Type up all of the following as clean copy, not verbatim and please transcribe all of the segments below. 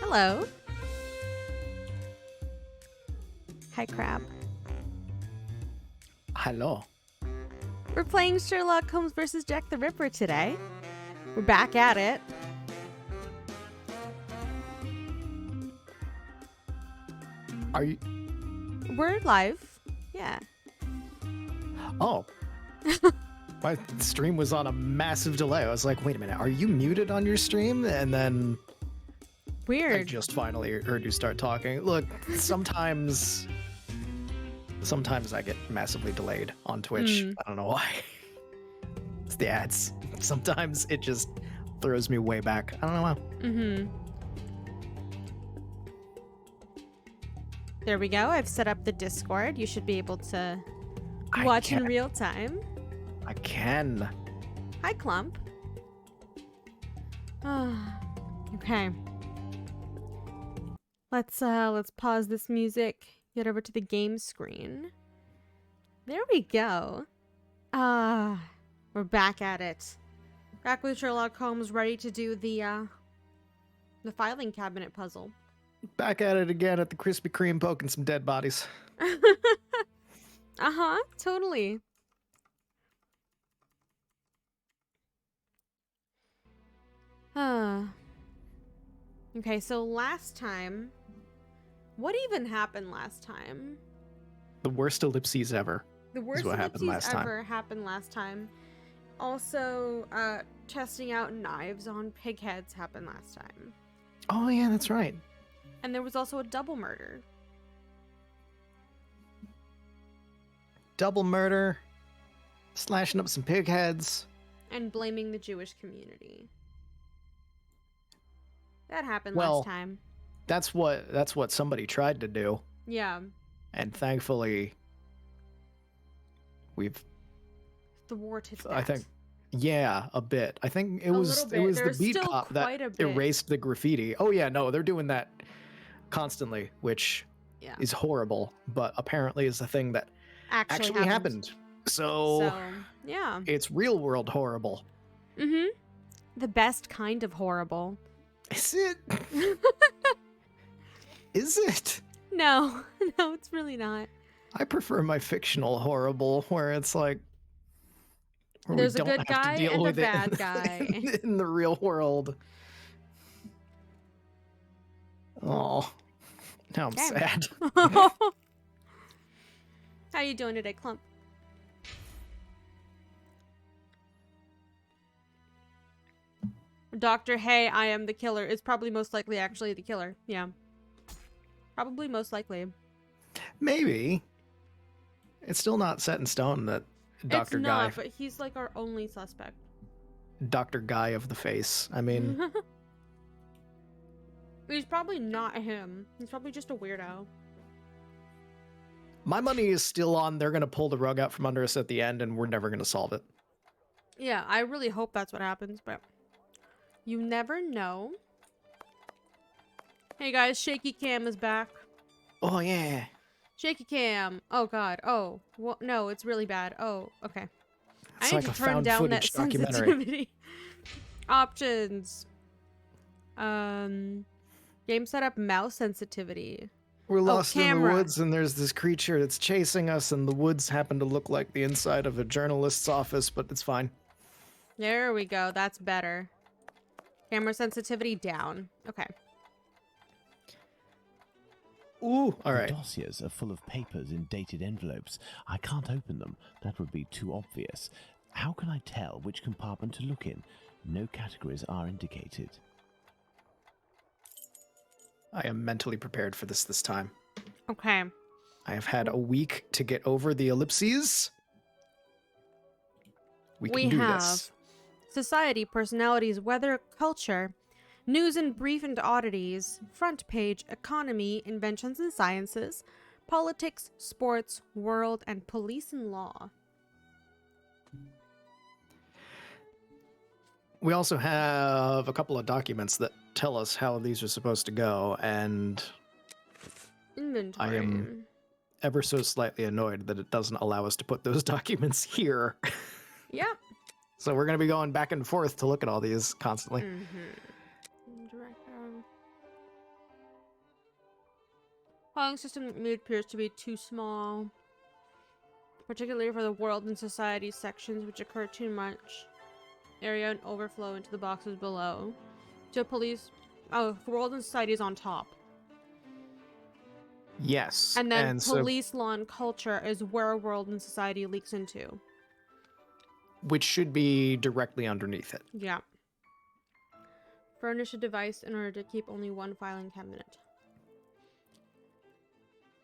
Hello. Hi, Crab. Hello. We're playing Sherlock Holmes versus Jack the Ripper today. We're back at it. Are you? We're live. Yeah. Oh. My stream was on a massive delay. I was like, wait a minute, are you muted on your stream? And then I Weird. just finally heard you start talking. Look, sometimes I get massively delayed on Twitch. I don't know why. It's the ads. Sometimes it just throws me way back. I don't know why. There we go. I've set up the Discord. You should be able to watch in real time. I can. Hi, Clump. Okay. Let's pause this music. Get over to the game screen. There we go. We're back at it. Back with Sherlock Holmes, ready to do the filing cabinet puzzle. Back at it again at the Krispy Kreme poking some dead bodies. Totally. Okay, so last time, what even happened last time? The worst ellipses ever. The worst what happened last time. ever happened last time. Also, testing out knives on pig heads happened last time. Oh yeah, that's right. And there was also a double murder. Double murder, slashing up some pig heads. And blaming the Jewish community. That happened Well, last time. That's what somebody tried to do. Yeah. And thankfully we've Thwarted that. I think a bit. I think it was There's the beat still cop quite that a bit. erased the graffiti. Oh yeah, no, they're doing that constantly, which is horrible, but apparently is the thing that actually happened. So yeah. It's real world horrible. The best kind of horrible. Is it? Is it? No, it's really not. I prefer my fictional horrible, where it's like where there's we a don't good have guy to deal and with a it bad guy in the real world. Oh, now I'm sad. How you doing today, Clump? Dr. Hey, I am the killer is probably most likely actually the killer. Yeah. Probably most likely. Maybe. It's still not set in stone that Dr. Guy... It's not, but he's like our only suspect. Dr. Guy of the Face. I mean... He's probably not him. He's probably just a weirdo. My money is still on they're going to pull the rug out from under us at the end and we're never going to solve it. Yeah, I really hope that's what happens, but you never know. Hey guys, Shaky Cam is back. Oh yeah. Shaky Cam. Oh god. Oh, well, no, it's really bad. Oh, okay. It's I like need a to turn down that documentary. sensitivity. Options. Game setup mouse sensitivity. We're lost in the camera. woods and there's this creature that's chasing us and the woods happen to look like the inside of a journalist's office, but it's fine. There we go. That's better. Camera sensitivity down. Okay. Ooh, all right. The dossiers are full of papers in dated envelopes. I can't open them. That would be too obvious. How can I tell which compartment to look in? No categories are indicated. I am mentally prepared for this time. Okay. I have had a week to get over the ellipses. We can do this. Society, personalities, weather, culture, news and brief and oddities, front page, economy, inventions and sciences, politics, sports, world, and police and law. We also have a couple of documents that tell us how these are supposed to go, and Inventory. I am ever so slightly annoyed that it doesn't allow us to put those documents here. Yep. So we're going to be going back and forth to look at all these constantly. Filing system appears to be too small, particularly for the world and society sections, which occur too much area and overflow into the boxes below. So police, world and society is on top. Yes. And then and so police, law, and culture is where world and society leaks into. which should be directly underneath it. Yeah. Furnish a device in order to keep only one filing cabinet.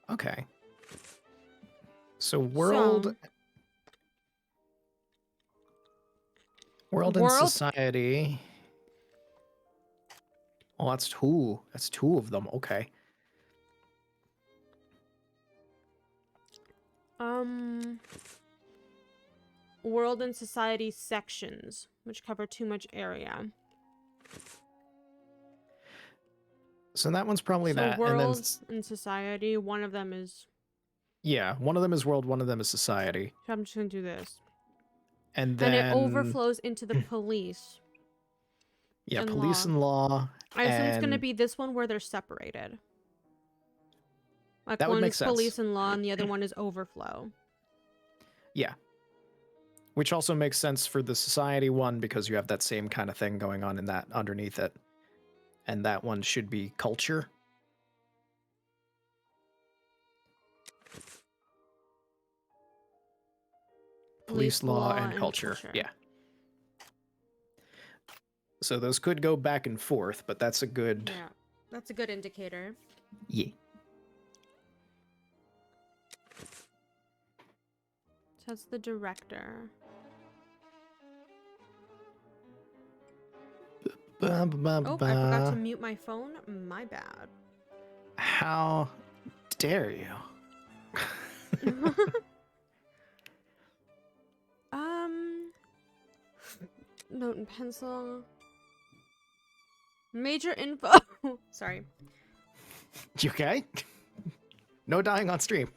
Okay. So world and society. Oh, that's two. That's two of them. Okay. World and society sections, which cover too much area. So that one's probably So that. world and society, one of them is... Yeah, one of them is world, one of them is society. So I'm just going to do this. And then... And it overflows into the police. Yeah, and police law. and law. I assume it's going to be this one where they're separated. Like that would one make is sense. police and law and the other one is overflow. Yeah. Which also makes sense for the society one because you have that same kind of thing going on in that underneath it. And that one should be culture. Police, law, and culture. Yeah. So those could go back and forth, but that's a good... Yeah, that's a good indicator. Yeah. So that's the director. Oh, I forgot to mute my phone. My bad. How dare you? Note and pencil. Major info. Sorry. You okay? No dying on stream.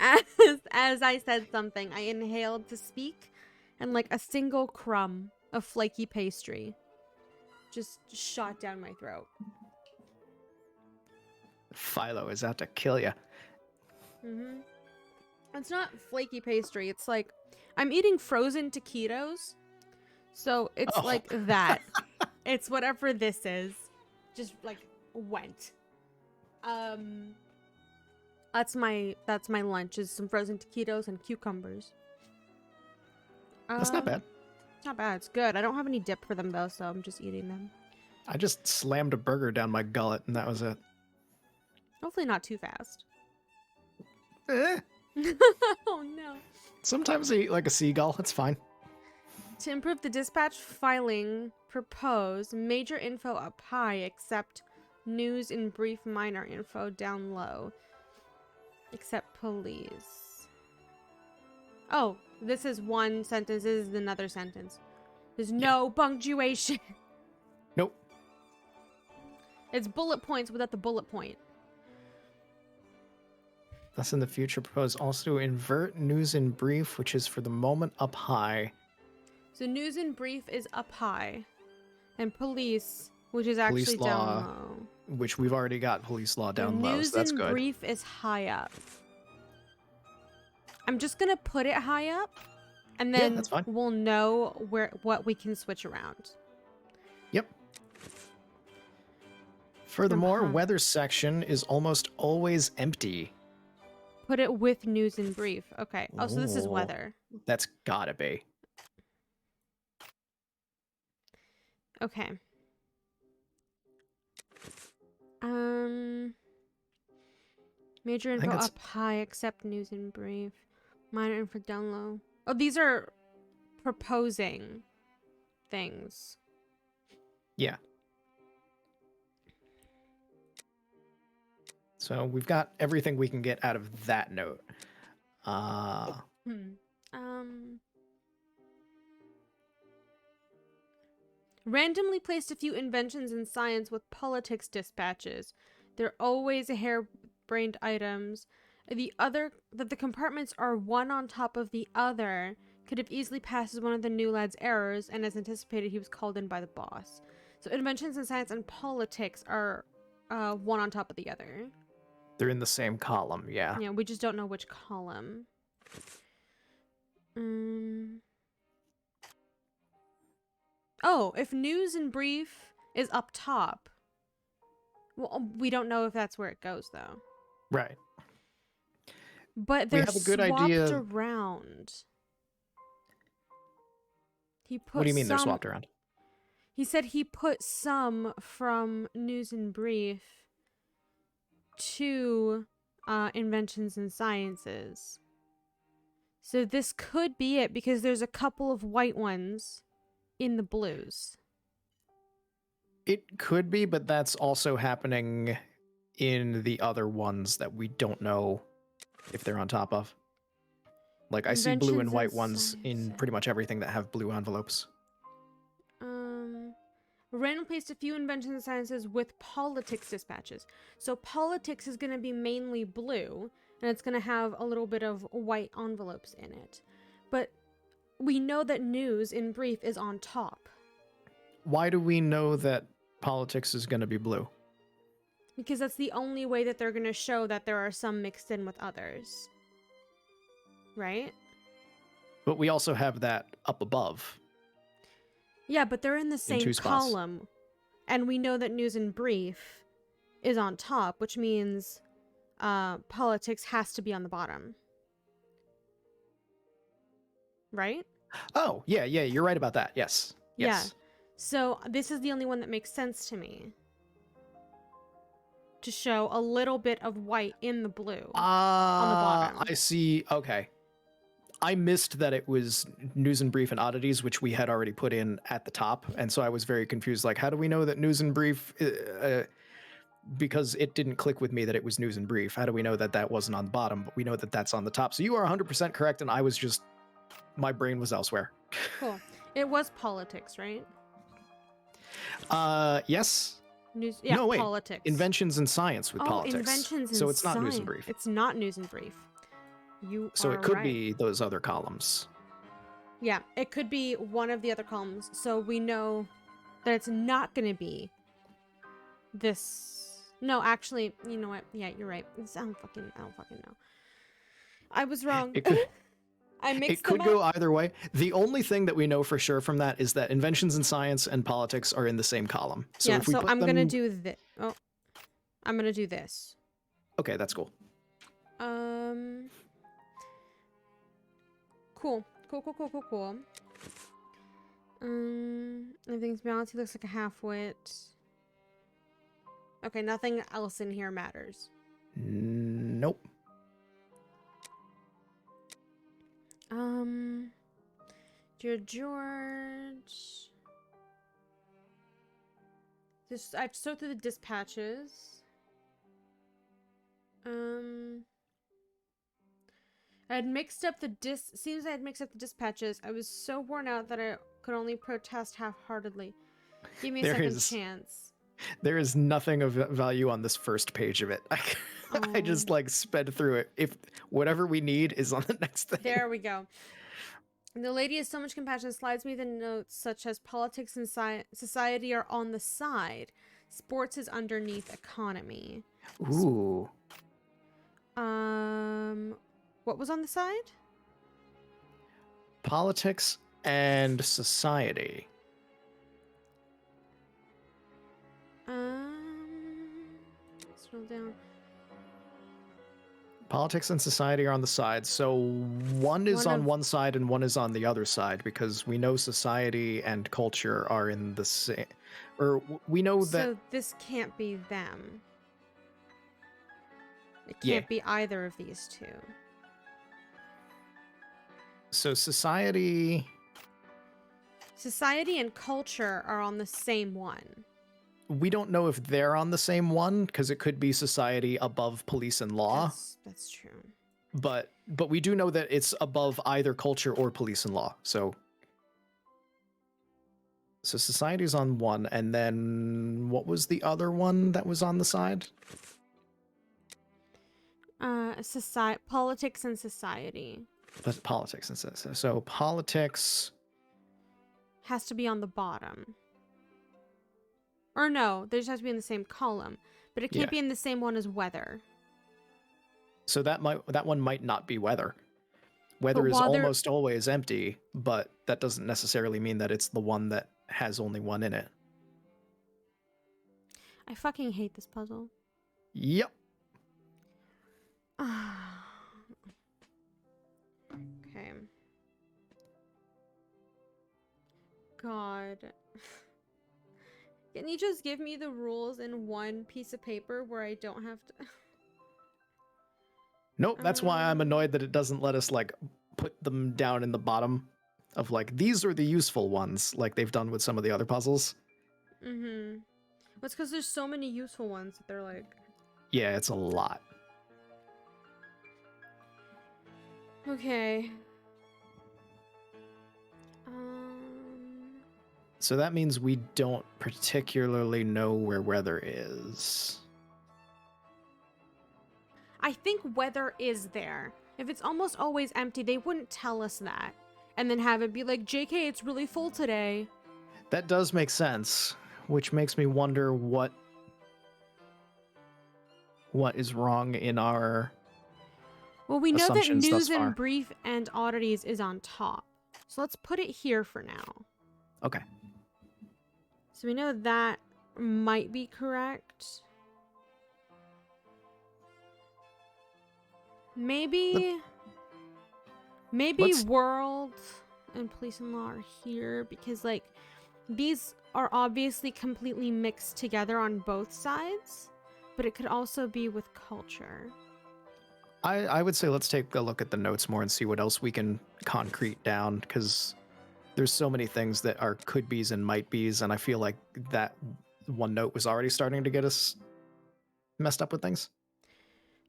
As I said something, I inhaled to speak, and like a single crumb of flaky pastry just shot down my throat. Philo is out to kill you. Mm-hmm. It's not flaky pastry. It's like I'm eating frozen taquitos, so it's like that. It's whatever this is, just like went. That's my lunch is some frozen taquitos and cucumbers. That's not bad. It's not bad. It's good. I don't have any dip for them though, so I'm just eating them. I just slammed a burger down my gullet and that was it. Hopefully not too fast. Eh. Oh no. Sometimes I eat like a seagull. It's fine. To improve the dispatch filing, propose major info up high, except news and brief minor info down low. Except police. Oh, this is one sentence. This is another sentence. There's no punctuation. Nope. It's bullet points without the bullet point. Thus in the future propose also invert news in brief, which is for the moment up high. So news in brief is up high. And police, which is actually Police law, down low. Which we've already got police law down low, News so that's in good. brief is high up. I'm just gonna put it high up, and then that's fine. we'll know what we can switch around. Yep. Furthermore, Uh-huh. weather section is almost always empty. Put it with news in brief. Okay. Oh, so this is Ooh. weather. That's gotta be. Okay. Major info it's- up high, except news in brief. Minor info down low. Oh, these are proposing things. Yeah. So we've got everything we can get out of that note. Randomly placed a few inventions in science with politics dispatches. They're always harebrained items. That the compartments are one on top of the other could have easily passed as one of the new lad's errors, and as anticipated, he was called in by the boss. So inventions in science and politics are one on top of the other. They're in the same column, yeah. Yeah, we just don't know which column. Oh, if news and brief is up top. Well, we don't know if that's where it goes, though. Right. But We they're have a good swapped idea. around. He put What do you mean they're some... swapped around? He said he put some from news and brief to inventions and sciences. So this could be it, because there's a couple of white ones in the blues. It could be, but that's also happening in the other ones that we don't know if they're on top of. Like, I see blue and Inventions white and ones in sciences. pretty much everything that have blue envelopes. Random placed a few inventions and sciences with politics dispatches. So politics is going to be mainly blue, and it's going to have a little bit of white envelopes in it. But we know that news in brief is on top. Why do we know that politics is going to be blue? Because that's the only way that they're going to show that there are some mixed in with others. Right? But we also have that up above. Yeah, but they're in the same two spots. column. And we know that news and brief is on top, which means politics has to be on the bottom. Right? Oh, yeah, you're right about that. Yes. Yeah. So this is the only one that makes sense to me. To show a little bit of white in the blue on the bottom. I see. Okay. I missed that it was news and brief and oddities, which we had already put in at the top. And so I was very confused. Like, how do we know that news and brief, because it didn't click with me that it was news and brief. How do we know that that wasn't on the bottom, but we know that that's on the top? So you are 100% correct. And I was just, my brain was elsewhere. Cool. It was politics, right? Yes. News, yeah, no, wait. Politics. Inventions and science with politics. Inventions and so it's not science. news and brief. It's not news and brief. So it could right. be those other columns. Yeah, it could be one of the other columns. So we know that it's not going to be this. No, actually, you know what? Yeah, you're right. I don't fucking know. I was wrong. It could, I mixed it could them go up. either way. The only thing that we know for sure from that is that inventions and science and politics are in the same column. So Yeah, if we so put I'm them... going to do this. Oh, I'm going to do this. Okay, that's cool. Cool. Everything's balanced. He looks like a half-wit. Okay, nothing else in here matters. Nope. Dear George. I have to sort through the dispatches. I had mixed up the seems I had mixed up the dispatches. I was so worn out that I could only protest half-heartedly. Give me a second chance. There is nothing of value on this first page of it. I just like sped through it. If whatever we need is on the next thing. There we go. The lady has so much compassion, slides me the notes such as politics and society are on the side. Sports is underneath economy. Ooh. What was on the side? Politics and society. Scroll down. Politics and society are on the side. So one is on one side and one is on the other side, because we know society and culture are in the same. Or we know that. So this can't be them. It can't be either of these two. So society and culture are on the same one. We don't know if they're on the same one, because it could be society above police and law. That's true. But we do know that it's above either culture or police and law. So society's on one, and then what was the other one that was on the side? Politics and society. That's politics and society. So politics has to be on the bottom. Or no, they just have to be in the same column. But it can't be in the same one as weather. So that one might not be weather. Weather But is while they're- almost always empty, but that doesn't necessarily mean that it's the one that has only one in it. I fucking hate this puzzle. Yep. Okay. God. Can you just give me the rules in one piece of paper where I don't have to... Nope, that's why I'm annoyed that it doesn't let us, like, put them down in the bottom of, like, these are the useful ones, like they've done with some of the other puzzles. Mm-hmm. Well, it's because there's so many useful ones that they're like... Yeah, it's a lot. Okay. So that means we don't particularly know where weather is. I think weather is there. If it's almost always empty, they wouldn't tell us that. And then have it be like, JK, it's really full today. That does make sense, which makes me wonder what is wrong in our Well, we know that assumptions thus news far. and brief and oddities is on top. So let's put it here for now. Okay. So we know that might be correct. Maybe world and police and law are here because, like, these are obviously completely mixed together on both sides, but it could also be with culture. I would say let's take a look at the notes more and see what else we can concrete down, because there's so many things that are could be's and might be's, and I feel like that one note was already starting to get us messed up with things.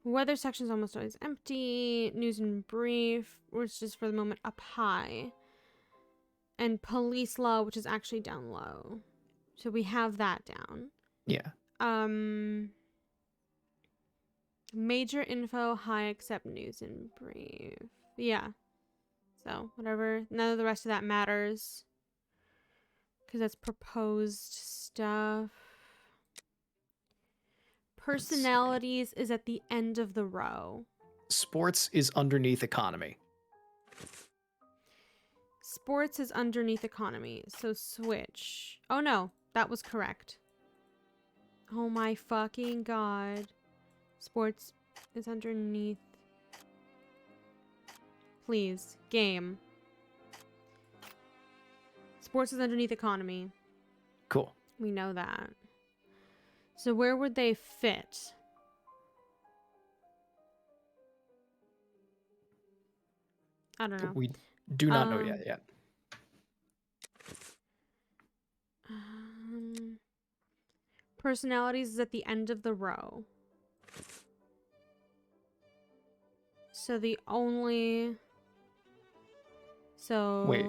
Weather section is almost always empty. News and brief, which is for the moment up high. And police law, which is actually down low. So we have that down. Yeah. Major info high except news and brief. Yeah. So whatever. None of the rest of that matters. Because that's proposed stuff. Personalities is at the end of the row. Sports is underneath economy. Sports is underneath economy. So switch. Oh no, that was correct. Oh my fucking god. Sports is underneath. Please, game. Sports is underneath economy. Cool. We know that. So where would they fit? I don't know. We do not know yet. Personalities is at the end of the row. So the only... So... Wait.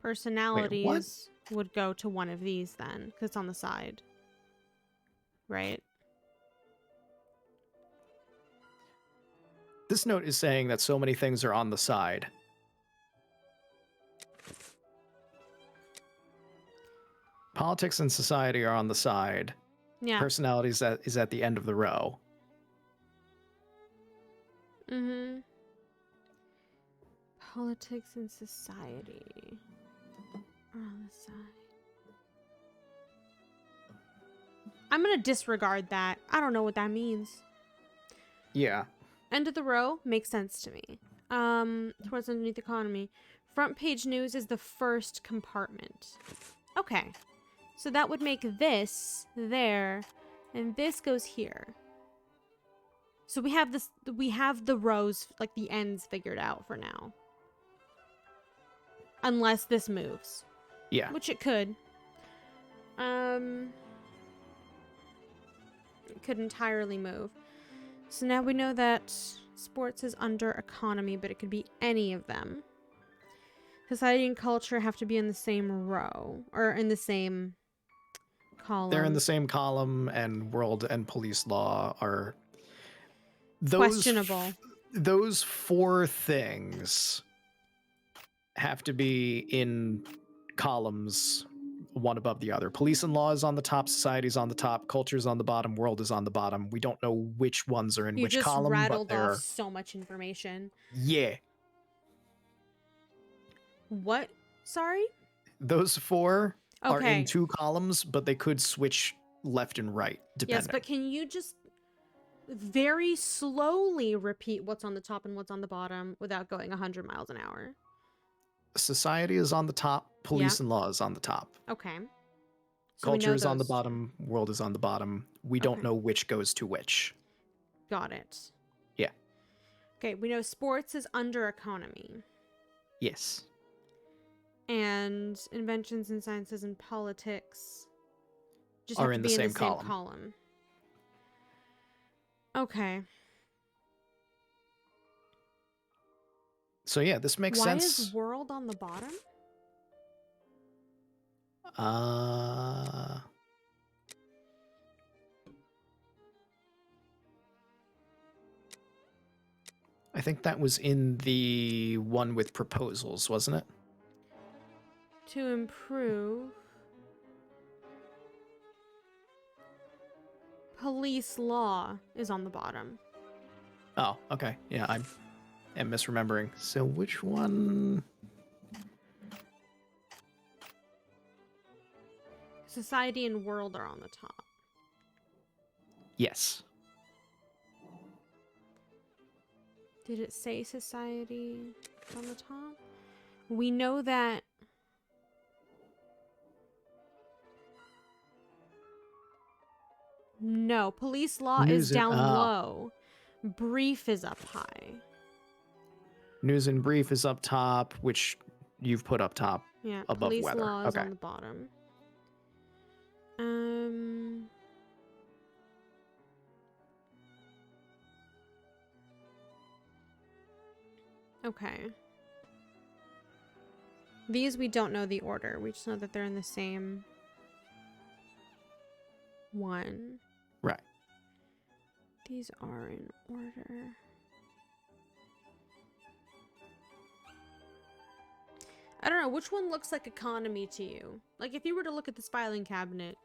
Personalities would go to one of these then, because it's on the side. Right? This note is saying that so many things are on the side. Politics and society are on the side. Yeah. Personalities is at the end of the row. Mm-hmm. Politics and society are on the side. I'm gonna disregard that. I don't know what that means. Yeah. End of the row makes sense to me. Towards underneath economy. Front page news is the first compartment. Okay. So that would make this there, and this goes here. So we have this, we have the rows, like the ends figured out for now. Unless this moves. Yeah. Which it could. It could entirely move. So now we know that sports is under economy, but it could be any of them. Society and culture have to be in the same row, or in the same column. They're in the same column, and world and police law are questionable. Those four things have to be in columns one above the other. Police and law is on the top, society is on the top, culture is on the bottom, world is on the bottom. We don't know which ones are in You which just column, but rattled off they're so much information. yeah. What? Sorry? Those four are in Okay. 2 columns, but they could switch left and right depending. Yes, but can you just very slowly repeat what's on the top and what's on the bottom without going 100 miles an hour? Society is on the top, police and law is on the top. Okay. So we know Culture is on the those two. bottom, world is on the bottom. We don't Okay. know which goes to which. Got it. Yeah. Okay, we know sports is under economy. Yes. And inventions and sciences and politics just Are have to in be the in same the same column. column. Okay. So yeah, this makes Why sense. is world on the bottom? I think that was in the one with proposals, wasn't it? To improve police law is on the bottom. Oh, okay. Yeah, I am misremembering. So which one? Society and world are on the top. Yes. Did it say society on the top? We know that no, police law is down low. Brief is up high. News and brief is up top, which you've put up top. Yeah, above police weather. law is Okay. on the bottom. Okay. These we don't know the order. We just know that they're in the same one. Right. These are in order. I don't know, which one looks like economy to you? Like if you were to look at this filing cabinet.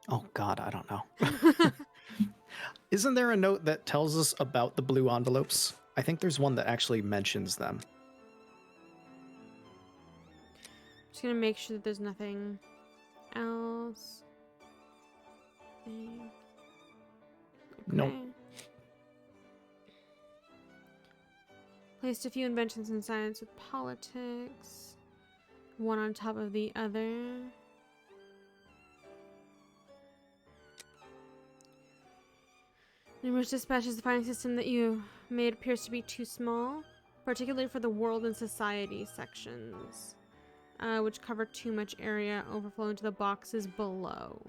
Oh God, I don't know. Isn't there a note that tells us about the blue envelopes? I think there's one that actually mentions them. Just gonna make sure that there's nothing else. Okay. Nope. Placed a few inventions in science with politics. One on top of the other. Numerous dispatches, the filing system that you made appears to be too small, particularly for the world and society sections, which cover too much area, overflowing to the boxes below.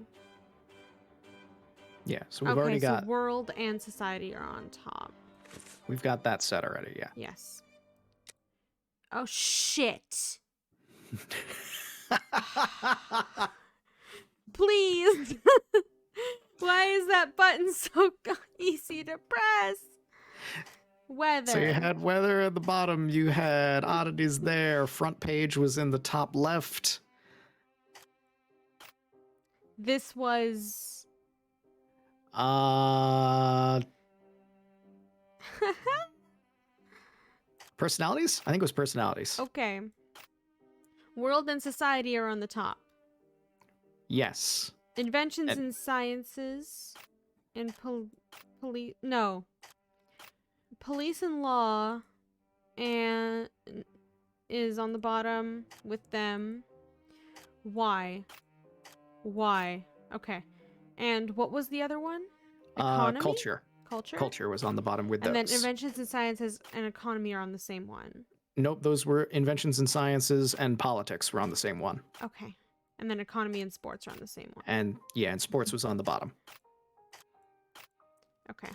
Yeah, so we've already got... so world and society are on top. We've got that set already, yeah. Yes. Oh, shit. Please. Why is that button so easy to press? Weather. So you had weather at the bottom, you had oddities there, front page was in the top left. This was... Personalities? I think it was personalities. Okay. World and society are on the top. Yes. Inventions and sciences and police... No. Police and law and is on the bottom with them. Why? Okay. And what was the other one? Economy? Culture. Culture was on the bottom with those. And then inventions and sciences and economy are on the same one. Nope, those were inventions and sciences and politics were on the same one. Okay. And then economy and sports are on the same one. And yeah, and sports was on the bottom. Okay.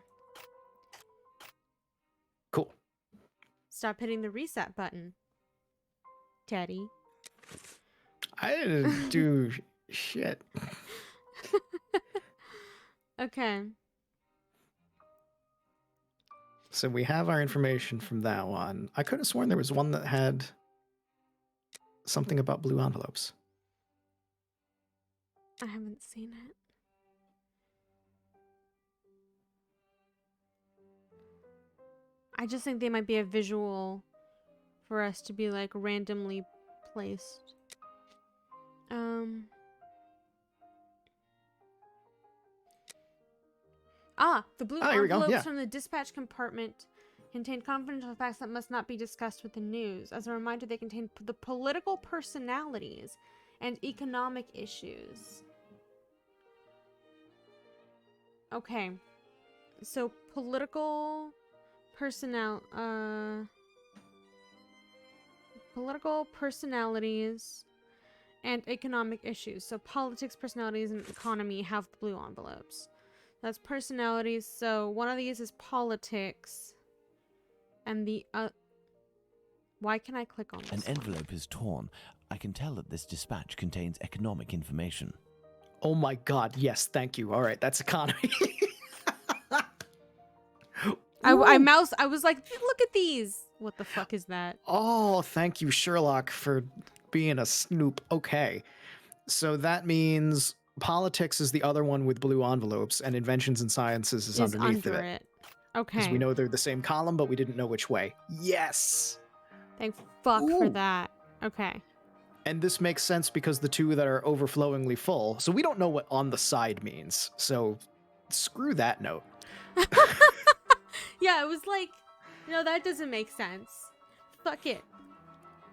Cool. Stop hitting the reset button, Teddy. I didn't do shit. Okay. So we have our information from that one. I could have sworn there was one that had something about blue envelopes. I haven't seen it. I just think they might be a visual for us to be like randomly placed. The blue Here we go. envelopes Yeah. from the dispatch compartment contain confidential facts that must not be discussed with the news. As a reminder, they contain the political personalities and economic issues. Okay. So political personalities and economic issues. So politics, personalities, and economy have the blue envelopes. That's personalities. So one of these is politics, and the why can I click on this? An one? envelope is torn. I can tell that this dispatch contains economic information. Oh my god, yes, thank you. All right, that's economy. I Ooh. I was like, look at these. What the fuck is that? Oh, thank you, Sherlock, for being a snoop. Okay. So that means politics is the other one with blue envelopes, and inventions and sciences is underneath of under it. it. Because we Okay. know they're the same column, but we didn't know which way. Yes! Thank fuck for Ooh. that. Okay. And this makes sense because the two that are overflowingly full. So we don't know what on the side means. So screw that note. Yeah, it was like, no, that doesn't make sense. Fuck it.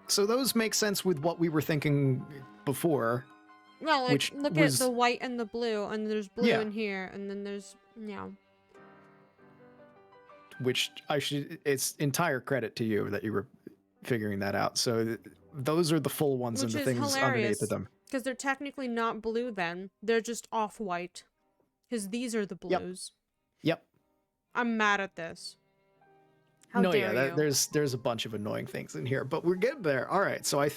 So those make sense with what we were thinking before. No, like, Which look was- at the white and the blue, and there's blue Yeah. in here, and then there's, Which it's entire credit to you that you were figuring that out. So those are the full ones which and the is things hilarious, underneath of them. because they're technically not blue then. They're just off-white. Because these are the blues. Yep. I'm mad at this. How No, dare yeah, you? there's a bunch of annoying things in here, but we're getting there. All right, so I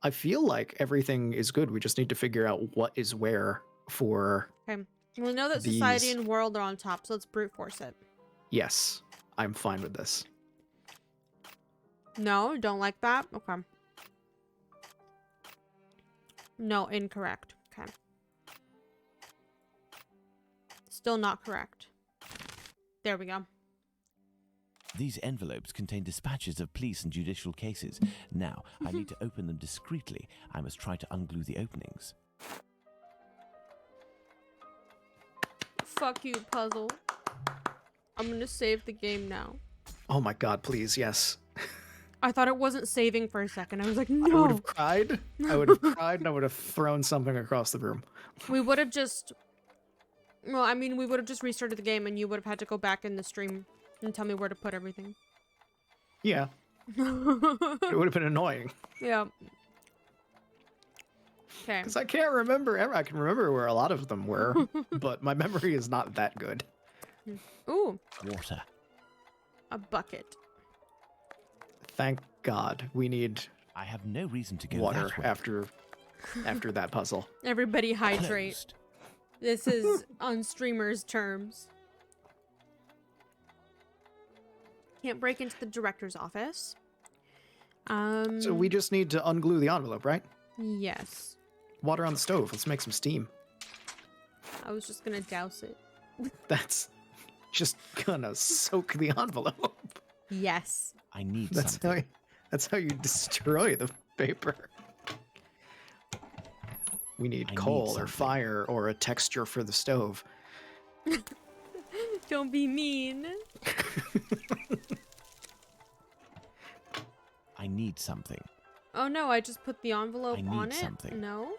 feel like everything is good. We just need to figure out what is where for Okay. We know that society these. and world are on top, so let's brute force it. Yes, I'm fine with this. No, don't like that? Okay. No, incorrect. Okay. Still not correct. There we go. These envelopes contain dispatches of police and judicial cases. Now, I need to open them discreetly. I must try to unglue the openings. Fuck you, puzzle. I'm gonna save the game now. Oh my god, please, yes. I thought it wasn't saving for a second. I was like, I would no. have cried. I would have cried and I would have thrown something across the room. We would have just... Well, I mean, we would have just restarted the game and you would have had to go back in the stream and tell me where to put everything. Yeah, it would have been annoying. Yeah. Okay. Because I can't remember. I can remember where a lot of them were, but my memory is not that good. Ooh, Water. a bucket. Thank God we need I have no reason to go water that way. after that puzzle. Everybody hydrate. Closed. This is on streamers' terms. Can't break into the director's office. So we just need to unglue the envelope, right? Yes. Water on the stove. Let's make some steam. I was just gonna douse it. That's just gonna soak the envelope. Yes. I need That's something. that's how you destroy the paper. We need I need coal or something. fire or a texture for the stove. Don't be mean. I need something. Oh no, I just put the envelope I need on it? something. No?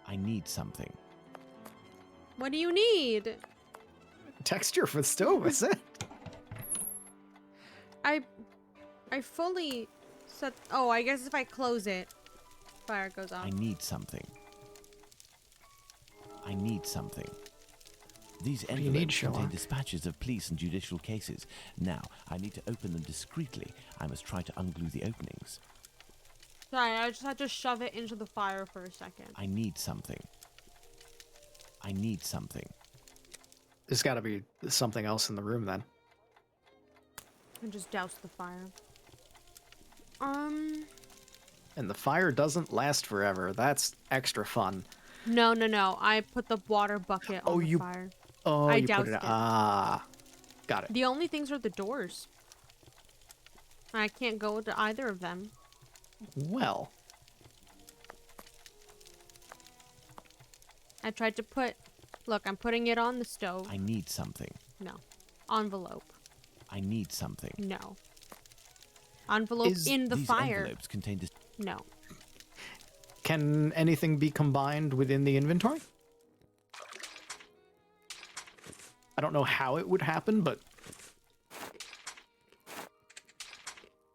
I need something. What do you need? Texture for the stove, is it? I fully set... Oh, I guess if I close it, fire goes off. I need something. I need something. These do you need, envelopes contain Sherlock? dispatches of police and judicial cases. Now, I need to open them discreetly. I must try to unglue the openings. Sorry, I just had to shove it into the fire for a second. I need something. I need something. There's got to be something else in the room then. And just douse the fire. And the fire doesn't last forever. That's extra fun. No, no, no. I put the water bucket on the fire. Oh, I you put it. doused it. Ah, got it. The only things are the doors. I can't go to either of them. Well, I tried to put... Look, I'm putting it on the stove. I need something. No. Envelope. I need something. No. Envelope in the these fire. envelopes contain No. can anything be combined within the inventory? I don't know how it would happen, but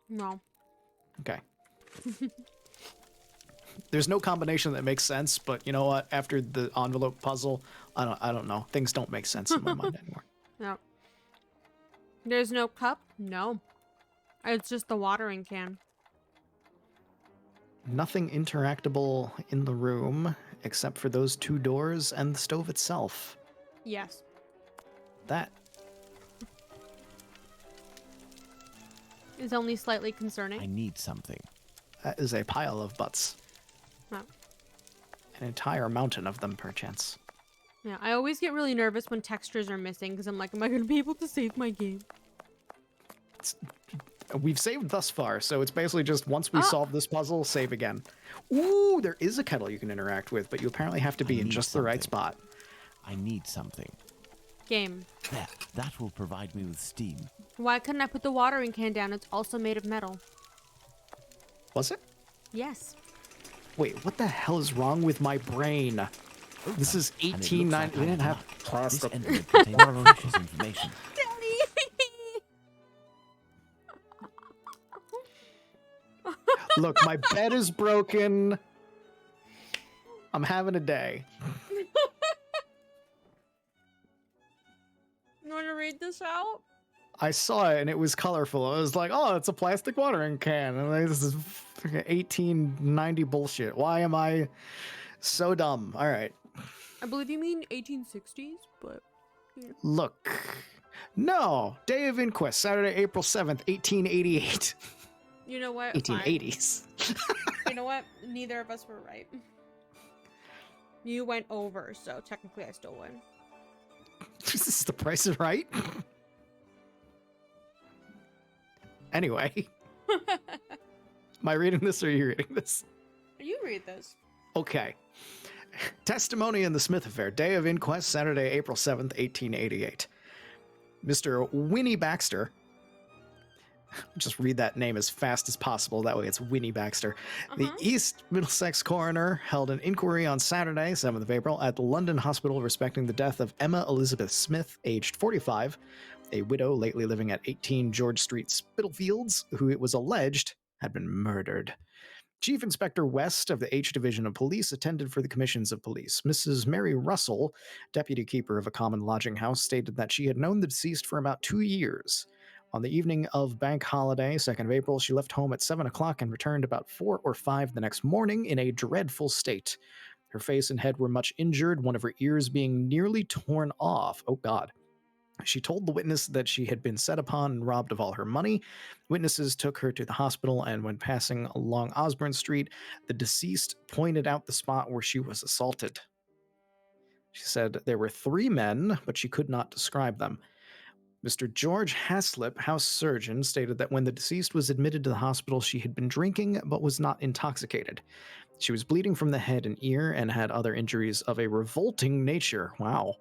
No. okay. There's no combination that makes sense, but you know what? After the envelope puzzle, I don't know. Things don't make sense in my mind anymore. No. There's no cup? No. It's just the watering can. Nothing interactable in the room except for those two doors and the stove itself. Yes. That Is only slightly concerning. I need something. that is a pile of butts. No. An entire mountain of them, perchance. Yeah, I always get really nervous when textures are missing because I'm like, am I going to be able to save my game? We've saved thus far, so it's basically just once we solve this puzzle, save again. Ooh, there is a kettle you can interact with, but you apparently have to be in just the right spot. I need something. Game. There, that will provide me with steam. Why couldn't I put the watering can down? It's also made of metal. Was it? Yes. Wait, what the hell is wrong with my brain? This is And it looks 1890. like We I didn't have have This plastic. envelope contains precious information. Daddy! Look, my bed is broken. I'm having a day. You want to read this out? I saw it and it was colorful. I was like, oh, it's a plastic watering can. And I'm like, this is freaking 1890 bullshit. Why am I so dumb? All right. I believe you mean 1860s, but... Look. No. Day of Inquest, Saturday, April 7th, 1888. You know what? Fine. 1880s. You know what? Neither of us were right. You went over, so technically I still win. This is the price is right. Anyway. Am I reading this or are you reading this? You read this. Okay. Testimony in the Smith affair. Day of inquest, Saturday, April 7th, 1888. Mr. Winnie Baxter. Just read that name as fast as possible. That way it's Winnie Baxter. The East Middlesex coroner held an inquiry on Saturday, 7th of April, at the London hospital respecting the death of Emma Elizabeth Smith, aged 45, a widow lately living at 18 George Street, Spitalfields, who it was alleged had been murdered. Chief Inspector West of the H Division of Police attended for the commissions of police. Mrs. Mary Russell, deputy keeper of a common lodging house, stated that she had known the deceased for about 2 years. On the evening of Bank Holiday, 2nd of April, she left home at 7 o'clock and returned about 4 or 5 the next morning in a dreadful state. Her face and head were much injured, one of her ears being nearly torn off. Oh, God. She told the witness that she had been set upon and robbed of all her money. Witnesses took her to the hospital, and when passing along Osborne Street, the deceased pointed out the spot where she was assaulted. She said there were 3 men, but she could not describe them. Mr. George Haslip, house surgeon, stated that when the deceased was admitted to the hospital, she had been drinking but was not intoxicated. She was bleeding from the head and ear and had other injuries of a revolting nature. Wow.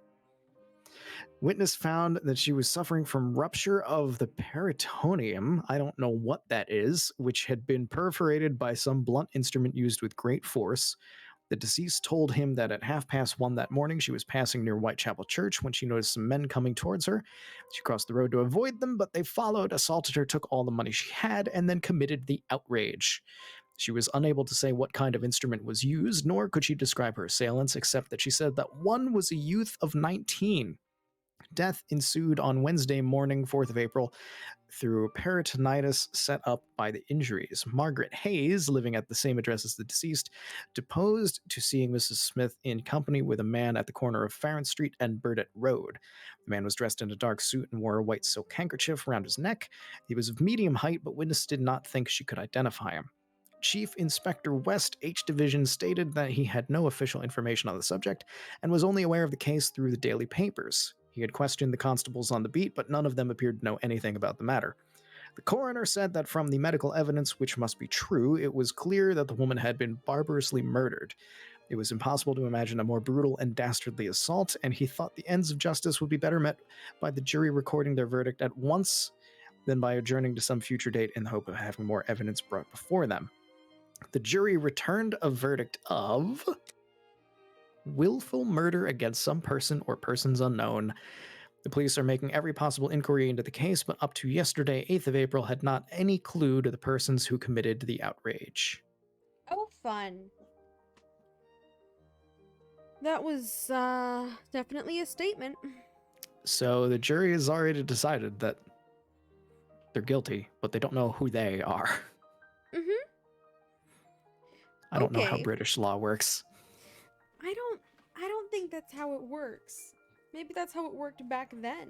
Witness found that she was suffering from rupture of the peritoneum, I don't know what that is, which had been perforated by some blunt instrument used with great force. The deceased told him that at 1:30 that morning she was passing near Whitechapel Church when she noticed some men coming towards her. She crossed the road to avoid them, but they followed, assaulted her, took all the money she had, and then committed the outrage. She was unable to say what kind of instrument was used, nor could she describe her assailants, except that she said that one was a youth of 19. Death ensued on Wednesday morning, 4th of April, through peritonitis set up by the injuries. Margaret Hayes, living at the same address as the deceased, deposed to seeing Mrs. Smith in company with a man at the corner of Farron Street and Burdett Road. The man was dressed in a dark suit and wore a white silk handkerchief around his neck. He was of medium height, but witness did not think she could identify him. Chief Inspector West, H Division, stated that he had no official information on the subject and was only aware of the case through the daily papers. He had questioned the constables on the beat, but none of them appeared to know anything about the matter. The coroner said that from the medical evidence, which must be true, it was clear that the woman had been barbarously murdered. It was impossible to imagine a more brutal and dastardly assault, and he thought the ends of justice would be better met by the jury recording their verdict at once than by adjourning to some future date in the hope of having more evidence brought before them. The jury returned a verdict of willful murder against some person or persons unknown. The police are making every possible inquiry into the case, but up to yesterday, 8th of April, had not any clue to the persons who committed the outrage. Oh, fun. That was, definitely a statement. So the jury has already decided that they're guilty, but they don't know who they are. Mm-hmm. I don't know how British law works. I don't think that's how it works. Maybe that's how it worked back then.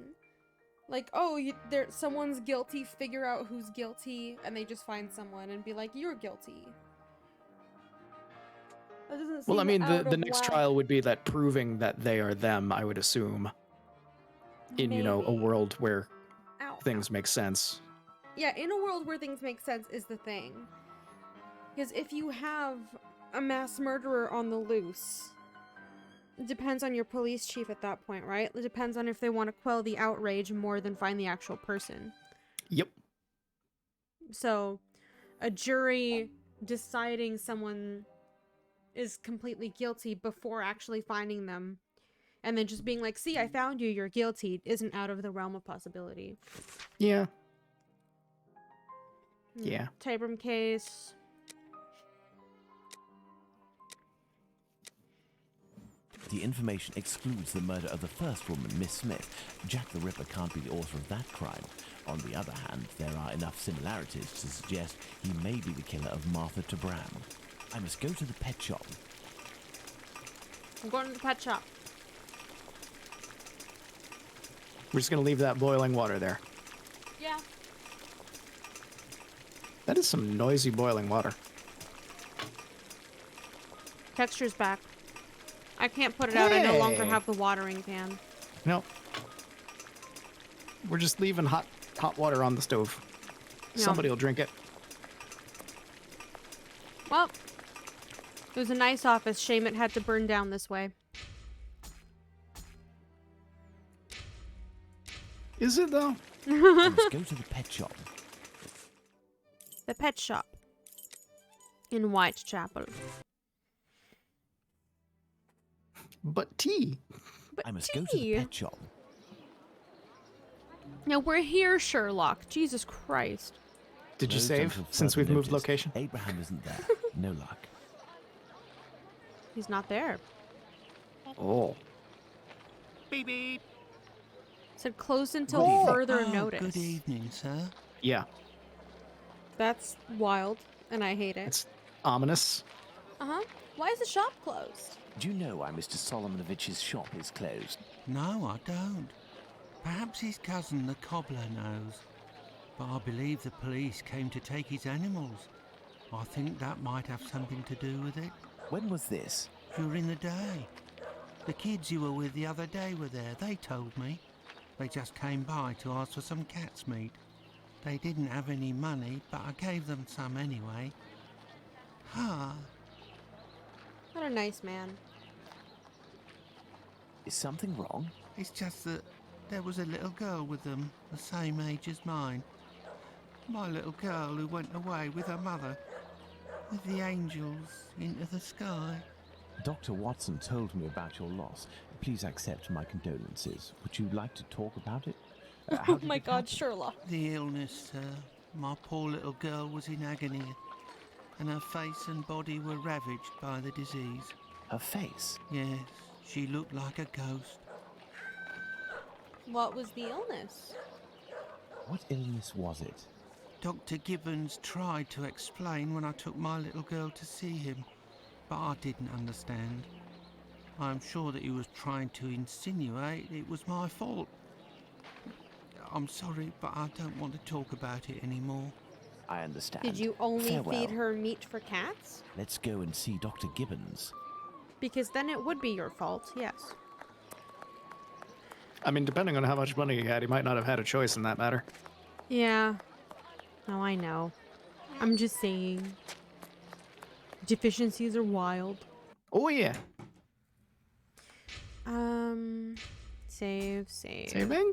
Like, oh, someone's guilty, figure out who's guilty, and they just find someone and be like, you're guilty. That doesn't seem Well, I mean, out the of next whack. trial would be that proving that they are them, I would assume. In, you know, a Maybe. world where Ow, things make sense. Yeah, in a world where things make sense is the thing. Because if you have a mass murderer on the loose, it depends on your police chief at that point, right? It depends on if they want to quell the outrage more than find the actual person. Yep. So, a jury deciding someone is completely guilty before actually finding them, and then just being like, see, I found you, you're guilty, isn't out of the realm of possibility. Yeah. Yeah. Tabram case. The information excludes the murder of the first woman, Miss Smith. Jack the Ripper can't be the author of that crime. On the other hand, there are enough similarities to suggest he may be the killer of Martha Tabram. I must go to the pet shop. I'm going to the pet shop. We're just going to leave that boiling water there. Yeah. That is some noisy boiling water. Texture's back. I can't put it out. I no longer Hey. have the watering can. No. We're just leaving hot water on the stove. Yeah. Somebody will drink it. Well, it was a nice office. Shame it had to burn down this way. Is it, though? I must go to the pet shop. The pet shop. In Whitechapel. But tea. But I must go to the pet shop. Now we're here, Sherlock. Jesus Christ. Did you Closed save until since further we've moved notice. location? Abraham isn't there. No luck. He's not there. Oh. Beep beep. Said closed until Oh. further Oh, notice. good evening, sir. Yeah. That's wild, and I hate it. It's ominous. Uh-huh. Why is the shop closed? Do you know why Mr. Solomonovich's shop is closed? No, I don't. Perhaps his cousin, the cobbler, knows. But I believe the police came to take his animals. I think that might have something to do with it. When was this? During the day. The kids you were with the other day were there, they told me. They just came by to ask for some cat's meat. They didn't have any money, but I gave them some anyway. Ah, What a nice man. Is something wrong? it's just that there was a little girl with them, the same age as mine. My little girl who went away with her mother, with the angels into the sky. Dr. Watson told me about your loss. Please accept my condolences. Would you like to talk about it? How Oh did my it god, happen? Sherlock. The illness, sir. My poor little girl was in agony, and her face and body were ravaged by the disease. Her face. Yes, she looked like a ghost. What was the illness? What illness was it? Dr. Gibbons tried to explain when I took my little girl to see him, but I didn't understand. I'm sure that he was trying to insinuate it was my fault. I'm sorry, but I don't want to talk about it anymore. I understand. Did you only Farewell. feed her meat for cats? Let's go and see Dr. Gibbons. Because then it would be your fault, yes. I mean, depending on how much money he had, he might not have had a choice in that matter. Yeah. No, I know. I'm just saying. Deficiencies are wild. Oh, yeah. Save. Saving?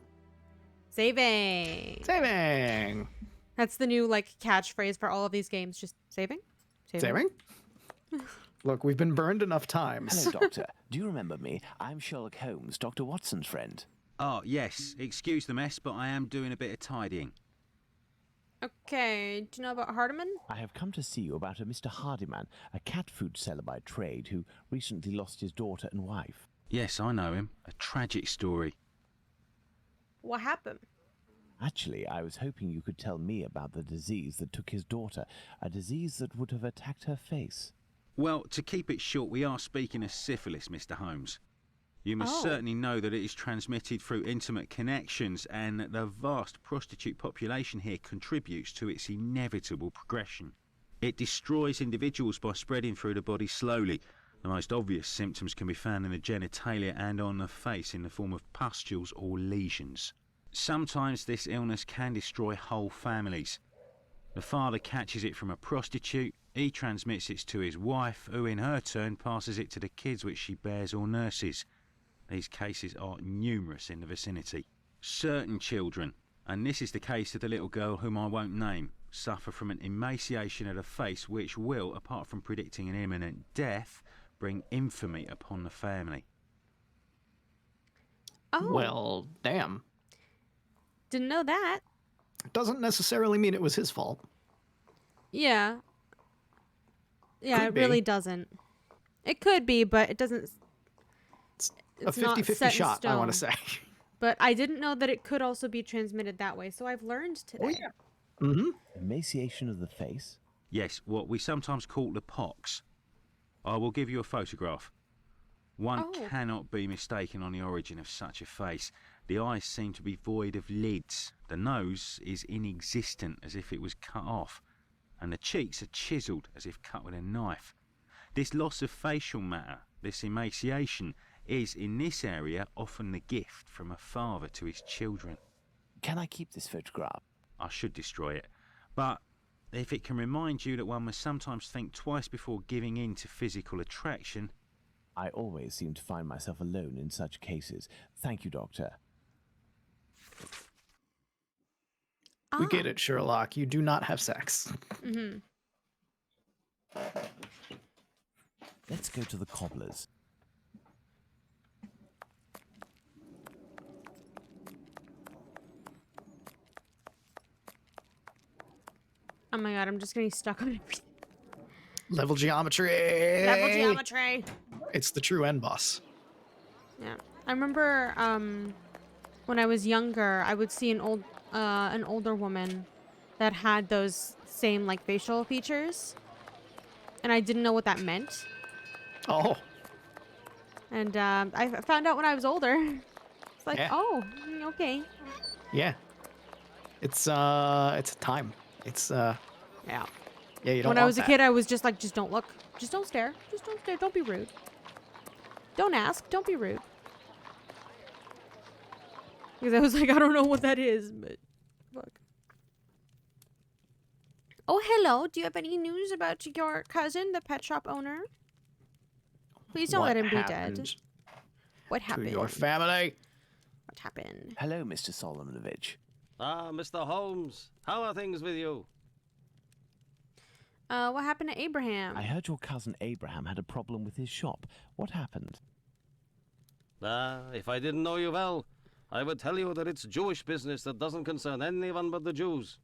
Saving. That's the new, like, catchphrase for all of these games. Just saving? Saving? Look, we've been burned enough times. Hello, Doctor. Do you remember me? I'm Sherlock Holmes, Dr. Watson's friend. Oh, yes. Excuse the mess, but I am doing a bit of tidying. Okay, do you know about Hardiman? I have come to see you about a Mr. Hardiman, a cat food seller by trade who recently lost his daughter and wife. Yes, I know him. A tragic story. What happened? Actually, I was hoping you could tell me about the disease that took his daughter, a disease that would have attacked her face. Well, to keep it short, we are speaking of syphilis, Mr. Holmes. You must Oh. certainly know that it is transmitted through intimate connections and that the vast prostitute population here contributes to its inevitable progression. It destroys individuals by spreading through the body slowly. The most obvious symptoms can be found in the genitalia and on the face in the form of pustules or lesions. Sometimes this illness can destroy whole families. The father catches it from a prostitute, he transmits it to his wife, who in her turn passes it to the kids which she bears or nurses. These cases are numerous in the vicinity. Certain children, and this is the case of the little girl whom I won't name, suffer from an emaciation of the face which will, apart from predicting an imminent death, bring infamy upon the family. Oh. Well, damn. Didn't know that. Doesn't necessarily mean it was his fault. Yeah. Yeah, Could it be. really doesn't. It could be, but it doesn't. A It's not 50-50 set in shot, I want to stone. say. But I didn't know that it could also be transmitted that way, so I've learned today. Oh, yeah. Mm-hmm. Emaciation of the face? Yes, what we sometimes call the pox. I will give you a photograph. One Oh. cannot be mistaken on the origin of such a face. The eyes seem to be void of lids. The nose is inexistent, as if it was cut off. And the cheeks are chiselled, as if cut with a knife. This loss of facial matter, this emaciation, is, in this area, often the gift from a father to his children. Can I keep this photograph? I should destroy it. But if it can remind you that one must sometimes think twice before giving in to physical attraction. I always seem to find myself alone in such cases. Thank you, Doctor. We get it, Sherlock. You do not have sex. Mm-hmm. Let's go to the cobbler's. Oh my god, I'm just getting stuck on everything. Level geometry. Level geometry. It's the true end boss. Yeah, I remember when I was younger, I would see an older woman that had those same like facial features, and I didn't know what that meant. Oh, And I found out when I was older. It's like, Yeah. oh, okay, yeah. It's a time. It's yeah. yeah. You don't. When I want was a that. kid, I was just like, just don't look, just don't stare, just don't stare, don't be rude, don't ask, don't be rude. Because I was like, I don't know what that is, but fuck. Oh, hello. Do you have any news about your cousin, the pet shop owner? Please don't What let him be happened dead. What to happened? your family? What happened? Hello, Mr. Solomonovich. Ah, Mr. Holmes, how are things with you? What happened to Abraham? I heard your cousin Abraham had a problem with his shop. What happened? Ah, if I didn't know you well, I would tell you that it's Jewish business that doesn't concern anyone but the Jews.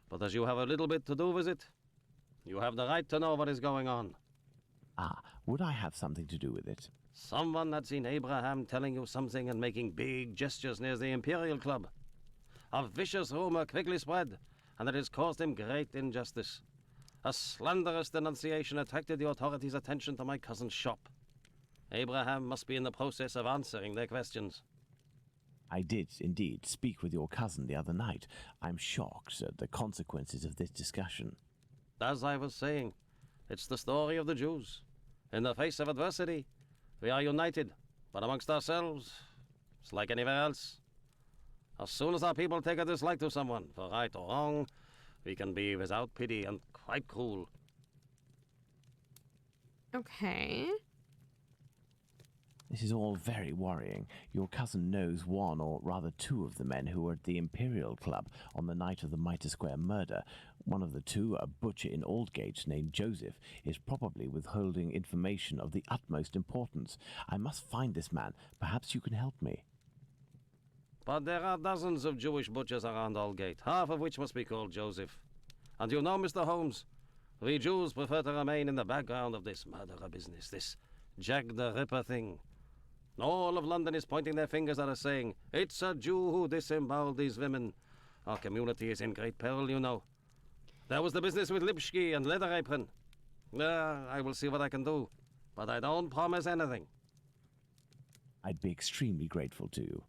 But as you have a little bit to do with it, you have the right to know what is going on. Ah, would I have something to do with it? Someone had seen Abraham telling you something and making big gestures near the Imperial Club. A vicious rumor quickly spread, and it has caused him great injustice. A slanderous denunciation attracted the authorities' attention to my cousin's shop. Abraham must be in the process of answering their questions. I did indeed speak with your cousin the other night. I'm shocked at the consequences of this discussion. As I was saying, it's the story of the Jews. In the face of adversity, we are united, but amongst ourselves, it's like anywhere else. As soon as our people take a dislike to someone, for right or wrong, we can be without pity and quite cruel. Okay. This is all very worrying. Your cousin knows one, or rather two, of the men who were at the Imperial Club on the night of the Mitre Square murder. One of the two, a butcher in Aldgate named Joseph, is probably withholding information of the utmost importance. I must find this man. Perhaps you can help me. But there are dozens of Jewish butchers around Aldgate, half of which must be called Joseph. And you know, Mr. Holmes, we Jews prefer to remain in the background of this murderer business, this Jack the Ripper thing. All of London is pointing their fingers at us saying, it's a Jew who disemboweled these women. Our community is in great peril, you know. There was the business with Lipsky and Leather Apron. I will see what I can do, but I don't promise anything. I'd be extremely grateful to you.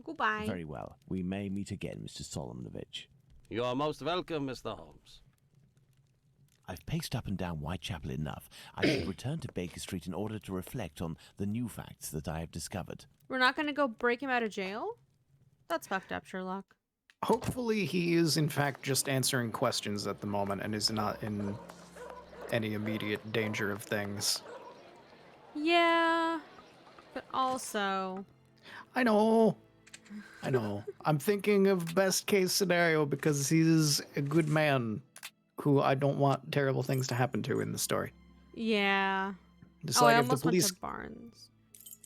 Goodbye. Very well. We may meet again, Mr. Solomonovich. You are most welcome, Mr. Holmes. I've paced up and down Whitechapel enough. I should return to Baker Street in order to reflect on the new facts that I have discovered. We're not going to go break him out of jail? That's fucked up, Sherlock. Hopefully he is in fact just answering questions at the moment and is not in any immediate danger of things. Yeah, but also... I know. I'm thinking of best case scenario because he's a good man who I don't want terrible things to happen to in the story. Yeah. Just I like if the almost police went to Barnes.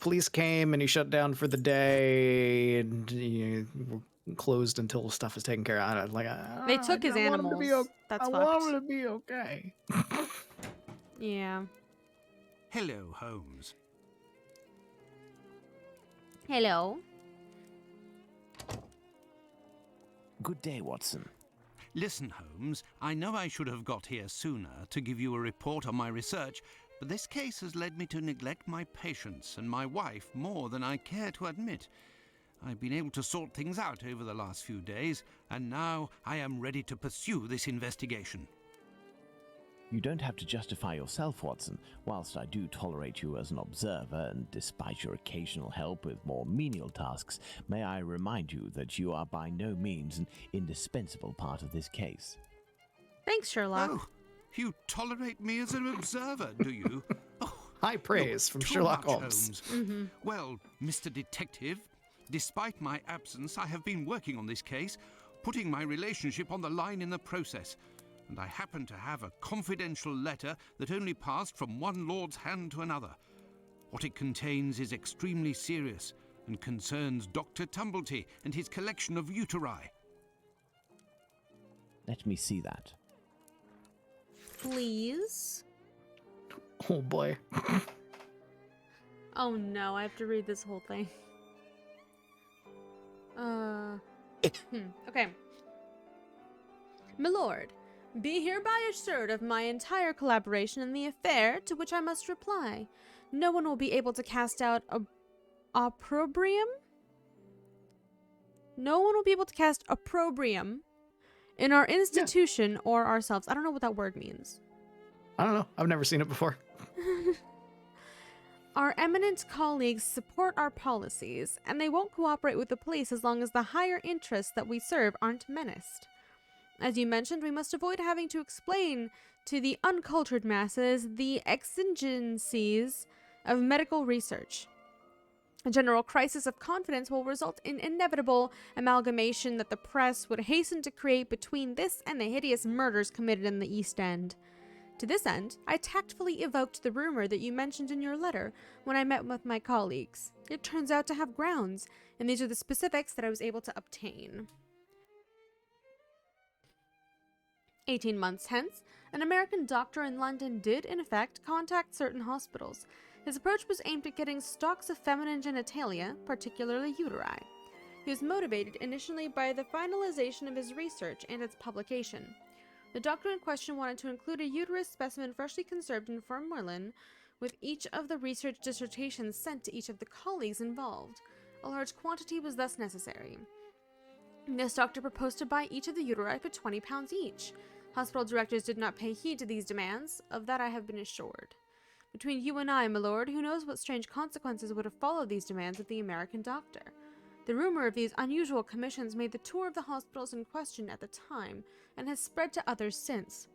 police came and he shut down for the day and we're closed until stuff is taken care of. They took his animals. That's I fucked. want him to be okay. Yeah. Hello, Holmes. Hello. Good day, Watson. Listen, Holmes, I know I should have got here sooner to give you a report on my research, but this case has led me to neglect my patients and my wife more than I care to admit. I've been able to sort things out over the last few days, and now I am ready to pursue this investigation. You don't have to justify yourself, Watson. Whilst I do tolerate you as an observer, and despite your occasional help with more menial tasks, may I remind you that you are by no means an indispensable part of this case. Thanks, Sherlock. Oh, you tolerate me as an observer, do you? Oh, High praise from too Sherlock much, Holmes. Well, Mr. Detective, despite my absence, I have been working on this case, putting my relationship on the line in the process. And I happen to have a confidential letter that only passed from one lord's hand to another. What it contains is extremely serious and concerns Dr. Tumblety and his collection of uteri. Let me see that. Please. Oh boy. Oh no, I have to read this whole thing. Okay. My lord, be hereby assured of my entire collaboration in the affair, to which I must reply. No one will be able to cast out opprobrium? No one will be able to cast opprobrium in our institution or ourselves. I don't know what that word means. I don't know. I've never seen it before. Our eminent colleagues support our policies, and they won't cooperate with the police as long as the higher interests that we serve aren't menaced. As you mentioned, we must avoid having to explain to the uncultured masses the exigencies of medical research. A general crisis of confidence will result in inevitable amalgamation that the press would hasten to create between this and the hideous murders committed in the East End. To this end, I tactfully evoked the rumor that you mentioned in your letter when I met with my colleagues. It turns out to have grounds, and these are the specifics that I was able to obtain. 18 months hence, an American doctor in London did, in effect, contact certain hospitals. His approach was aimed at getting stocks of feminine genitalia, particularly uteri. He was motivated initially by the finalization of his research and its publication. The doctor in question wanted to include a uterus specimen freshly conserved in formalin with each of the research dissertations sent to each of the colleagues involved. A large quantity was thus necessary. This doctor proposed to buy each of the uteri for 20 pounds each. Hospital directors did not pay heed to these demands, of that I have been assured. Between you and I, my lord, who knows what strange consequences would have followed these demands of the American doctor? The rumor of these unusual commissions made the tour of the hospitals in question at the time, and has spread to others since.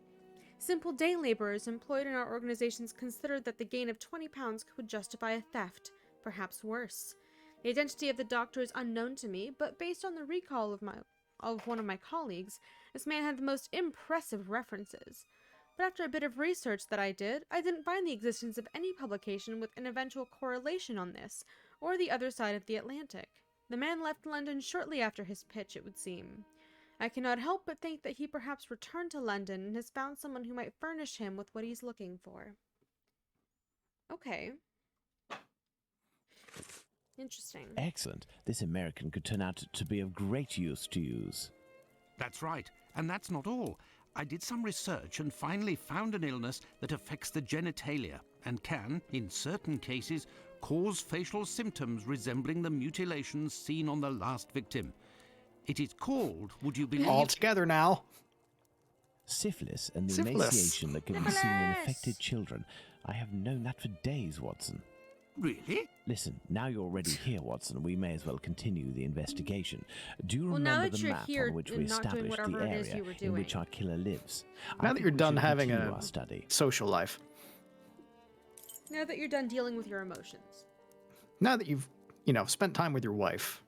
Simple day laborers employed in our organizations considered that the gain of 20 pounds could justify a theft, perhaps worse. The identity of the doctor is unknown to me, but based on the recall of one of my colleagues, this man had the most impressive references. But after a bit of research that I didn't find the existence of any publication with an eventual correlation on this, or the other side of the Atlantic. The man left London shortly after his pitch, it would seem. I cannot help but think that he perhaps returned to London and has found someone who might furnish him with what he's looking for. Okay. Interesting. Excellent. This American could turn out to be of great use to use. That's right. And that's not all. I did some research and finally found an illness that affects the genitalia and can, in certain cases, cause facial symptoms resembling the mutilations seen on the last victim. It is called, would you believe... All together now. Syphilis and the Syphilis. emaciation that can be seen in affected children. I have known that for days, Watson. Really? Listen, now you're already here, Watson, we may as well continue the investigation. Do you Well, now remember that the you're map here on which we and not doing established the whatever it is area you were in which doing. our killer lives? Now I that think you're we done should having continue a our study. social life, Now that you're done dealing with your emotions. now that you've, spent time with your wife,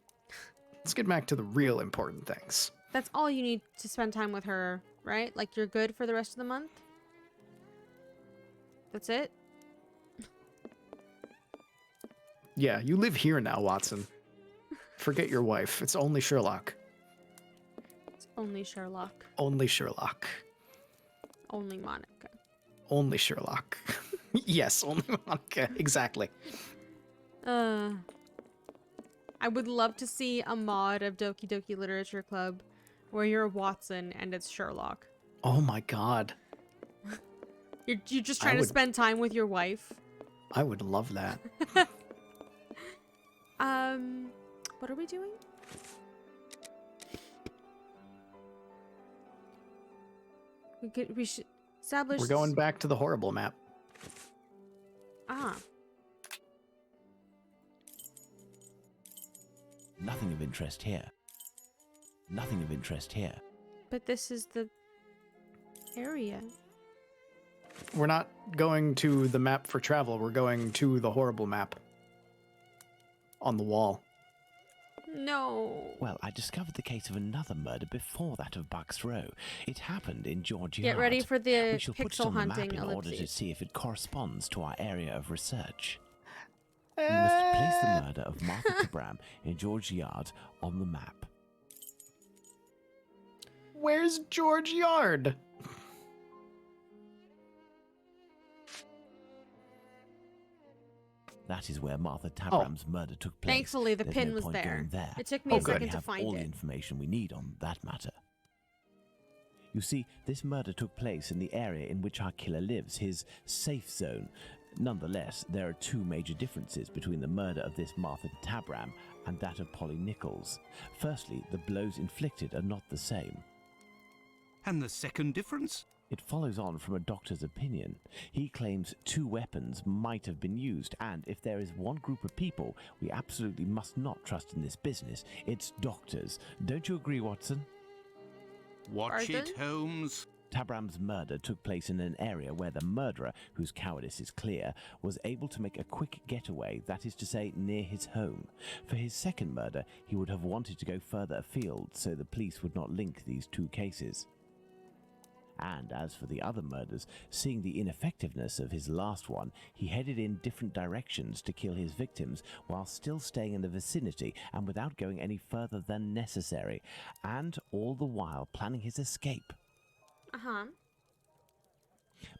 let's get back to the real important things. That's all you need to spend time with her, right? Like, you're good for the rest of the month? That's it? Yeah, you live here now, Watson. Forget your wife. It's only Sherlock. It's only Sherlock. Only Sherlock. Only Monica. Only Sherlock. Yes, only Monica. Exactly. I would love to see a mod of Doki Doki Literature Club where you're Watson and it's Sherlock. Oh my god. You're just trying to spend time with your wife. I would love that. What are we doing? We should establish. We're going back to the horrible map. Ah. Nothing of interest here. Nothing of interest here. But this is the area. We're not going to the map for travel. We're going to the horrible map on the wall. No. Well, I discovered the case of another murder before that of Bucks Row. It happened in George Get Yard. ready for the We shall put it pixel on the map hunting in order to ellipses. see if it corresponds to our area of research. We must place the murder of Martha Cabram in George Yard on the map. Where's George Yard? That is where Martha Tabram's murder took place. Thankfully, the There's pin no was point there. going there. It took me a We already second to have find all the it. information we need on that matter. You see, this murder took place in the area in which our killer lives, his safe zone. Nonetheless, there are two major differences between the murder of this Martha Tabram and that of Polly Nichols. Firstly, the blows inflicted are not the same. And the second difference? It follows on from a doctor's opinion. He claims two weapons might have been used, and if there is one group of people we absolutely must not trust in this business, it's doctors. Don't you agree, Watson? Watch it, Pardon? Holmes. Tabram's murder took place in an area where the murderer, whose cowardice is clear, was able to make a quick getaway, that is to say, near his home. For his second murder, he would have wanted to go further afield, so the police would not link these two cases. And as for the other murders, seeing the ineffectiveness of his last one, he headed in different directions to kill his victims while still staying in the vicinity and without going any further than necessary, and all the while planning his escape. Uh-huh.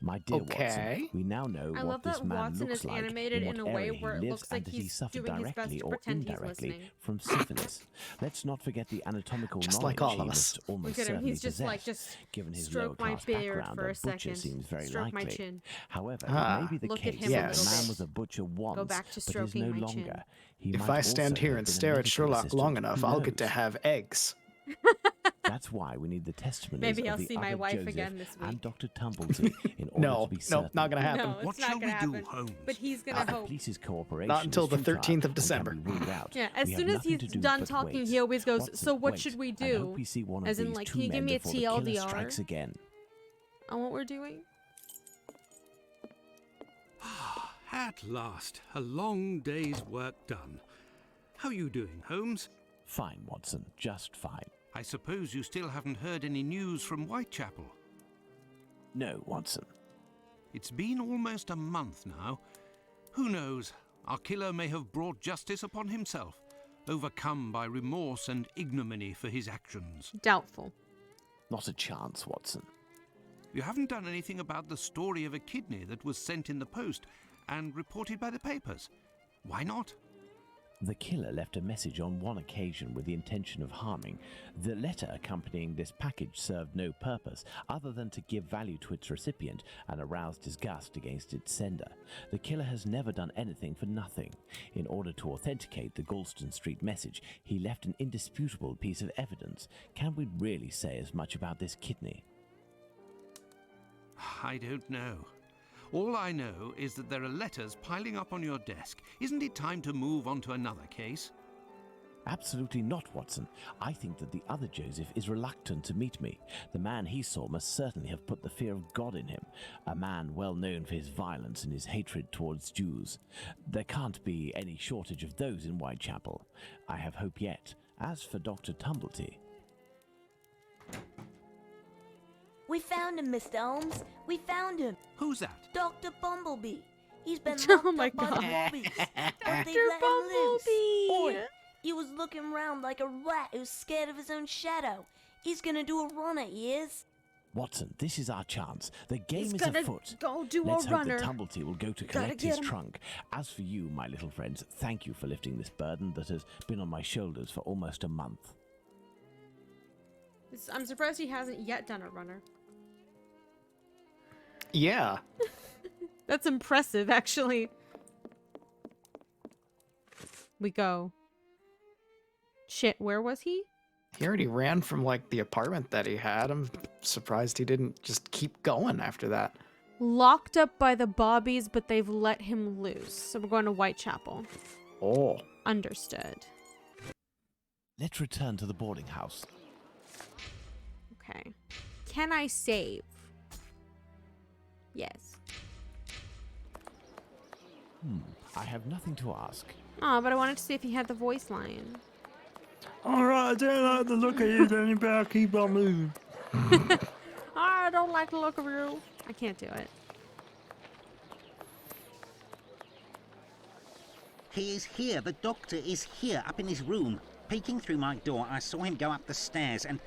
My dear Okay. Watson, we now know I what love this that man Watson looks is like, animated what in a way area he where it lives, looks like and that he he's suffered doing his best directly to or pretend he's indirectly listening. from syphilis. Let's not forget the anatomical Just knowledge like all he of must us. almost Look at him, certainly he's just possess. like, just Given his stroke my lower-class beard background, for a a butcher second. seems very Stroke my likely. chin. However, Ah. it may be the Look at case him a that little the man bit. was a butcher once, back to but is stroking no my longer. chin. He If might I stand also here have and been a stare at medical Sherlock long assistant. enough, Who I'll get to knows? have eggs. That's why we need the testimonies Maybe of I'll the see my other wife Joseph again this week. and Dr. Tumblety in order No, to be nope, certain. not gonna happen. No, it's What not shall gonna we do, happen. Holmes? But he's If gonna the hope. police's cooperation Not until is the futile 13th of and can December. be ruled out, Yeah, as we soon have as he's nothing to do done but talking, wait. he always goes, Watson, "So what wait. should we I do?" hope we see one of As in, these like, two can you give men me a before the killer TLDR? strikes again. On what we're doing? At last, a long day's work done. How are you doing, Holmes? Fine, Watson, just fine. I suppose you still haven't heard any news from Whitechapel. No, Watson. It's been almost a month now. Who knows? Our killer may have brought justice upon himself, overcome by remorse and ignominy for his actions. Doubtful. Not a chance, Watson. You haven't done anything about the story of a kidney that was sent in the post and reported by the papers. Why not? The killer left a message on one occasion with the intention of harming. The letter accompanying this package served no purpose other than to give value to its recipient and arouse disgust against its sender. The killer has never done anything for nothing. In order to authenticate the Galston Street message, he left an indisputable piece of evidence. Can we really say as much about this kidney? I don't know. All I know is that there are letters piling up on your desk. Isn't it time to move on to another case? Absolutely not, Watson. I think that the other Joseph is reluctant to meet me. The man he saw must certainly have put the fear of God in him, a man well known for his violence and his hatred towards Jews. There can't be any shortage of those in Whitechapel. I have hope yet. As for Dr. Tumblety... We found him, Mr. Holmes. We found him. Who's that? Dr. Bumblebee. He's been Oh locked my up by the God. bobbies. But they Dr. let him loose. Bumblebee! Oi, he was looking round like a rat who's scared of his own shadow. He's gonna do a runner, he is. Watson, this is our chance. The game He's is gonna afoot. go do Let's a hope runner. that Tumblety will go to Gotta collect get his him. trunk. As for you, my little friends, thank you for lifting this burden that has been on my shoulders for almost a month. I'm surprised he hasn't yet done a runner. Yeah. That's impressive, actually. We go. Shit, where was he? He already ran from like the apartment that he had. I'm surprised he didn't just keep going after that. Locked up by the bobbies, but they've let him loose. So we're going to Whitechapel. Oh. Understood. Let's return to the boarding house. Okay. Can I save? Yes. I have nothing to ask. Oh, but I wanted to see if he had the voice line. Alright, I don't like the look of you, then you better keep on moving. I don't like the look of you. I can't do it. He is here. The doctor is here, up in his room. Peeking through my door, I saw him go up the stairs, and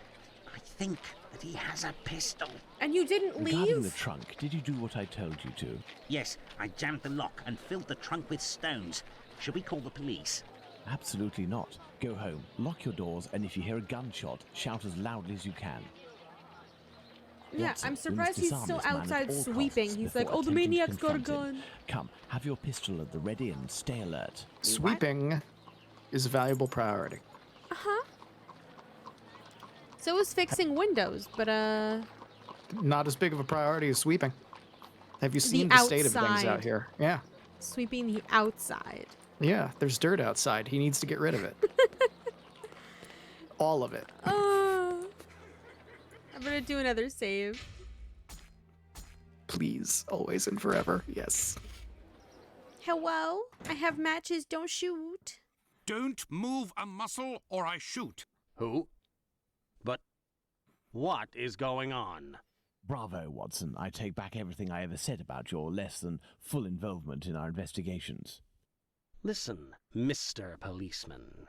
I think that he has a pistol. And you didn't Regarding the leave? trunk, did you do what I told you to? Yes, I jammed the lock and filled the trunk with stones. Should we call the police? Absolutely not. Go home, lock your doors, and if you hear a gunshot, shout as loudly as you can. Yeah, Watson, I'm we must surprised he's disarm still this man at outside all sweeping. costs He's like, before oh, the attempting to maniac's got a confront him. gun. Come, have your pistol at the ready and stay alert. Sweeping is a valuable priority. Uh-huh. So is fixing windows, but, Not as big of a priority as sweeping. Have you seen The the state of things outside. out here? Yeah. sweeping the outside. Yeah, there's dirt outside. He needs to get rid of it. All of it. I'm gonna do another save. Please, always and forever. Yes. Hello? I have matches, don't shoot. Don't move a muscle or I shoot. Who? But what is going on? Bravo, Watson. I take back everything I ever said about your less than full involvement in our investigations. Listen, Mr. Policeman.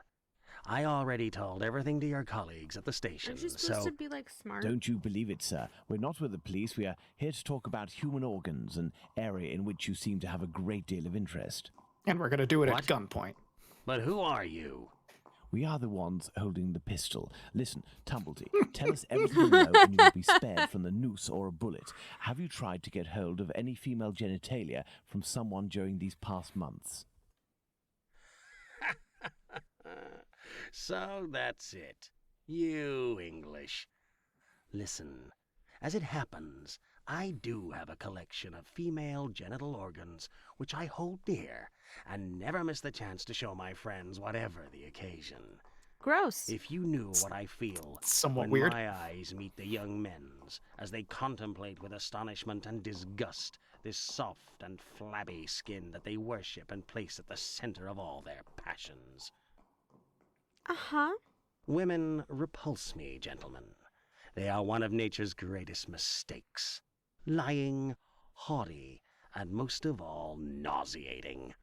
I already told everything to your colleagues at the station, Aren't you supposed so to be like smart? Don't you believe it, sir? We're not with the police. We are here to talk about human organs, an area in which you seem to have a great deal of interest. And we're gonna do it What? at gunpoint. But who are you? We are the ones holding the pistol. Listen, Tumblety, tell us everything you know and you will be spared from the noose or a bullet. Have you tried to get hold of any female genitalia from someone during these past months? So that's it. You English. Listen, as it happens, I do have a collection of female genital organs which I hold dear and never miss the chance to show my friends whatever the occasion. Gross. If you knew what I feel Somewhat when weird. my eyes meet the young men's as they contemplate with astonishment and disgust this soft and flabby skin that they worship and place at the center of all their passions. Uh-huh. Women repulse me, gentlemen. They are one of nature's greatest mistakes. Lying, haughty, and most of all, nauseating.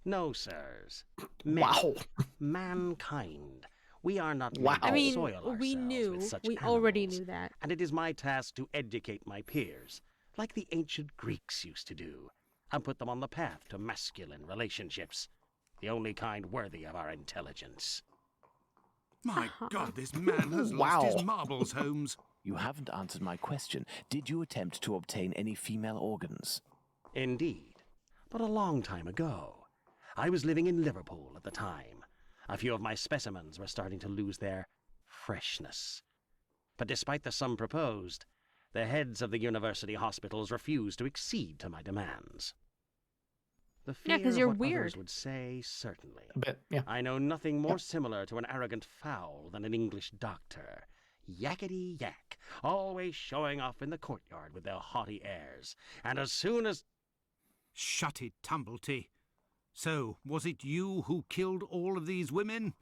No, sirs. Men, Wow. mankind. We are not Wow. made to I mean, soil we ourselves knew. with such We already animals, knew that. and it is my task to educate my peers, like the ancient Greeks used to do, and put them on the path to masculine relationships, the only kind worthy of our intelligence. My God, this man has Wow. lost his marbles, Holmes. You haven't answered my question. Did you attempt to obtain any female organs? Indeed, but a long time ago. I was living in Liverpool at the time. A few of my specimens were starting to lose their freshness. But despite the sum proposed, the heads of the university hospitals refused to accede to my demands. The Yeah, fear 'cause of you're what weird. others would say, certainly. A bit, yeah. I know nothing more similar to an arrogant fowl than an English doctor. Yakety yak, always showing off in the courtyard with their haughty airs. And as soon as... Shut it, Tumblety. So, was it you who killed all of these women?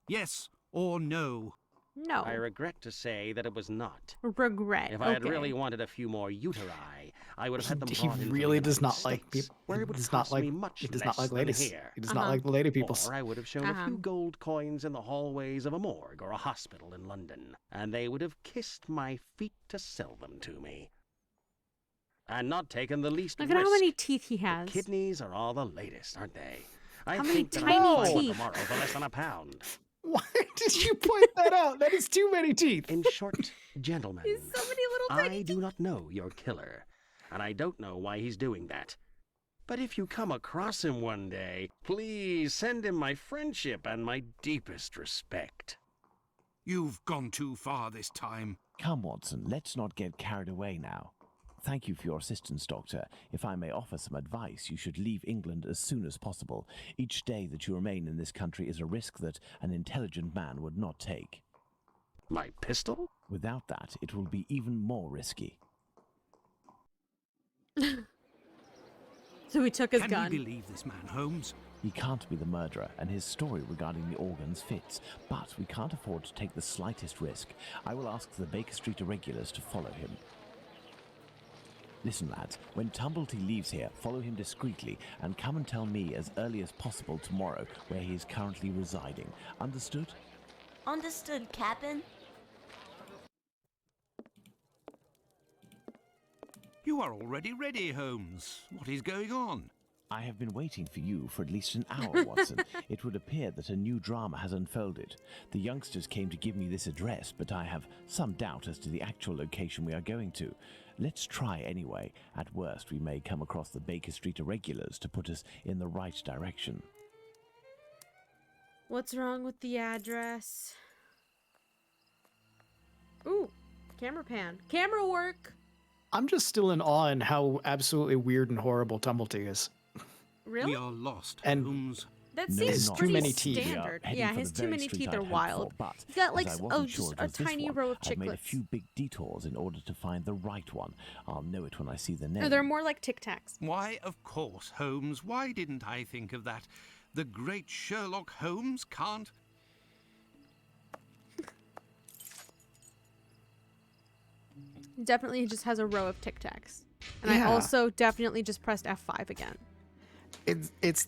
Yes or no? No. I regret to say that it was not. Regret. If I had Okay. really wanted a few more uteri, I would have had them He brought into really the does United not like States, people. where it would Does cost not like. me much He does less not like than ladies. here. He does not like the lady peoples. Or I would have shown a few gold coins in the hallways of a morgue or a hospital in London, and they would have kissed my feet to sell them to me. And not taken the least Look risk. at how many teeth he has. Kidneys are all the latest, aren't they? I How many think that tiny I can find one teeth? tomorrow for less than £1. Why did you point that out? That is too many teeth. In short, gentlemen, He's so many little I tiny do teeth. not know your killer, and I don't know why he's doing that. But if you come across him one day, please send him my friendship and my deepest respect. You've gone too far this time. Come, Watson, let's not get carried away now. Thank you for your assistance, Doctor. If I may offer some advice, you should leave England as soon as possible. Each day that you remain in this country is a risk that an intelligent man would not take. My pistol? Without that, it will be even more risky. So he took his Can gun. you believe this man, Holmes? He can't be the murderer, and his story regarding the organs fits. But we can't afford to take the slightest risk. I will ask the Baker Street irregulars to follow him. Listen, lads, when Tumblety leaves here, follow him discreetly and come and tell me as early as possible tomorrow where he is currently residing. Understood? Understood, Captain. You are already ready, Holmes. What is going on? I have been waiting for you for at least an hour, Watson. It would appear that a new drama has unfolded. The youngsters came to give me this address, but I have some doubt as to the actual location we are going to. Let's try anyway. At worst, we may come across the Baker Street irregulars to put us in the right direction. What's wrong with the address? Ooh, camera pan. Camera work. I'm just still in awe in how absolutely weird and horrible Tumblety is. Really? We are lost, And- Holmes. That No, seems not. pretty Too many teeth. We are standard. heading Yeah, for his the too very many street teeth I'd are hoped wild. for, but He's got like as I wasn't just sure it a was this tiny one, row of I've made a chiclets. few big detours in order to find the right one. I'll know it when I see the name. No, they're more like Tic Tacs. Why, of course, Holmes. Why didn't I think of that? The great Sherlock Holmes can't... Definitely just has a row of Tic Tacs. And I Yeah. also definitely just pressed F5 again. It's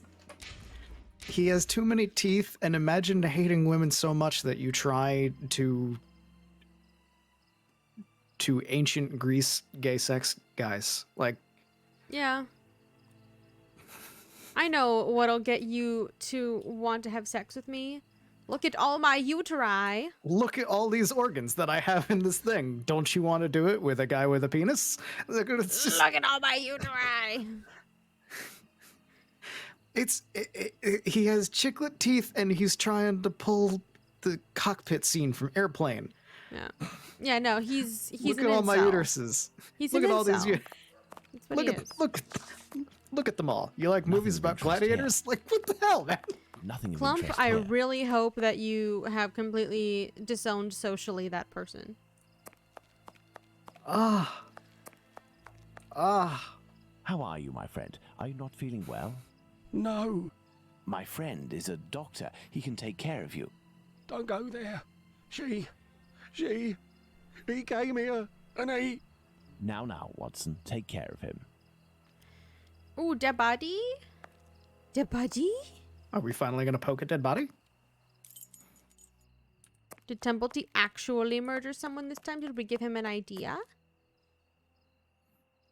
he has too many teeth, and imagine hating women so much that you try to ancient Greece gay sex guys. Like, Yeah. I know what'll get you to want to have sex with me. Look at all my uteri. look at all these organs that I have in this thing. Don't you want to do it with a guy with a penis? Look at all my uteri. He has chiclet teeth, and he's trying to pull the cockpit scene from Airplane. Yeah. Yeah, no, he's Look an at all my incel. uteruses. He's Look an at all these. incel. That's what he is. Look at them all. You like movies of about interest gladiators? Like, what the hell, man? Nothing of Clump, interest I here. really hope that you have completely disowned socially that person. Ah. How are you, my friend? Are you not feeling well? No, My friend is a doctor. He can take care of you. don't go there. He came here and he... Now, Watson, take care of him. Ooh, dead body? Dead body? Are we finally gonna poke a dead body? Did Templety actually murder someone this time? Did we give him an idea?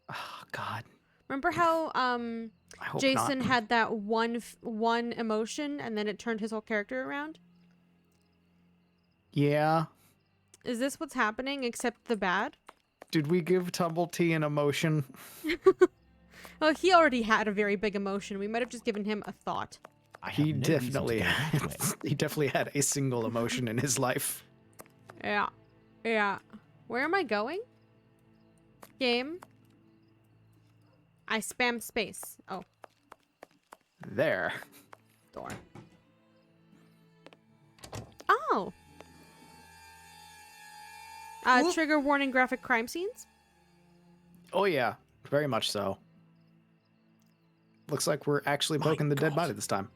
Oh God. Remember how I hope Jason not. had that one emotion and then it turned his whole character around? Yeah. Is this what's happening except the bad? Did we give Tumblety an emotion? Well, he already had a very big emotion. We might have just given him a thought. I have He no reason to definitely go that way. he definitely had a single emotion in his life. Yeah. Yeah. Where am I going? Game. I spam space. Oh, There. door. Oh. Trigger warning graphic crime scenes? Oh yeah, very much so. Looks like we're actually My poking the dead God. body this time.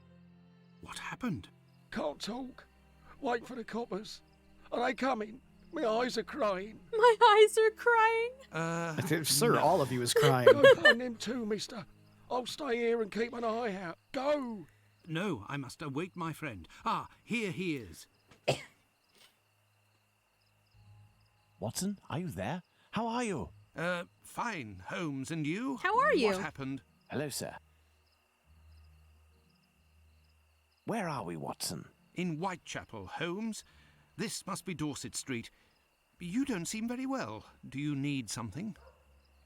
What happened? Can't talk. Wait for the coppers. Are they coming? My eyes are crying. My eyes are crying. Sir, all of you is crying. Go find him too, mister. I'll stay here and keep an eye out. Go! No, I must await my friend. Ah, here he is. Watson, are you there? How are you? Fine, Holmes, and you? How are you? What happened? Hello, sir. Where are we, Watson? In Whitechapel, Holmes. This must be Dorset Street. You don't seem very well. Do you need something?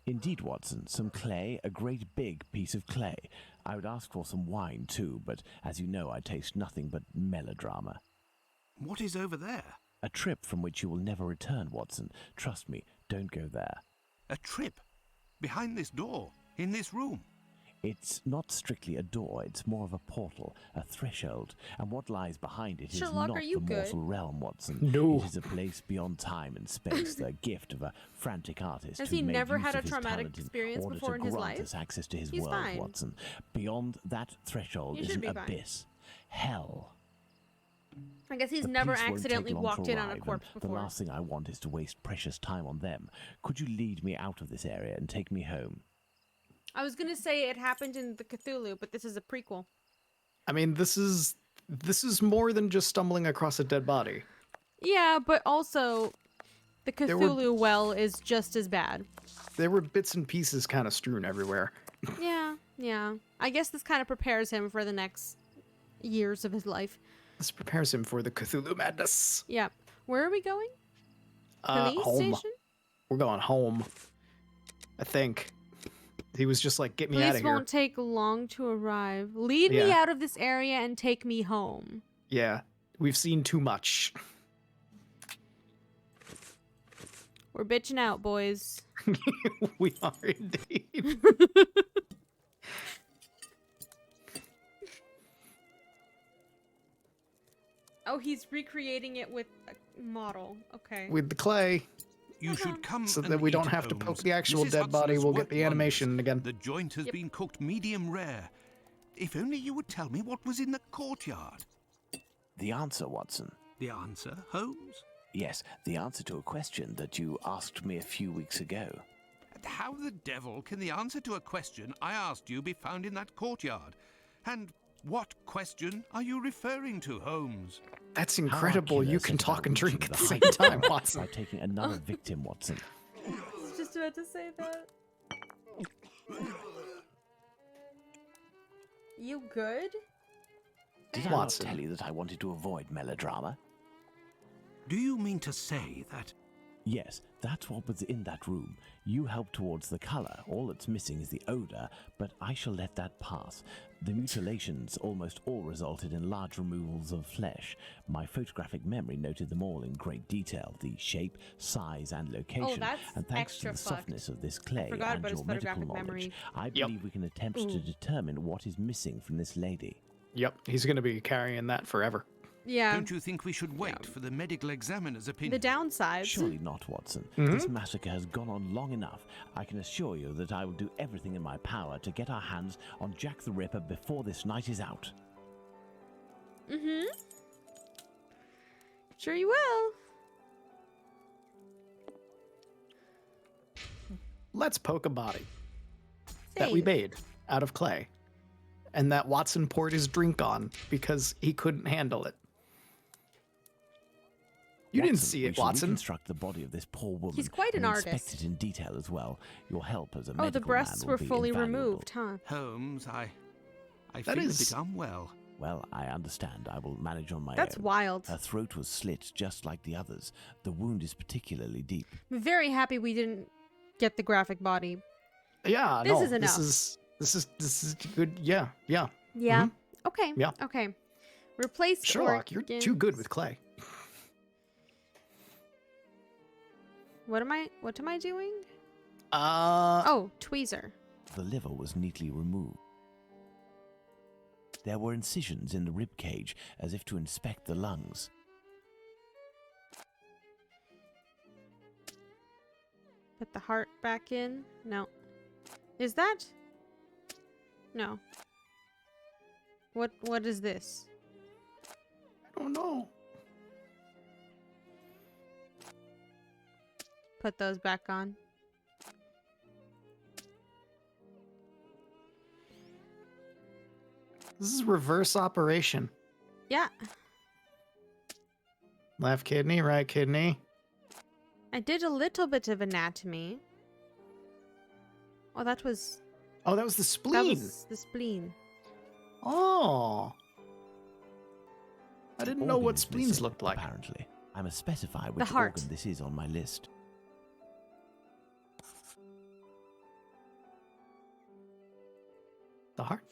Indeed, Watson. Some clay, a great big piece of clay. I would ask for some wine, too, but as you know, I taste nothing but melodrama. What is over there? A trip from which you will never return, Watson. Trust me, don't go there. A trip? Behind this door? In this room? It's not strictly a door, it's more of a portal, a threshold, and what lies behind it is Sherlock, not are you the good? mortal realm, Watson. No. It is a place beyond time and space, the gift of a frantic artist Has who he made never use had a of his traumatic talent in experience order before to in his grant life? us access to his He's world, fine. Watson. Beyond that threshold He is should an be fine. abyss. Hell. I guess he's The never police won't take accidentally long to walked in on a arrive, corpse and before. The last thing I want is to waste precious time on them. Could you lead me out of this area and take me home? I was gonna say it happened in the Cthulhu, but this is a prequel. I mean, this is more than just stumbling across a dead body. Yeah, but also the There were- Cthulhu well is just as bad. There were bits and pieces kind of strewn everywhere. Yeah. I guess this kind of prepares him for the next years of his life. This prepares him for the Cthulhu madness. Yeah. Where are we going? Police Home. station? We're going home. I think. He was just like, get me out Police of here. won't take long to arrive. Lead me Yeah. out of this area and take me home. Yeah, we've seen too much. We're bitching out, boys. We are indeed. Oh, he's recreating it with a model. Okay. With the clay, You should come so and that we eat don't it, have to Holmes. poke the actual Mrs. dead Hudson body. has We'll get worked the wonders. animation again. The joint has Yep. been cooked medium rare. If only you would tell me what was in the courtyard. The answer, Watson. The answer, Holmes? Yes, the answer to a question that you asked me a few weeks ago. How the devil can the answer to a question I asked you be found in that courtyard? And What question are you referring to, Holmes? That's How our incredible. killer You set can about talk and reaching drink at the the same height of time, wealth Watson. By taking another victim, Watson. I was just about to say that. You good? Did I Watson. not tell you that I wanted to avoid melodrama? Do you mean to say that... Yes, that's what was in that room. You helped towards the colour. All that's missing is the odour, but I shall let that pass. The mutilations almost all resulted in large removals of flesh. My photographic memory noted them all in great detail, the shape, size, and location. that's and thanks to extra the fucked. softness of this clay forgot and about his your medical photographic knowledge, memory. I believe we can attempt to determine what is missing from this lady. Yep, he's going to be carrying that forever. Yeah. Don't you think we should wait for the medical examiner's opinion? The downsides. Surely not, Watson. This massacre has gone on long enough. I can assure you that I will do everything in my power to get our hands on Jack the Ripper before this night is out. Mm-hmm. Sure you will. Let's poke a body that we Save. made out of clay and that Watson poured his drink on because he couldn't handle it. You didn't Watson, see we it, shall Watson. reconstruct the body of this poor woman. He's quite an and artist. Inspect it in detail as well. Your help as a Oh, medical the breasts man were will be fully invaluable. removed, huh? Holmes, I That feel is- a bit unwell. Well, I understand. I will manage on my That's own. wild. Her throat was slit just like the others. The wound is particularly deep. I'm very happy we didn't get the graphic body. Yeah, This no, is enough. This is good. Yeah, yeah. Yeah. Okay. Yeah. Okay. Replace Sherlock, you're too good with clay. What am I doing? Uh, Oh, tweezer. The liver was neatly removed. There were incisions in the rib cage as if to inspect the lungs. Put the heart back in. No. Is that? No. What is this? I don't know. Put those back on. This is reverse operation. Yeah. Left kidney, right kidney. I did a little bit of anatomy. Oh, that was Oh, that was the that spleen. was the spleen. Oh. I didn't know Organ what is spleens missing, looked like. Apparently. I must specify which heart. organ this is on my list. The heart?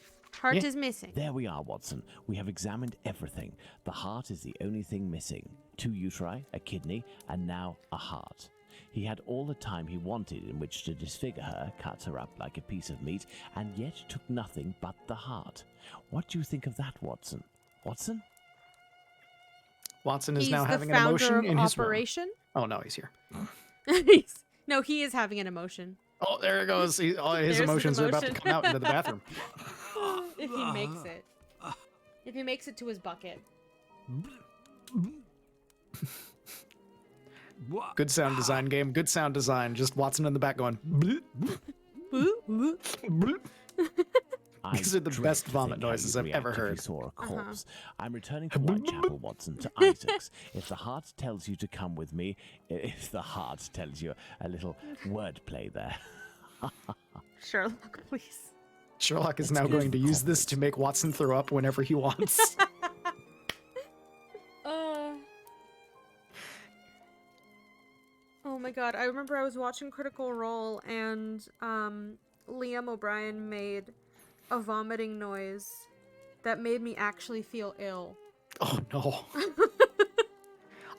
Heart Yeah. is missing. There we are, Watson. We have examined everything. The heart is the only thing missing. 2 uteri, a kidney, and now a heart. He had all the time he wanted in which to disfigure her, cut her up like a piece of meat, and yet took nothing but the heart. What do you think of that, Watson? Watson? Watson is He's now the having an founder emotion of in his room. operation. Oh, no, he's here. No, he is having an emotion. Oh, there it goes. His There's his emotions are about to emotion. come out into the bathroom. If he makes it. If he makes it to his bucket. What? Good sound design game. Good sound design. Just Watson in the back going. "Bloop, bloop, bloop." I These are the dread best to vomit think how noises you'd I've ever react if you heard. saw a Uh-huh. corpse. I'm returning to Whitechapel, Watson, to Isaac's. If the heart tells you to come with me, if the heart tells you a little wordplay there. Sherlock, please. Sherlock is Let's now go going to to the use this corporate. to make Watson throw up whenever he wants. Oh my god, I remember I was watching Critical Role and Liam O'Brien made a vomiting noise that made me actually feel ill. Oh no.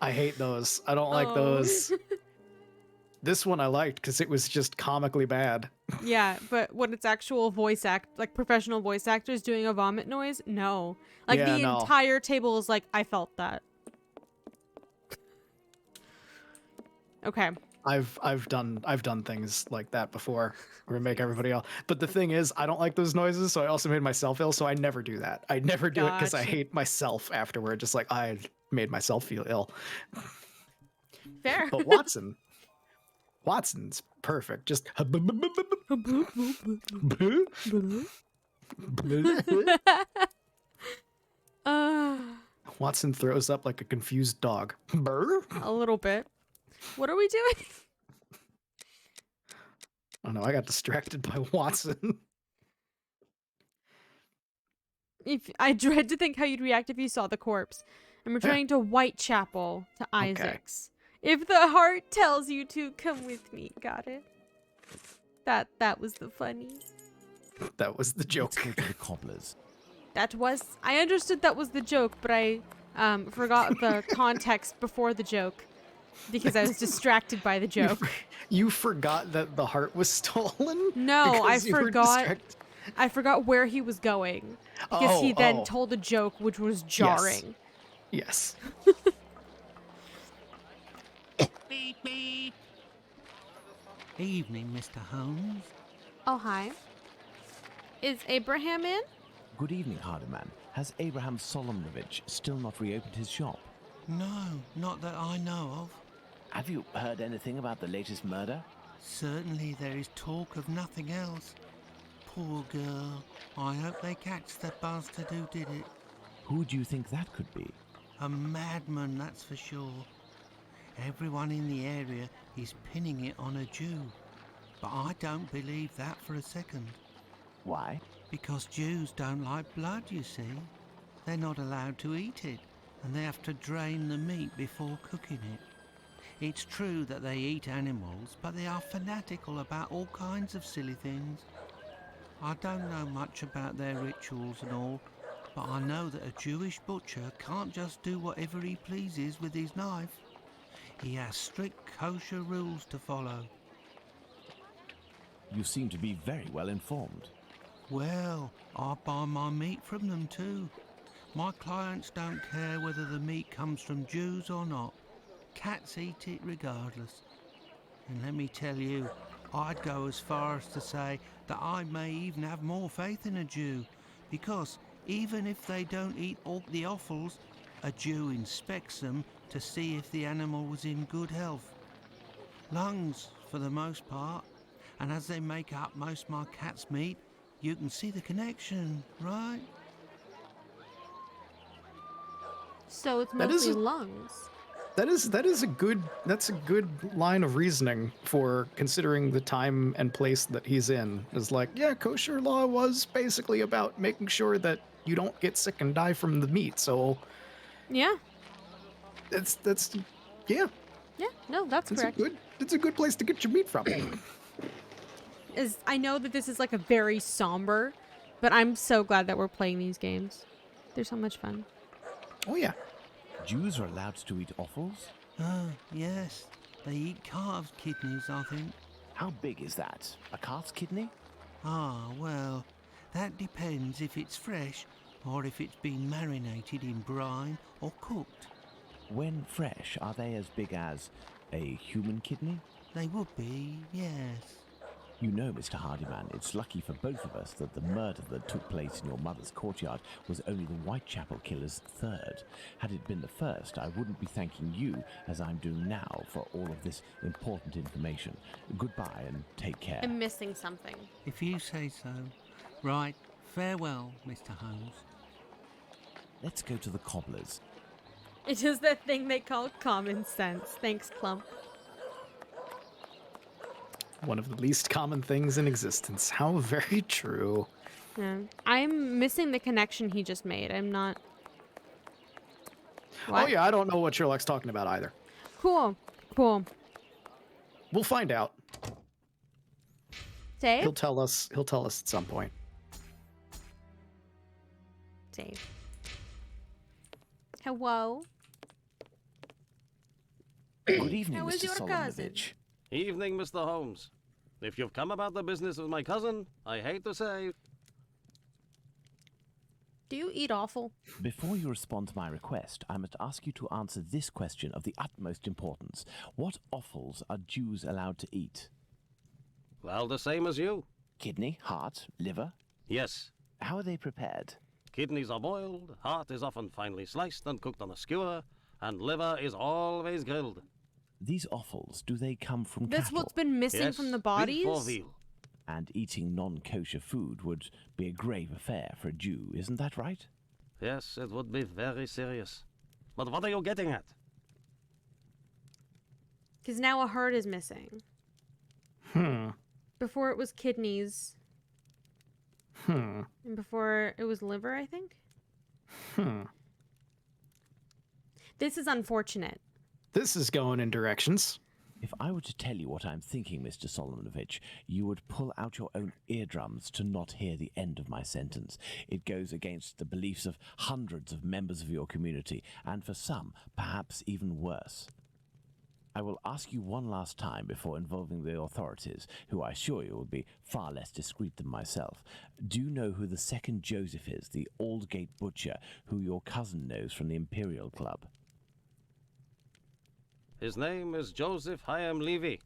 I hate those. I don't like Oh. those. This one I liked because it was just comically bad. Yeah, but when it's actual professional voice actors doing a vomit noise, no. Like Yeah, the no. entire table is like, I felt that. Okay. I've done things like that before where I make everybody else. But the thing is, I don't like those noises, so I also made myself ill, so I never do that. I never do it because I Gotcha. hate myself afterward, just like I made myself feel ill. Fair. But Watson's perfect. Just Uh, Watson throws up like a confused dog. Brr? a little bit. What are we doing? Oh no, I got distracted by Watson. If I dread to think how you'd react if you saw the corpse. I'm returning to Whitechapel to Isaac's. If the heart tells you to, come with me. Got it? That was the funny. That was the joke. Let's go to the cobblers. I understood that was the joke, but I forgot the context before the joke because I was distracted by the joke. You forgot that the heart was stolen? No, I Because you were forgot. distracted? I forgot where he was going because he then told a joke which was jarring. Yes. Beep, beep. Evening, Mr. Holmes. Oh, hi. Is Abraham in? Good evening, Hardiman. Has Abraham Solomonovich still not reopened his shop? No, not that I know of. Have you heard anything about the latest murder? Certainly there is talk of nothing else. Poor girl. I hope they catch the bastard who did it. Who do you think that could be? A madman, that's for sure. Everyone in the area is pinning it on a Jew. But I don't believe that for a second. Why? Because Jews don't like blood, you see. They're not allowed to eat it, and they have to drain the meat before cooking it. It's true that they eat animals, but they are fanatical about all kinds of silly things. I don't know much about their rituals and all, but I know that a Jewish butcher can't just do whatever he pleases with his knife. He has strict kosher rules to follow. You seem to be very well informed. Well, I buy my meat from them too. My clients don't care whether the meat comes from Jews or not. Cats eat it regardless. And let me tell you, I'd go as far as to say that I may even have more faith in a Jew, because even if they don't eat all the offals, a Jew inspects them to see if the animal was in good health. Lungs, for the most part, and as they make up most of my cat's meat, you can see the connection, right? So it's That is mostly a- lungs. That's a good line of reasoning for considering the time and place that he's in. Is like, yeah, kosher law was basically about making sure that you don't get sick and die from the meat. So Yeah. that's Yeah. No, that's correct. It's a good place to get your meat from. I know that this is like a very somber, but I'm so glad that we're playing these games. They're so much fun. Oh yeah. Jews are allowed to eat offals? Oh, yes. They eat calves' kidneys, I think. How big is that? A calf's kidney? Ah, well, that depends if it's fresh or if it's been marinated in brine or cooked. When fresh, are they as big as a human kidney? They would be, yes. You know, Mr. Hardiman, it's lucky for both of us that the murder that took place in your mother's courtyard was only the Whitechapel killer's third. Had it been the first, I wouldn't be thanking you, as I'm doing now, for all of this important information. Goodbye and take care. I'm missing something. If you say so. Right, farewell, Mr. Holmes. Let's go to the cobblers. It is that thing they call common sense. Thanks, Clump. One of the least common things in existence. How very true. Yeah. I'm missing the connection he just made. I'm not... What? Oh yeah, I don't know what Sherlock's talking about either. Cool. We'll find out. Save? He'll tell us at some point. Save. Hello? Good evening, How is Mr. your cousin? Solomonovich. Evening, Mr. Holmes. If you've come about the business of my cousin, I hate to say... Do you eat awful? Before you respond to my request, I must ask you to answer this question of the utmost importance. What offals are Jews allowed to eat? Well, the same as you. Kidney, heart, liver? Yes. How are they prepared? Kidneys are boiled, heart is often finely sliced and cooked on a skewer, and liver is always grilled. These offals, do they come from That's cattle? what's been missing Yes, from the beef bodies? or veal. And eating non-kosher food would be a grave affair for a Jew, isn't that right? Yes, it would be very serious. But what are you getting at? Because now a heart is missing. Before it was kidneys. And before it was liver, I think. This is unfortunate. This is going in directions. If I were to tell you what I'm thinking, Mr. Solomonovich, you would pull out your own eardrums to not hear the end of my sentence. It goes against the beliefs of hundreds of members of your community, and for some, perhaps even worse. I will ask you one last time before involving the authorities, who I assure you will be far less discreet than myself. Do you know who the second Joseph is, the Aldgate butcher, who your cousin knows from the Imperial Club? His name is Joseph Hyam Levy,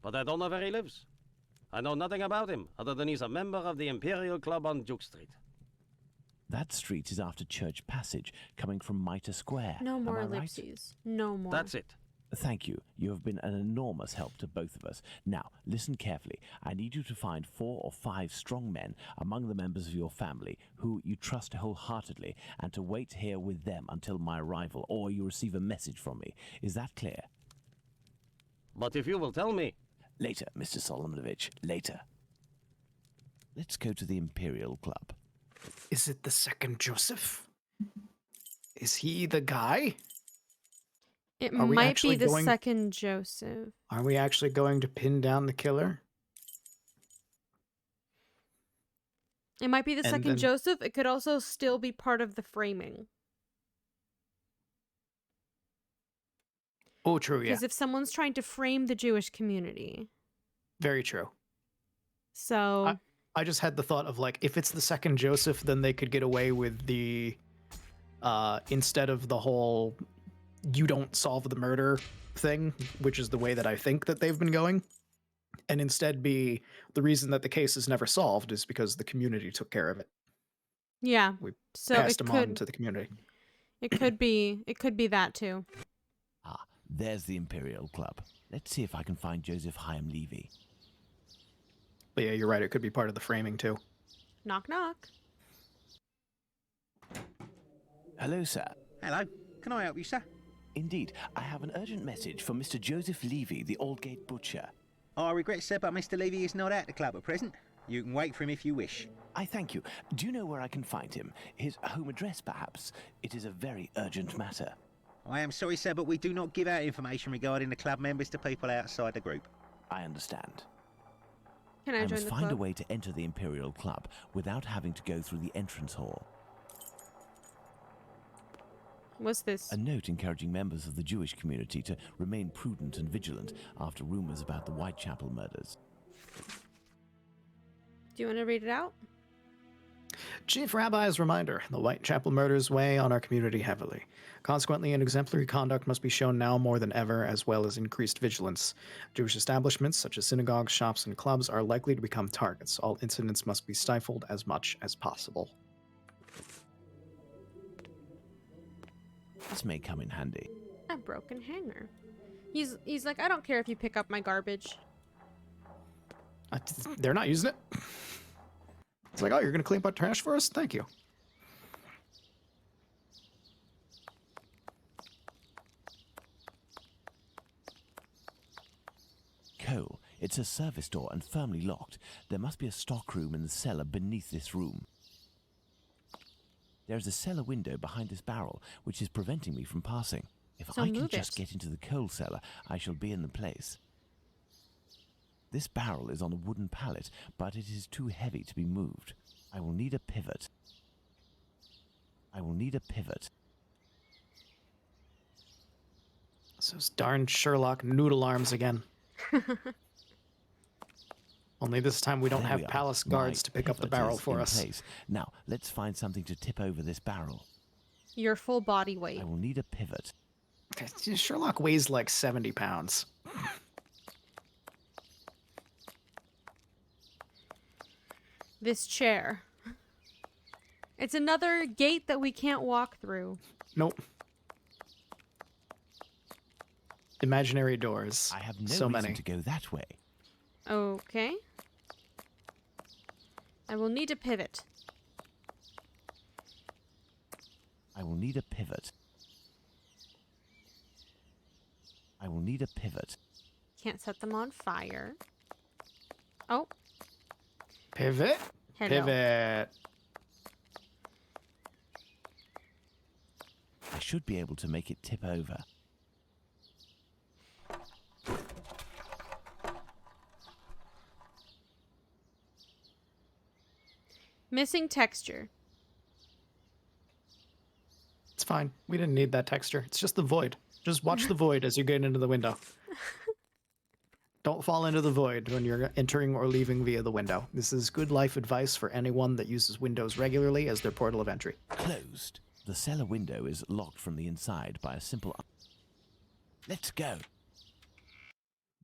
but I don't know where he lives. I know nothing about him, other than he's a member of the Imperial Club on Duke Street. That street is after Church Passage, coming from Mitre Square. No more Am I right? ellipses. No more. That's it. Thank you. You have been an enormous help to both of us. Now, listen carefully. I need you to find 4 or 5 strong men among the members of your family who you trust wholeheartedly, and to wait here with them until my arrival, or you receive a message from me. Is that clear? But if you will tell me... Later, Mr. Solomonovich. Later. Let's go to the Imperial Club. Is it the second Joseph? Is he the guy? It Are we might be actually the going- second Joseph. Are we actually going to pin down the killer? It might be the And second then- Joseph. It could also still be part of the framing. Oh, true, yeah. Because if someone's trying to frame the Jewish community. Very true. So... I just had the thought of, like, if it's the second Joseph, then they could get away with the... instead of the whole... you don't solve the murder thing, which is the way that I think that they've been going, and instead be the reason that the case is never solved is because the community took care of it. Yeah. We So passed it them on could... to the community. It could be that too. Ah, there's the Imperial Club. Let's see if I can find Joseph Hyam Levy. But yeah, you're right, it could be part of the framing too. Knock knock. Hello, sir. Hello. Can I help you, sir? Indeed, I have an urgent message for Mr. Joseph Levy, the Aldgate butcher. I regret, sir, but Mr. Levy is not at the club at present. You can wait for him if you wish. I thank you. Do you know where I can find him? His home address, perhaps? It is a very urgent matter. I am sorry, sir, but we do not give out information regarding the club members to people outside the group. I understand. Can I I join must the find a club? way to enter the Imperial Club without having to go through the entrance hall. What's this? A note encouraging members of the Jewish community to remain prudent and vigilant after rumors about the Whitechapel murders. Do you want to read it out? Chief Rabbi's reminder, the Whitechapel murders weigh on our community heavily. Consequently, an exemplary conduct must be shown now more than ever, as well as increased vigilance. Jewish establishments, such as synagogues, shops, and clubs, are likely to become targets. All incidents must be stifled as much as possible. This may come in handy. A broken hanger. He's like, I don't care if you pick up my garbage. They're not using it. It's like, oh, you're going to clean up trash for us? Thank you. Cole, it's a service door and firmly locked. There must be a stockroom in the cellar beneath this room. There is a cellar window behind this barrel, which is preventing me from passing. If So I can move just it. get into the coal cellar, I shall be in the place. This barrel is on a wooden pallet, but it is too heavy to be moved. I will need a pivot. Those darn Sherlock noodle arms again. Only this time we don't There have we are. palace guards My to pick up the pivot barrel is for in us. place. Now, let's find something to tip over this barrel. Your full body weight. I will need a pivot. Sherlock weighs like 70 pounds. This chair. It's another gate that we can't walk through. Nope. Imaginary doors. I have no so reason many. to go that way. Okay. I will need a pivot. I will need a pivot. I will need a pivot. Can't set them on fire. Oh. Pivot. Hello. Pivot. I should be able to make it tip over. Missing texture. It's fine. We didn't need that texture. It's just the void. Just watch the void as you get into the window. Don't fall into the void when you're entering or leaving via the window. This is good life advice for anyone that uses windows regularly as their portal of entry. Closed. The cellar window is locked from the inside by a simple... Let's go.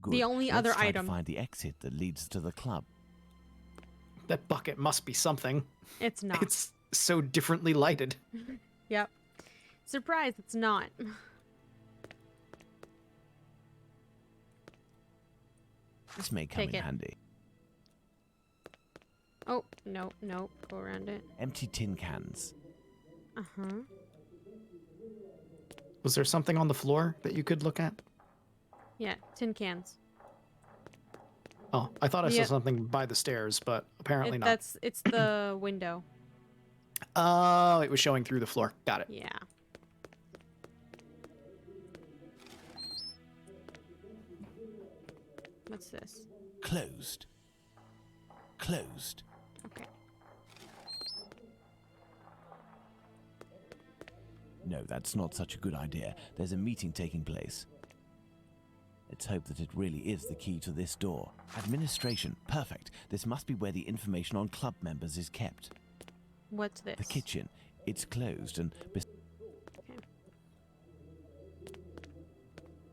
Good. The only Let's other try item. To find the exit that leads to the club. That bucket must be something. It's not. It's so differently lighted. Yep. Surprise, it's not. This may come Take in it. handy. Oh, no, no. Go around it. Empty tin cans. Uh-huh. Was there something on the floor that you could look at? Yeah, tin cans. Oh, I thought I Yeah. saw something by the stairs, but apparently not. It's the window. Oh, it was showing through the floor. Got it. Yeah. What's this? Closed. Closed. Okay. No, that's not such a good idea. There's a meeting taking place. Let's hope that it really is the key to this door. Administration. Perfect. This must be where the information on club members is kept. What's this? The kitchen. It's closed and... Okay.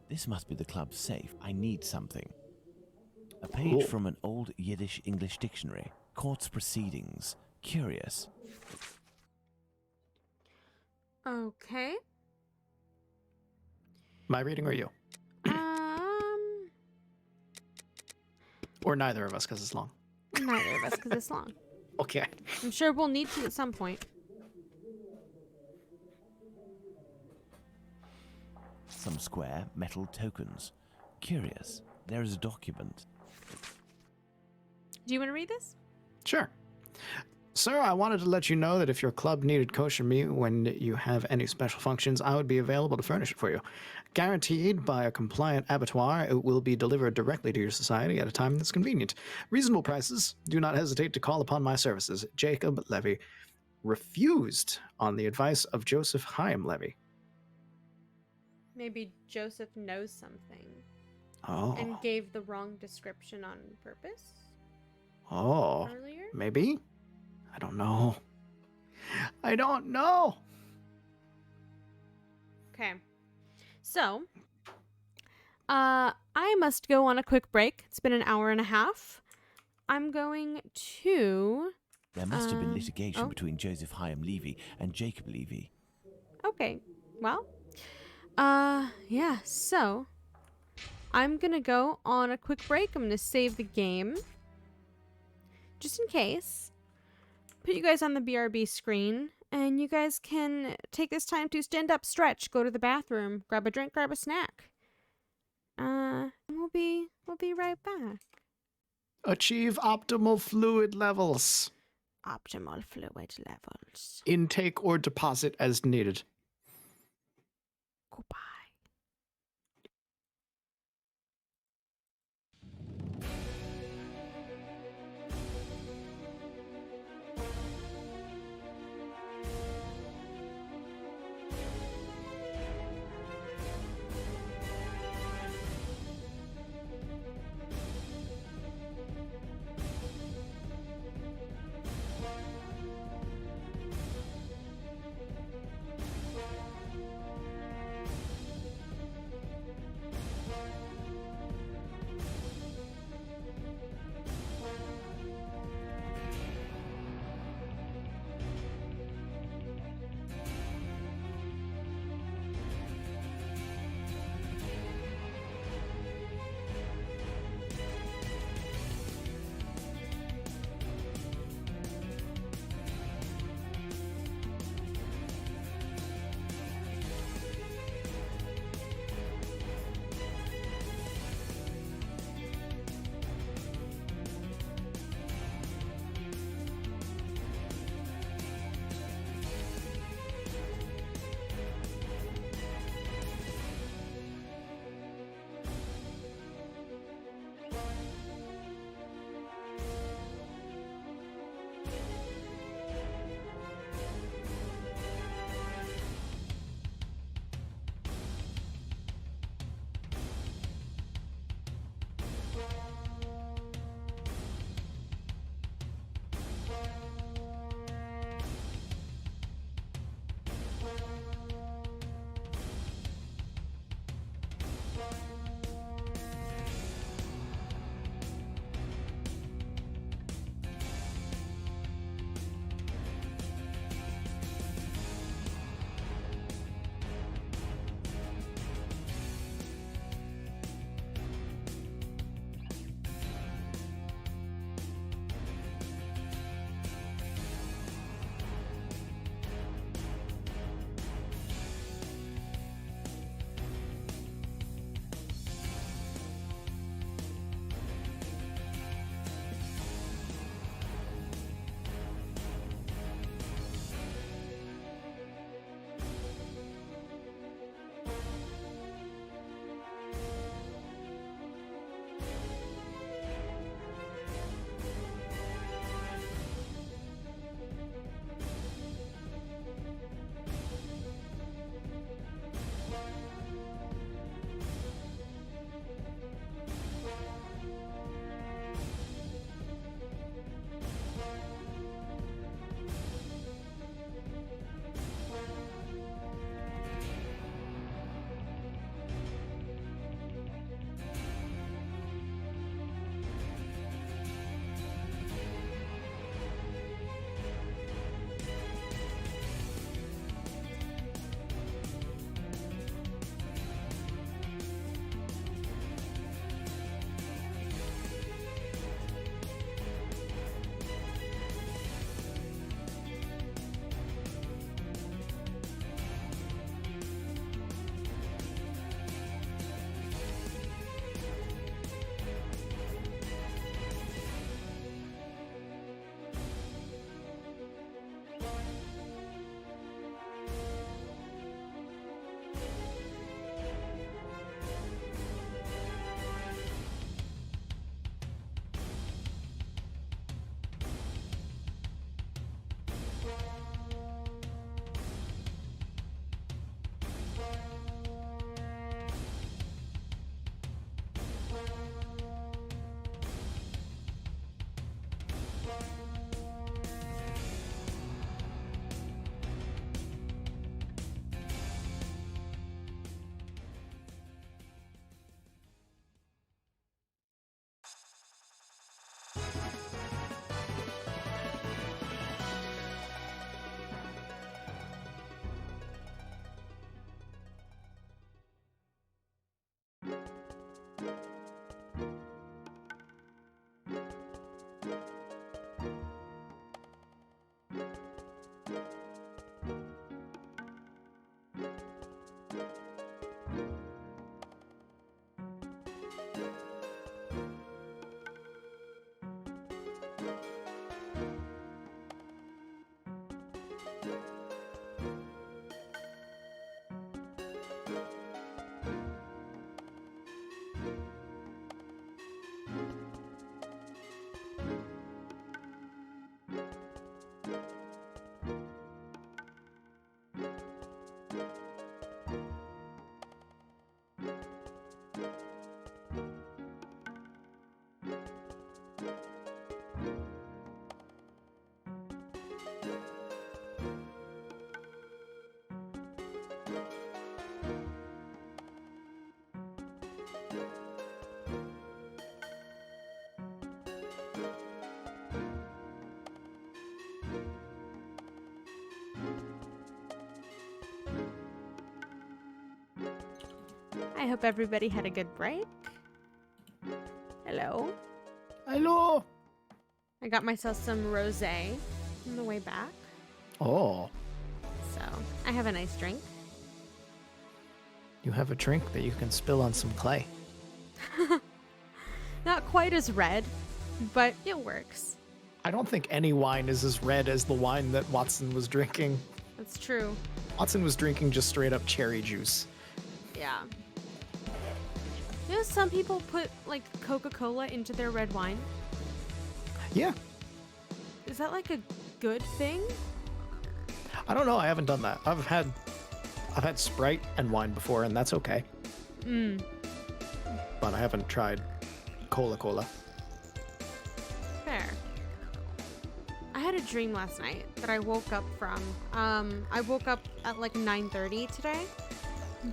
This must be the club's safe. I need something. A page from an old Yiddish English dictionary. Court's proceedings. Curious. Okay. My reading or you? Or neither of us, because it's long. Neither of us, because it's long. Okay. I'm sure we'll need to at some point. Some square metal tokens. Curious. There is a document. Do you want to read this? Sure. Sir, I wanted to let you know that if your club needed kosher meat when you have any special functions, I would be available to furnish it for you. Guaranteed by a compliant abattoir, it will be delivered directly to your society at a time that's convenient. Reasonable prices. Do not hesitate to call upon my services. Jacob Levy refused on the advice of Joseph Chaim Levy. Maybe Joseph knows something Oh. and gave the wrong description on purpose Oh. earlier. Maybe? I don't know. I don't know. Okay. So, I must go on a quick break. It's been an hour and a half. I'm going to... There must have been litigation oh. between Joseph Chaim Levy and Jacob Levy. Okay. Well, yeah, so I'm going to go on a quick break. I'm going to save the game just in case. Put you guys on the BRB screen, and you guys can take this time to stand up, stretch, go to the bathroom, grab a drink, grab a snack. We'll be right back. Achieve optimal fluid levels. Optimal fluid levels. Intake or deposit as needed. Goodbye. I hope everybody had a good break. Hello. Hello. I got myself some rosé on the way back. Oh, So I have a nice drink. you have a drink that you can spill on some clay. Not quite as red, but it works. I don't think any wine is as red as the wine that Watson was drinking. That's true. Watson was drinking just straight up cherry juice. Yeah. You know, some people put like Coca-Cola into their red wine. Yeah. Is that like a good thing? I don't know. I haven't done that. I've had Sprite and wine before, and that's okay. But I haven't tried Cola. Fair. I had a dream last night that I woke up from. I woke up at like 9:30 today,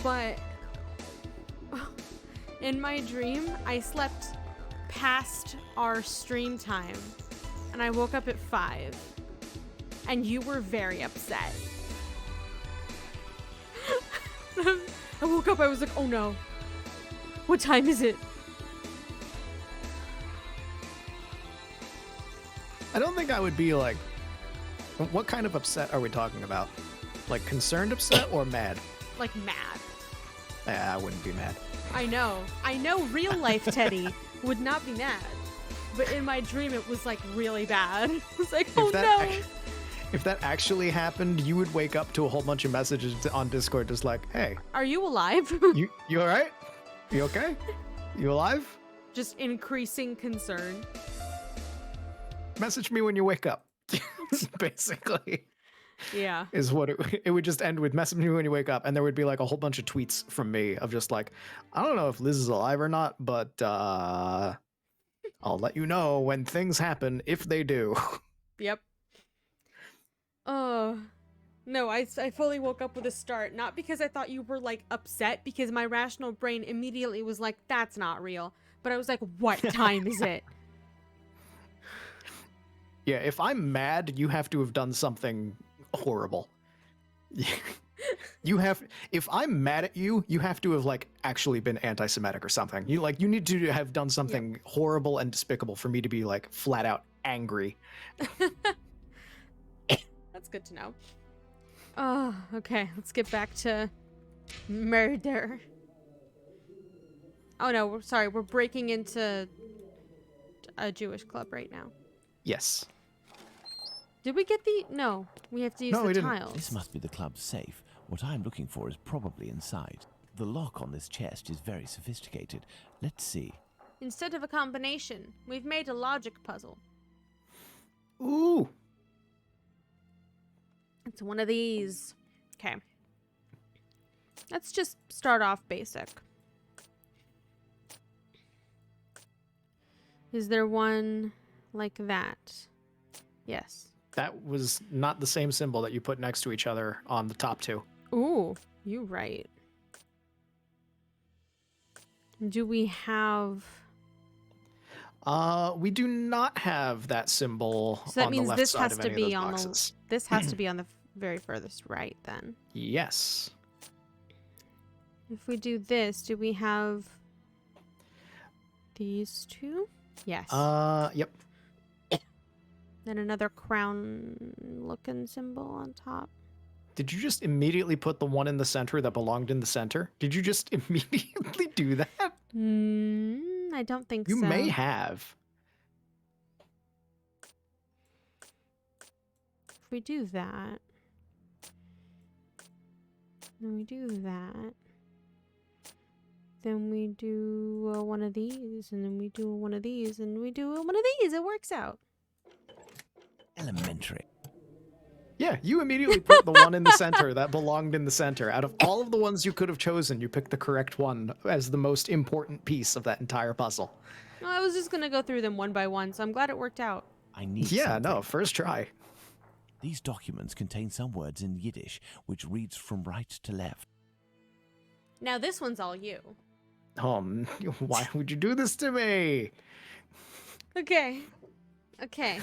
but in my dream, I slept past our stream time, and I woke up at 5, and you were very upset. I woke up, I was like, oh no, what time is it? I don't think I would be like... What kind of upset are we talking about? Like concerned upset or mad? Like mad. Yeah, I wouldn't be mad. I know real life Teddy would not be mad. But in my dream, it was like really bad. I was like, oh no. If that actually happened, you would wake up to a whole bunch of messages on Discord just like, hey. Are you alive? You all right? You okay? You alive? Just increasing concern. Message me when you wake up. Basically. Yeah. Is what it would just end with message me when you wake up, and there would be like a whole bunch of tweets from me of just like, I don't know if Liz is alive or not, but I'll let you know when things happen if they do. Yep. No, I fully woke up with a start, not because I thought you were like upset, because my rational brain immediately was like, that's not real. But I was like, what time is it? Yeah, if I'm mad, you have to have done something horrible. If I'm mad at you, you have to have like actually been anti-Semitic or something. You need to have done something horrible and despicable for me to be like flat out angry. That's good to know. Oh, okay. Let's get back to murder. Oh no, sorry. We're breaking into a Jewish club right now. Yes. Did we get the... No, we have to use the tiles. This must be the club's safe. What I'm looking for is probably inside. The lock on this chest is very sophisticated. Let's see. Instead of a combination, we've made a logic puzzle. Ooh. It's one of these. Okay. Let's just start off basic. Is there one like that? Yes. That was not the same symbol that you put next to each other on the top two. Ooh, you right. Do we have... We do not have that symbol So that on the means left this side has of to any be of those on boxes. the... This has to be on the very furthest right, then. Yes. If we do this, do we have... these two? Yes. Yep. Then another crown-looking symbol on top. Did you just immediately put the one in the center that belonged in the center? Did you just immediately do that? I don't think You so. may have. If we do that, then we do that, then we do one of these, and then we do one of these, and we do one of these. It works out. Elementary. Yeah, you immediately put the one in the center that belonged in the center. Out of all of the ones you could have chosen, you picked the correct one as the most important piece of that entire puzzle. Well, I was just gonna go through them one by one, so I'm glad it worked out. I need Yeah, something. no, first try. These documents contain some words in Yiddish, which reads from right to left. Now this one's all you. Why would you do this to me? Okay. Okay.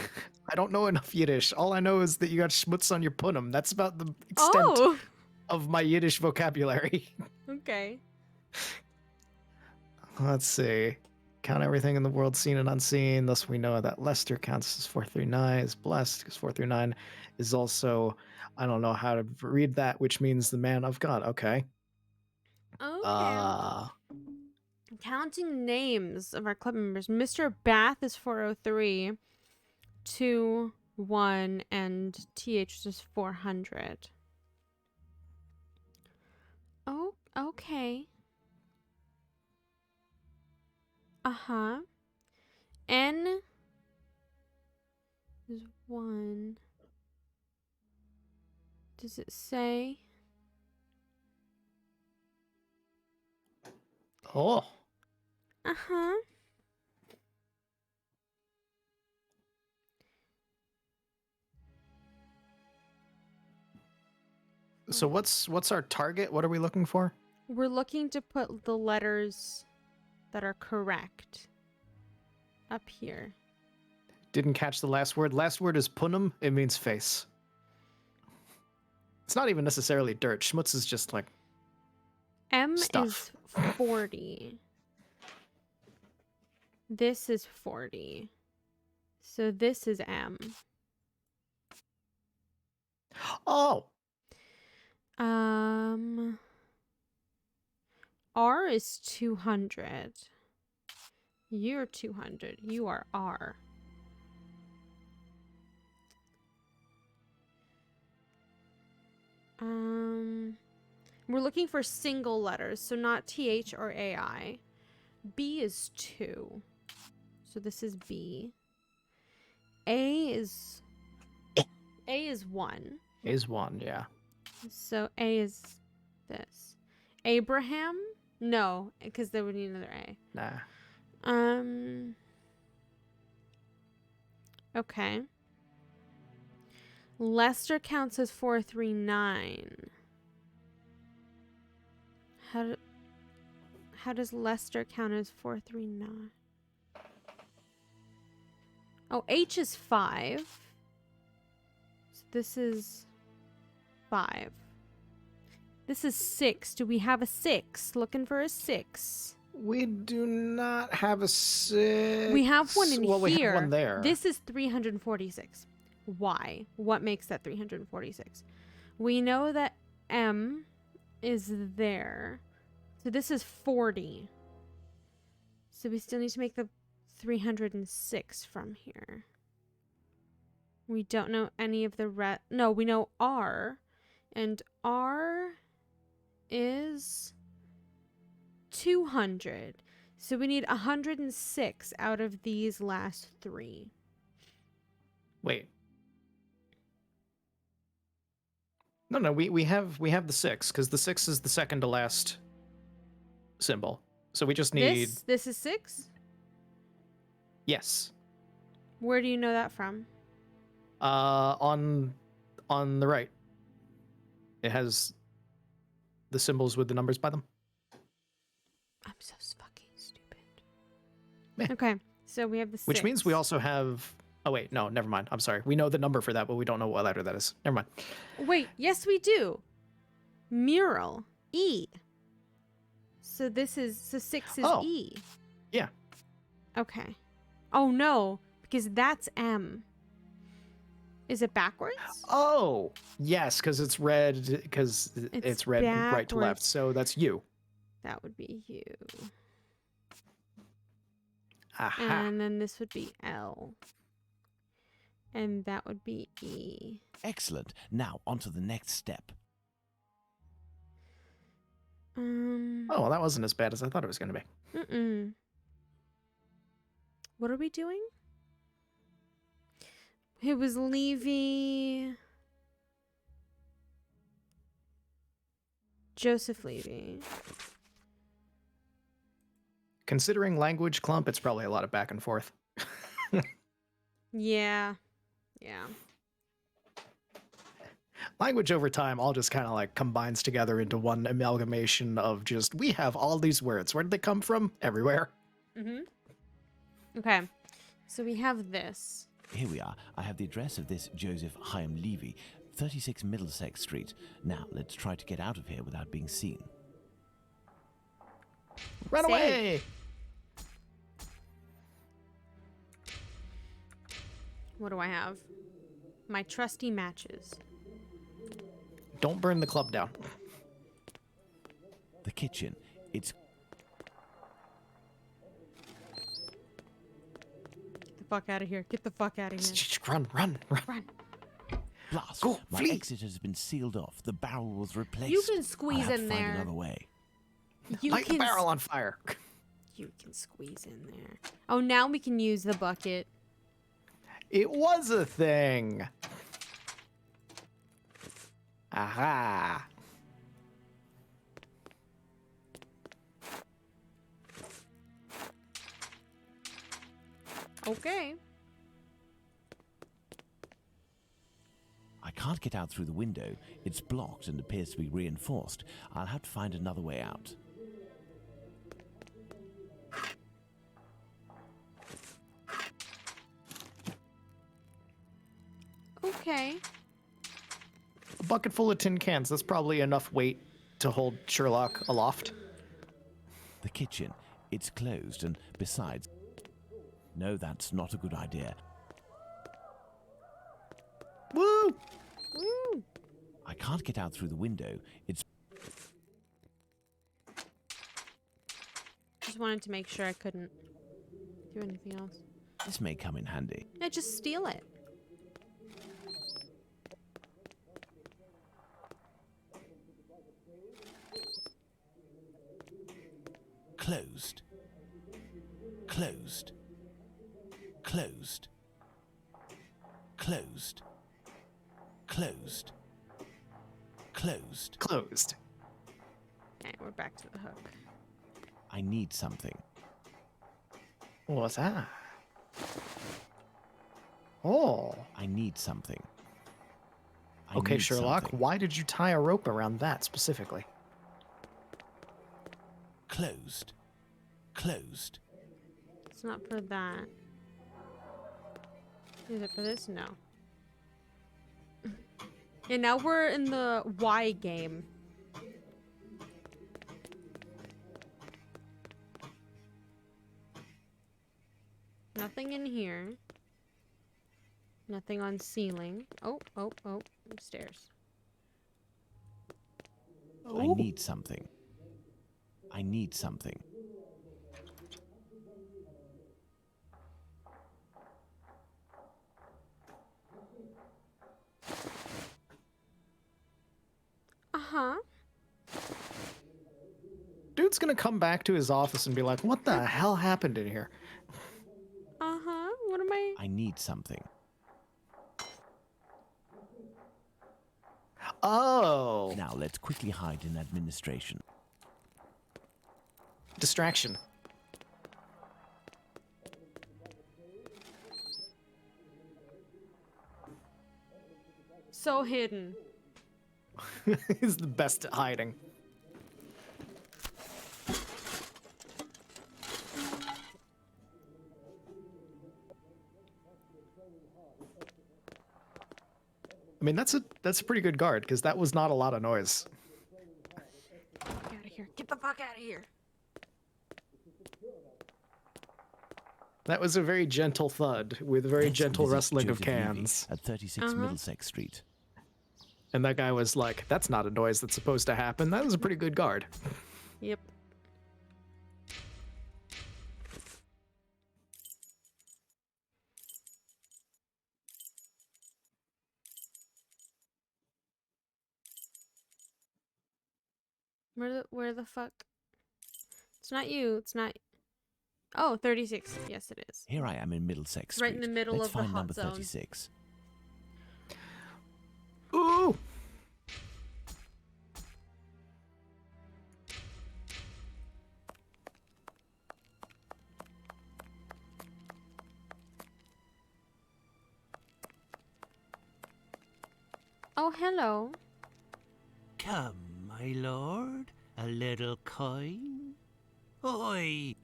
I don't know enough Yiddish. All I know is that you got schmutz on your punum. That's about the extent of my Yiddish vocabulary. Okay. Let's see. Count everything in the world seen and unseen. Thus we know that Lester counts as 4 through 9, is blessed, because 4 through 9 is also, I don't know how to read that, which means the man of God. Okay. Okay. Counting names of our club members. Mr. Bath is 403, 2, 1, and TH is 400. Oh, okay. Uh-huh. N is 1. Does it say? Oh. Uh-huh. So what's our target? What are we looking for? We're looking to put the letters that are correct up here. Didn't catch the last word. Last word is punum. It means face. It's not even necessarily dirt. Schmutz is just like M stuff. is 40. This is 40. So this is M. Oh. R is 200. You're 200. You are R. We're looking for single letters, so not TH or AI. B is 2. So this is B. A is 1. Is 1, yeah. So A is this. Abraham? No, because they would need another A. Nah. Okay. Lester counts as 439. How does Lester count as 439? Oh, H is 5. So this is 5. This is 6. Do we have a 6? Looking for a 6. We do not have a 6. We have one in well, here. We have one there. This is 346. Why? What makes that 346? We know that M is there. So this is 40. So we still need to make the 306 from here. We don't know any of the rest. No, we know R. And R is 200. So we need 106 out of these last 3. Wait. No, we have the 6 because the 6 is the second to last symbol. So we just need This is 6? Yes. Where do you know that from? On the right. It has the symbols with the numbers by them. I'm so fucking stupid. Meh. Okay, so we have the 6. Which means we also have... Oh, wait. No, never mind. I'm sorry. We know the number for that, but we don't know what letter that is. Never mind. Wait, yes we do. Mural. E. So this is... So 6 is Oh. E. Yeah. Okay. Oh no, because that's M. Is it backwards? Oh, yes, because it's red. Because it's red right to left. backwards. So that's you. That would be U. Aha. And then this would be L. And that would be E. Excellent. Now, on to the next step. Oh, well, that wasn't as bad as I thought it was going to be. Mm-mm. What are we doing? It was Levy. Joseph Levy. Considering language clump, it's probably a lot of back and forth. Yeah. Yeah. Language over time all just kind of like combines together into one amalgamation of just, we have all these words. Where did they come from? Everywhere. Mm-hmm. Okay. So we have this. Here we are. I have the address of this Joseph Chaim Levy, 36 Middlesex Street. Now, let's try to get out of here without being seen. Run Save. away! What do I have? My trusty matches. Don't burn the club down. The kitchen. It's Get the fuck out of here. Get the fuck out of here. Run, run, run. Run. blast. Go, My flee. exit has been sealed off. The barrel was replaced. You can I'll squeeze have to in find there. another way. You Light the can barrel on fire. You can squeeze in there. Oh, now we can use the bucket. It was a thing. Aha. Okay. I can't get out through the window. It's blocked and appears to be reinforced. I'll have to find another way out. Okay. A bucket full of tin cans. That's probably enough weight to hold Sherlock aloft. The kitchen. It's closed, and besides... No, that's not a good idea. Woo! Woo. I can't get out through the window. It's... Just wanted to make sure I couldn't do anything else. This may come in handy. Yeah, just steal it. Closed. Closed. Closed. Closed. Closed. Closed. Closed. Okay, we're back to the hook. I need something. What's that? Oh. I need something. I Okay, need Sherlock, something. why did you tie a rope around that specifically? Closed. Closed. It's not for that. Is it for this? No. And now we're in the Y game. Nothing in here. Nothing on ceiling. Oh, stairs. I need something. I need something. Uh-huh. Dude's gonna come back to his office and be like, what the hell happened in here? Uh-huh. What am I? I need something. Oh. Now let's quickly hide in administration. Distraction. So hidden. He's the best at hiding. I mean, that's a pretty good guard, because that was not a lot of noise. Get out of here. Get the fuck out of here. That was a very gentle thud with very Let's gentle visit rustling of Joseph Levy cans. at 36 Middlesex Street. And that guy was like, that's not a noise that's supposed to happen. That was a pretty good guard. Yep. Where the fuck? It's not you. It's not. Oh, 36. Yes, it is. Here I am in Middlesex Street. Right in the middle Let's of the find hot number zone. 36. Ooh! Oh, hello. Come, my lord, a little coin. Oi!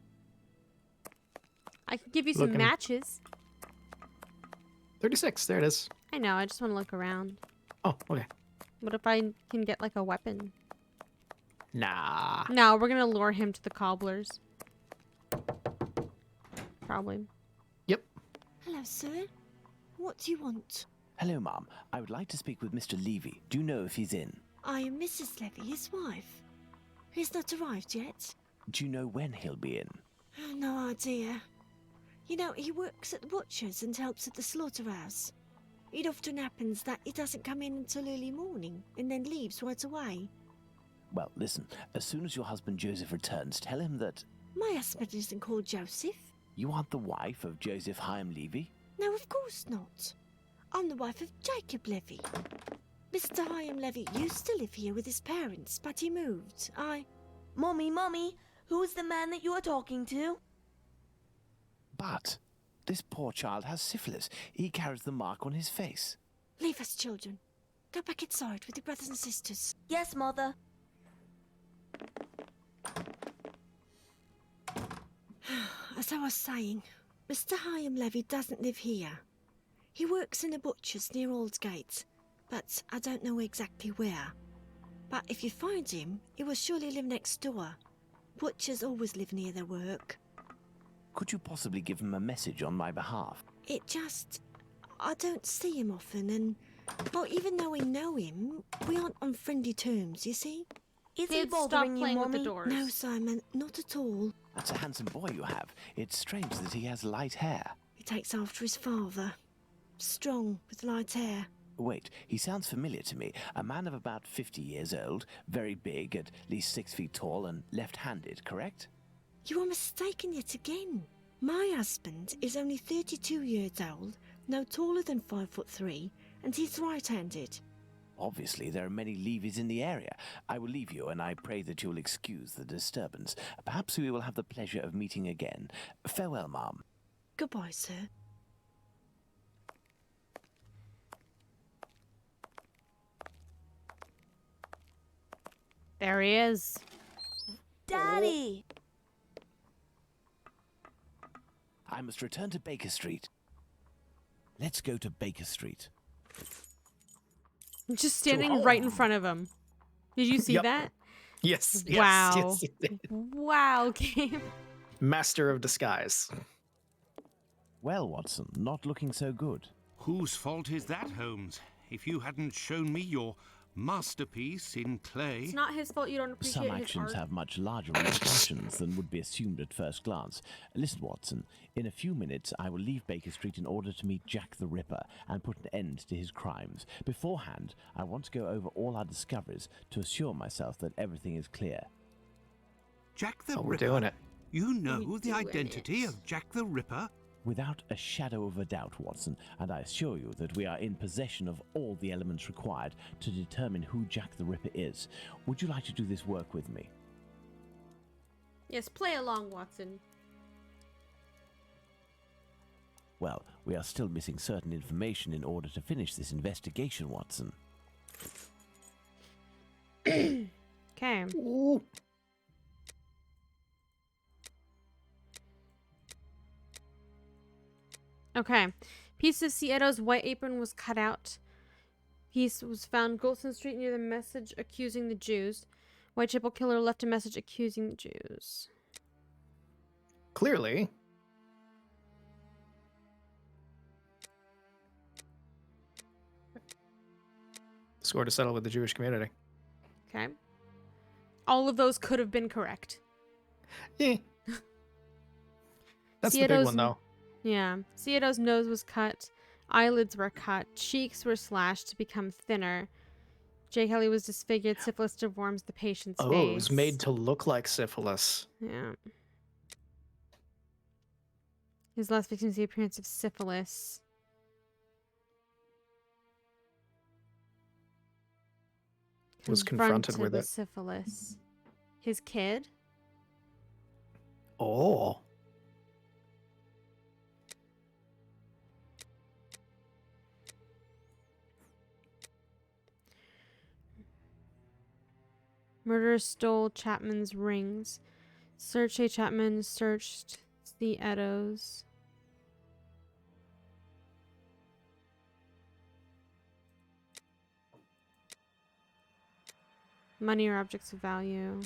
I could give you some Looking- matches. 36, there it is. I know. I just want to look around. Oh, okay. What if I can get like a weapon? Nah. No, we're gonna lure him to the cobblers. Probably. Yep. Hello, sir. What do you want? Hello, Ma'am. I would like to speak with Mr. Levy. Do you know if he's in? I am Mrs. Levy, his wife. He's not arrived yet. Do you know when he'll be in? Oh, no idea. You know, he works at the butcher's and helps at the slaughterhouse. It often happens that he doesn't come in until early morning and then leaves right away. Well, listen. As soon as your husband Joseph returns, tell him that My husband isn't called Joseph. you aren't the wife of Joseph Hyam Levy. No, of course not. I'm the wife of Jacob Levy. Mr. Hyam Levy used to live here with his parents, but he moved. Mommy, who's the man that you are talking to? But this poor child has syphilis. He carries the mark on his face. Leave us, children. Go back inside with your brothers and sisters. Yes, Mother. As I was saying, Mr. Hyam Levy doesn't live here. He works in a butcher's near Aldgate, but I don't know exactly where. But if you find him, he will surely live next door. Butchers always live near their work. Could you possibly give him a message on my behalf? I don't see him often, and, well, even though we know him, we aren't on friendly terms, you see? Is he They'd stop bothering you, playing with the Mommy? doors. No, Simon, not at all. That's a handsome boy you have. It's strange that he has light hair. He takes after his father. Strong, with light hair. Wait, he sounds familiar to me. A man of about 50 years old, very big, at least 6 feet tall, and left-handed, correct? You are mistaken yet again. My husband is only 32 years old, no taller than 5'3", and he's right-handed. Obviously, there are many Levies in the area. I will leave you, and I pray that you will excuse the disturbance. Perhaps we will have the pleasure of meeting again. Farewell, Ma'am. Goodbye, sir. There he is. Daddy! I must return to Baker Street. Let's go to Baker Street. I'm just standing right in front of him. Did you see Yep. that? Yes. Wow. Yes, it did. Wow, game. Master of disguise. Well, Watson, not looking so good. Whose fault is that, Holmes? If you hadn't shown me your masterpiece in clay... It's not his fault you don't appreciate Some his actions art. have much larger repercussions than would be assumed at first glance. Listen, Watson, in a few minutes I will leave Baker Street in order to meet Jack the Ripper and put an end to his crimes. Beforehand, I want to go over all our discoveries to assure myself that everything is clear. Jack the Oh, we're Ripper? doing it. You know We're the doing identity it. of Jack the Ripper? Without a shadow of a doubt, Watson, and I assure you that we are in possession of all the elements required to determine who Jack the Ripper is. Would you like to do this work with me? Yes, play along, Watson. Well, we are still missing certain information in order to finish this investigation, Watson. Okay. Ooh. Okay. Piece of Ciedo's white apron was cut out. Piece was found Golson Street near the message accusing the Jews. Whitechapel killer left a message accusing the Jews. Clearly, Score to settle with the Jewish community. Okay. All of those could have been correct. Yeah. That's the big one, though. Yeah. Cioto's nose was cut. Eyelids were cut. Cheeks were slashed to become thinner. J. Kelly was disfigured. Syphilis deforms the patient's face. Oh, it was made to look like syphilis. Yeah. His last victim is the appearance of syphilis. Was confronted with it. Syphilis. His kid? Oh. Murderer stole Chapman's rings. Search A. Chapman searched the Edos. Money or objects of value.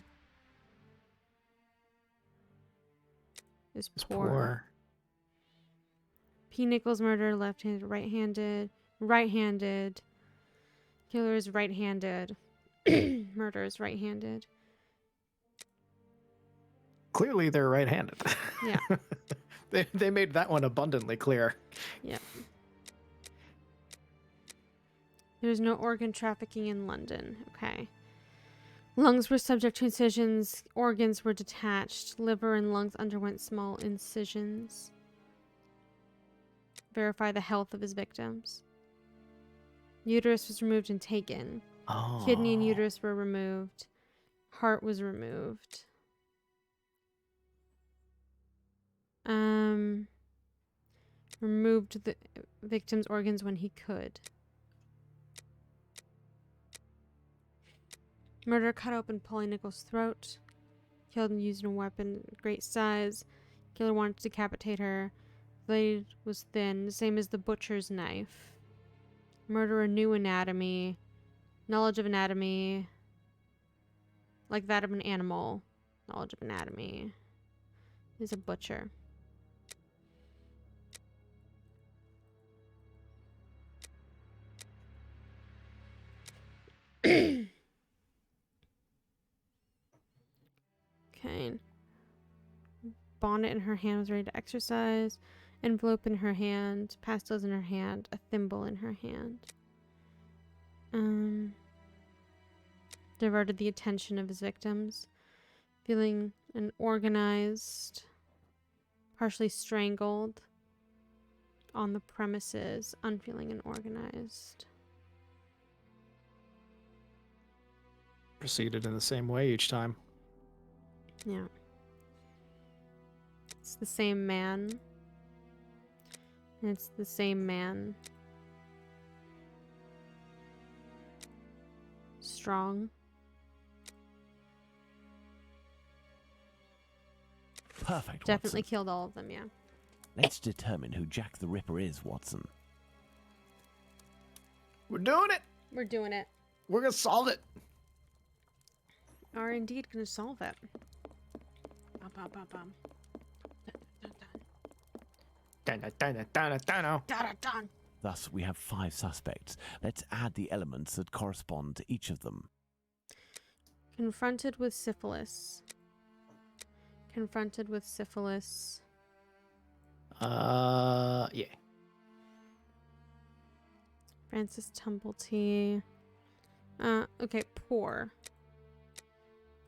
Is poor. P. Nichols murder, left-handed, right-handed. Right-handed. Killer is right-handed. Murder is right-handed. Clearly, they're right-handed. Yeah. They made that one abundantly clear. Yep. There's no organ trafficking in London. Okay. Lungs were subject to incisions. Organs were detached. Liver and lungs underwent small incisions. Verify the health of his victims. Uterus was removed and taken. Oh. Kidney and uterus were removed. Heart was removed. Removed the victim's organs when he could. Murderer cut open Polly Nichols' throat. Killed and used a weapon of great size. Killer wanted to decapitate her. Blade was thin, the same as the butcher's knife. Murderer knew anatomy. Knowledge of anatomy. Like that of an animal. Knowledge of anatomy. Is a butcher. Okay. Bonnet in her hand was ready to exercise. Envelope in her hand. Pastels in her hand. A thimble in her hand. Diverted the attention of his victims. Feeling unorganized. Partially strangled. On the premises. Unfeeling and organized. Proceeded in the same way each time. Yeah. It's the same man. And it's the same man. Strong. Perfect, Definitely Watson. killed all of them, yeah. Let's determine who Jack the Ripper is, Watson. We're doing it. We're doing it. We're gonna solve it. Are indeed gonna solve it. Bum, bum, bum, bum. Dun. Thus, we have 5 suspects. Let's add the elements that correspond to each of them. Confronted with syphilis. Confronted with syphilis. Yeah. Francis Tumblety. Okay, poor.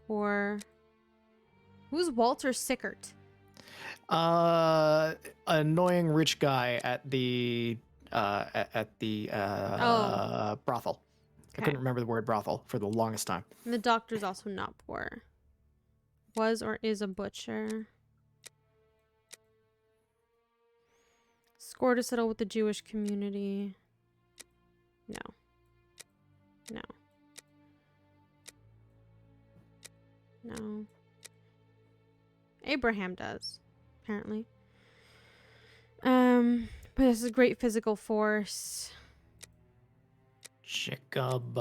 Poor. Who's Walter Sickert? Annoying rich guy at the brothel. I couldn't remember the word brothel for the longest time. And the doctor's also not poor. Was or is a butcher. Score to settle with the Jewish community. No. No. No. Abraham does, apparently. But this is a great physical force. Jacob.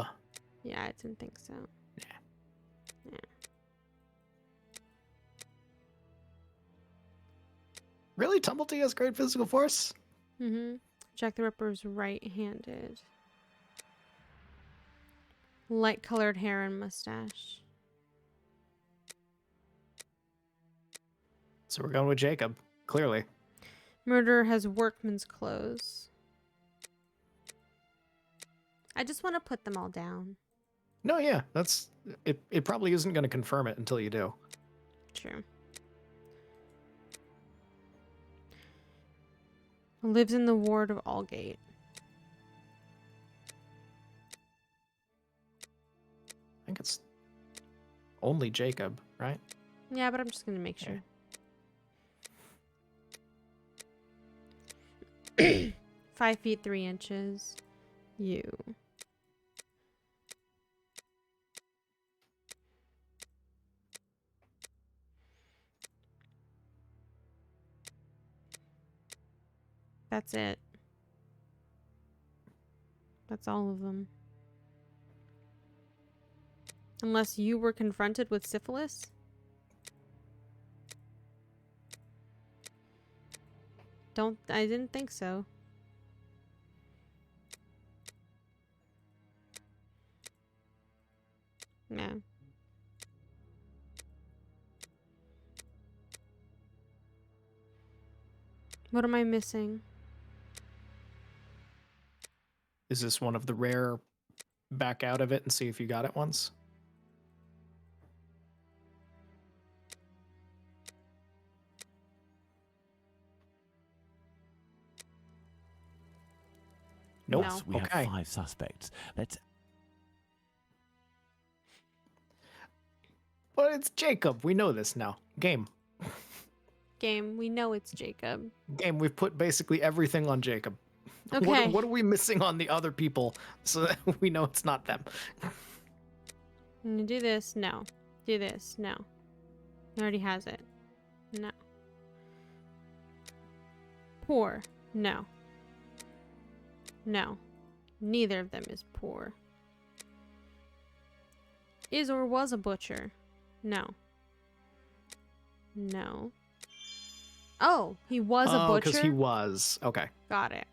Yeah, I didn't think so. Yeah. Really? Tumblety has great physical force? Mm-hmm. Jack the Ripper's right-handed. Light-colored hair and mustache. So we're going with Jacob, clearly. Murderer has workman's clothes. I just want to put them all down. No, yeah, that's it. It probably isn't going to confirm it until you do. True. Lives in the ward of Aldgate. I think it's only Jacob, right? Yeah, but I'm just gonna make sure. 5 feet 3 inches. You. That's it. That's all of them. Unless you were confronted with syphilis? I didn't think so. No. What am I missing? Is this one of the rare back out of it and see if you got it once? Nope. No. We Okay. have 5 suspects. Let's. But it's Jacob. We know this now. Game. Game, we know it's Jacob. Game, we've put basically everything on Jacob. Okay. What are we missing on the other people so that we know it's not them? I'm gonna do this. No. Do this. No. He already has it. No. Poor. No. No. Neither of them is poor. Is or was a butcher. No. No. Oh, he was a butcher? because he was. Okay. Got it.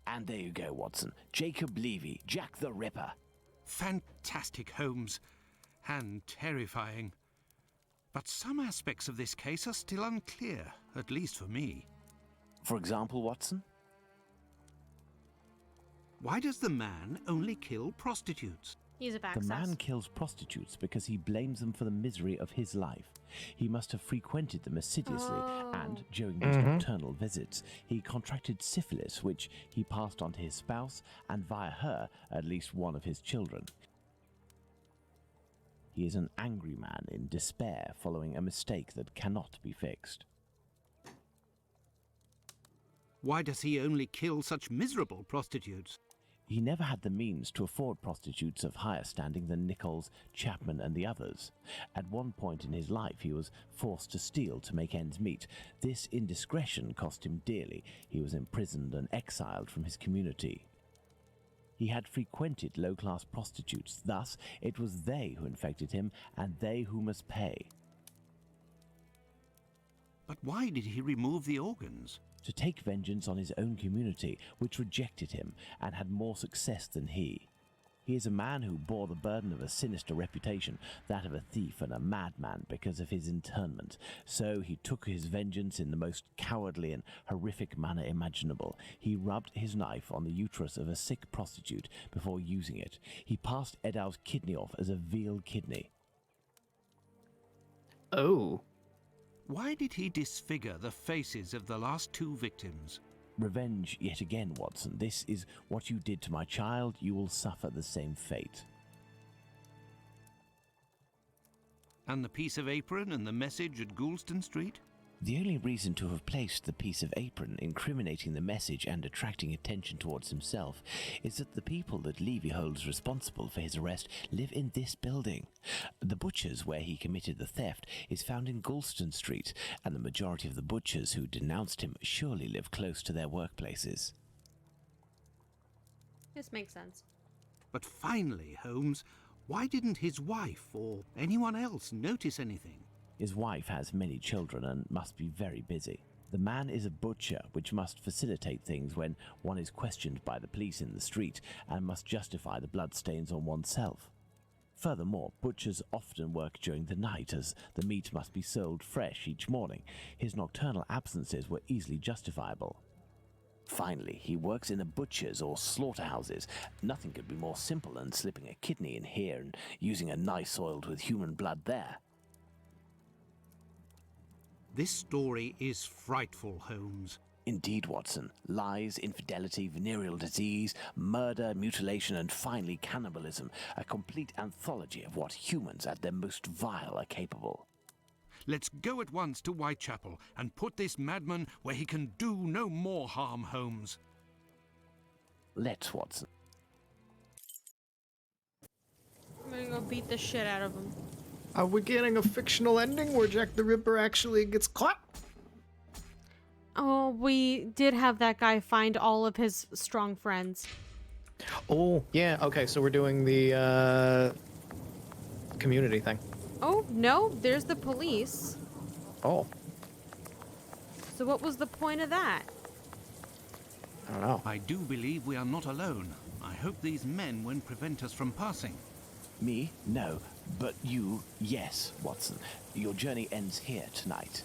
And there you go, Watson. Jacob Levy, Jack the Ripper. Fantastic, Holmes. And terrifying. But some aspects of this case are still unclear, at least for me. For example, Watson? Why does the man only kill prostitutes? He's a back The man sus. kills prostitutes because he blames them for the misery of his life. He must have frequented them assiduously, and during these nocturnal visits, he contracted syphilis, which he passed on to his spouse, and via her, at least one of his children. He is an angry man in despair following a mistake that cannot be fixed. Why does he only kill such miserable prostitutes? He never had the means to afford prostitutes of higher standing than Nichols, Chapman, and the others. At one point in his life, he was forced to steal to make ends meet. This indiscretion cost him dearly. He was imprisoned and exiled from his community. He had frequented low-class prostitutes. Thus, it was they who infected him, and they who must pay. But why did he remove the organs? To take vengeance on his own community, which rejected him and had more success than he. He is a man who bore the burden of a sinister reputation, that of a thief and a madman, because of his internment. So he took his vengeance in the most cowardly and horrific manner imaginable. He rubbed his knife on the uterus of a sick prostitute before using it. He passed Edow's kidney off as a veal kidney. Oh. Why did he disfigure the faces of the last 2 victims? Revenge yet again, Watson. This is what you did to my child. You will suffer the same fate. And the piece of apron and the message at Goulston Street? The only reason to have placed the piece of apron incriminating the message and attracting attention towards himself is that the people that Levy holds responsible for his arrest live in this building. The butcher's where he committed the theft is found in Goulston Street, and the majority of the butchers who denounced him surely live close to their workplaces. This makes sense. But finally, Holmes, why didn't his wife or anyone else notice anything? His wife has many children and must be very busy. The man is a butcher, which must facilitate things when one is questioned by the police in the street and must justify the bloodstains on oneself. Furthermore, butchers often work during the night as the meat must be sold fresh each morning. His nocturnal absences were easily justifiable. Finally, he works in the butchers or slaughterhouses. Nothing could be more simple than slipping a kidney in here and using a knife soiled with human blood there. This story is frightful, Holmes. Indeed, Watson. Lies, infidelity, venereal disease, murder, mutilation, and finally cannibalism. A complete anthology of what humans at their most vile are capable. Let's go at once to Whitechapel and put this madman where he can do no more harm, Holmes. Let's, Watson. I'm gonna go beat the shit out of him. Are we getting a fictional ending where Jack the Ripper actually gets caught? Oh, we did have that guy find all of his strong friends. Oh, yeah. Okay, so we're doing the community thing. Oh, no, there's the police. Oh, So what was the point of that? I don't know. I do believe we are not alone. I hope these men won't prevent us from passing. Me? No. But you, yes, Watson. Your journey ends here tonight.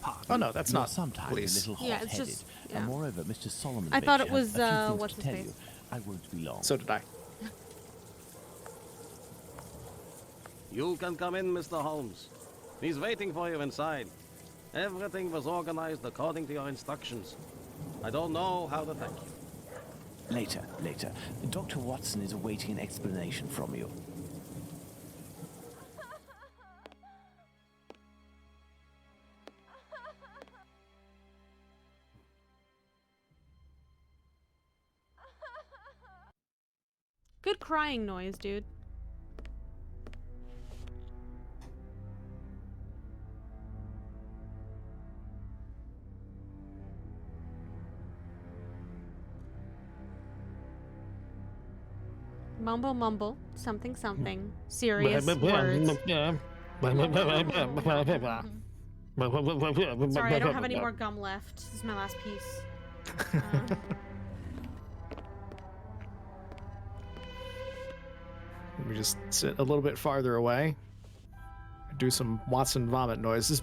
Pardon? Oh no, that's You're not sometimes police. a little Yeah, it's hot-headed. just- yeah. And moreover, Mr. Solomon I thought it has was, a few things what's to his tell face? you. I won't be long. So did I. You can come in, Mr. Holmes. He's waiting for you inside. Everything was organized according to your instructions. I don't know how to thank you. Later. Dr. Watson is awaiting an explanation from you. Good crying noise, dude. Mumble mumble, something something. Serious words. Sorry, I don't have any more gum left. This is my last piece. We just sit a little bit farther away. Do some Watson vomit noises.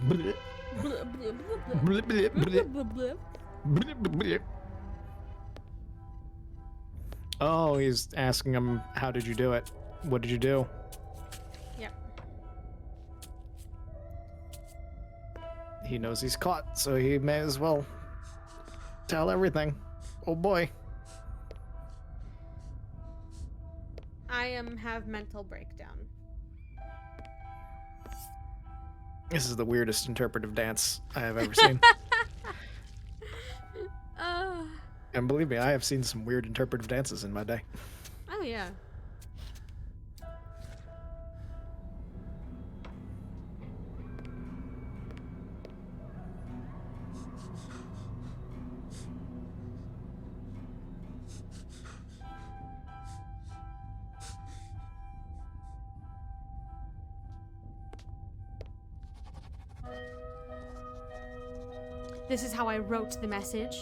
Oh, he's asking him, how did you do it? What did you do? Yep. He knows he's caught, so he may as well tell everything. Oh boy. I have mental breakdown. This is the weirdest interpretive dance I have ever seen. And believe me, I have seen some weird interpretive dances in my day. Oh yeah. This is how I wrote the message.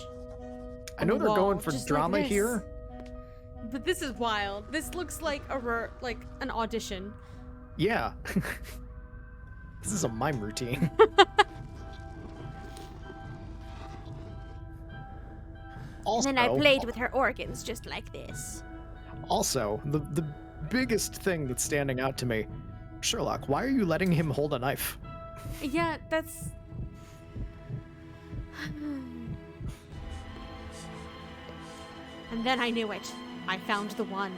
I know they're going for just drama like this. here. But this is wild. This looks like an audition. Yeah. This is a mime routine. Also, And then I played with her organs just like this. Also, the biggest thing that's standing out to me, Sherlock, why are you letting him hold a knife? Yeah, that's... And then I knew it. I found the one.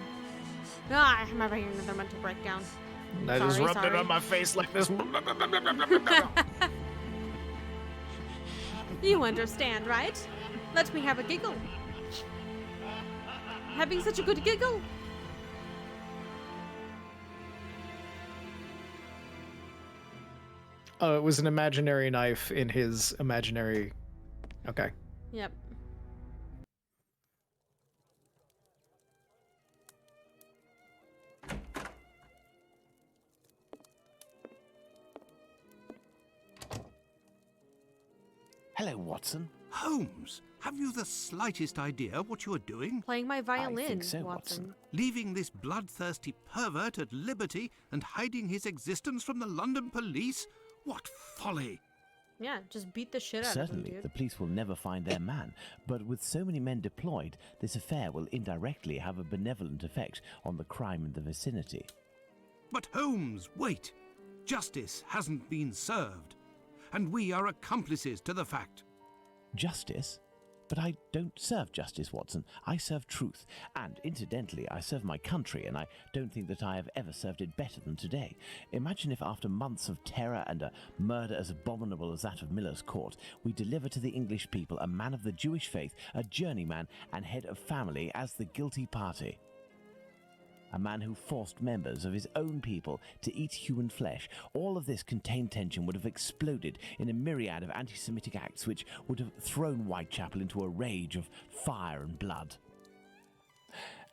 Ah, I'm having another mental breakdown. I just Sorry, rubbed it sorry. on my face like this. You understand, right? Let me have a giggle. Having such a good giggle. Oh, it was an imaginary knife in his imaginary... Okay. Yep. Hello, Watson. Holmes, have you the slightest idea what you are doing? Playing my violin, I think so, Watson. Leaving this bloodthirsty pervert at liberty and hiding his existence from the London police? What folly! Yeah, just beat the shit out of him, Certainly, dude. the police will never find their man, but with so many men deployed, this affair will indirectly have a benevolent effect on the crime in the vicinity. But Holmes, wait! Justice hasn't been served, and we are accomplices to the fact. Justice? But I don't serve justice, Watson. I serve truth. And incidentally, I serve my country, and I don't think that I have ever served it better than today. Imagine if after months of terror and a murder as abominable as that of Miller's Court, we deliver to the English people a man of the Jewish faith, a journeyman and head of family as the guilty party. A man who forced members of his own people to eat human flesh. All of this contained tension would have exploded in a myriad of anti-Semitic acts which would have thrown Whitechapel into a rage of fire and blood.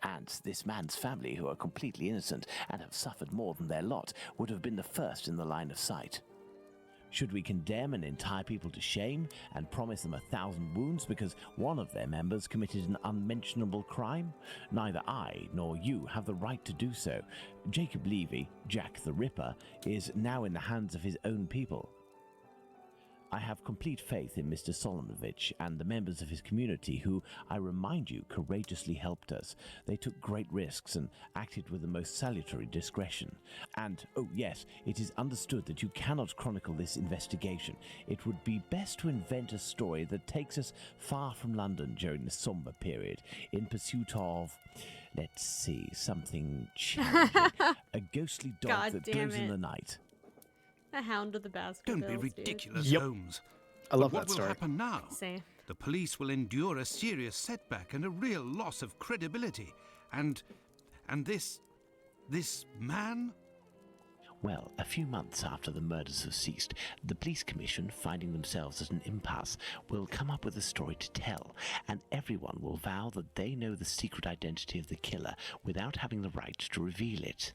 And this man's family, who are completely innocent and have suffered more than their lot, would have been the first in the line of sight. Should we condemn an entire people to shame and promise them 1,000 wounds because one of their members committed an unmentionable crime? Neither I nor you have the right to do so. Jacob Levy, Jack the Ripper, is now in the hands of his own people. I have complete faith in Mr. Solonovich and the members of his community who, I remind you, courageously helped us. They took great risks and acted with the most salutary discretion. And, oh yes, it is understood that you cannot chronicle this investigation. It would be best to invent a story that takes us far from London during the somber period, in pursuit of, let's see, something challenging. A ghostly dog God that damn glows in it. the night. The Hound of the Baskervilles. Don't be ridiculous, Yep. Holmes. I love But what that story. will happen now? Say. The police will endure a serious setback and a real loss of credibility. And this man? Well, a few months after the murders have ceased, the police commission, finding themselves at an impasse, will come up with a story to tell, and everyone will vow that they know the secret identity of the killer without having the right to reveal it.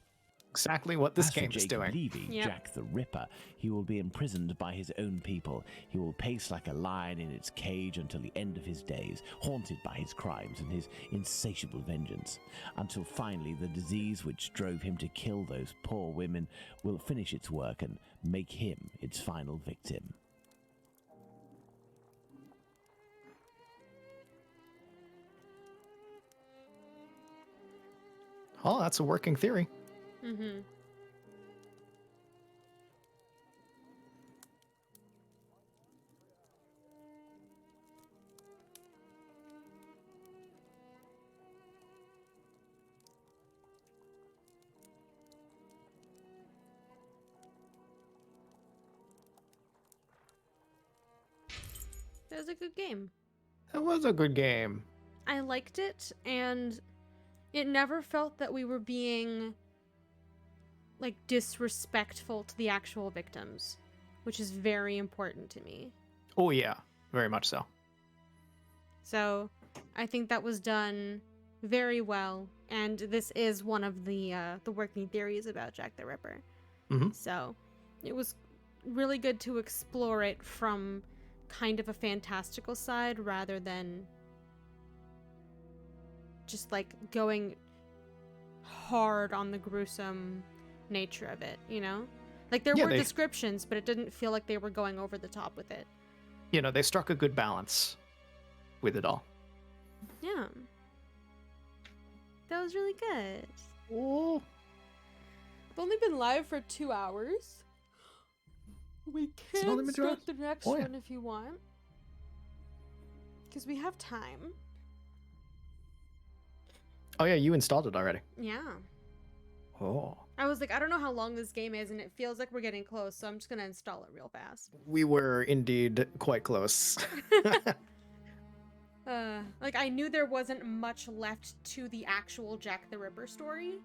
Exactly what this As for game is Jacob doing. Levy, Yep. Jack the Ripper, he will be imprisoned by his own people. He will pace like a lion in its cage until the end of his days, haunted by his crimes and his insatiable vengeance, until finally the disease which drove him to kill those poor women will finish its work and make him its final victim. Oh, that's a working theory. Mm-hmm. It was a good game. That was a good game. I liked it, and it never felt that we were being like disrespectful to the actual victims, which is very important to me. Oh yeah, very much so. So I think that was done very well, and this is one of the working theories about Jack the Ripper. Mhm. So it was really good to explore it from kind of a fantastical side rather than just like going hard on the gruesome nature of it, you know? Like there Yeah, were they- descriptions, but it didn't feel like they were going over the top with it. You know, they struck a good balance with it all. Yeah. That was really good. Oh. I've only been live for 2 hours. We it only can been 2 start hours? the next Oh, yeah. one if you want. Because we have time. Oh yeah, you installed it already. Yeah. Oh. I was like, I don't know how long this game is, and it feels like we're getting close, so I'm just going to install it real fast. We were indeed quite close. Like, I knew there wasn't much left to the actual Jack the Ripper story,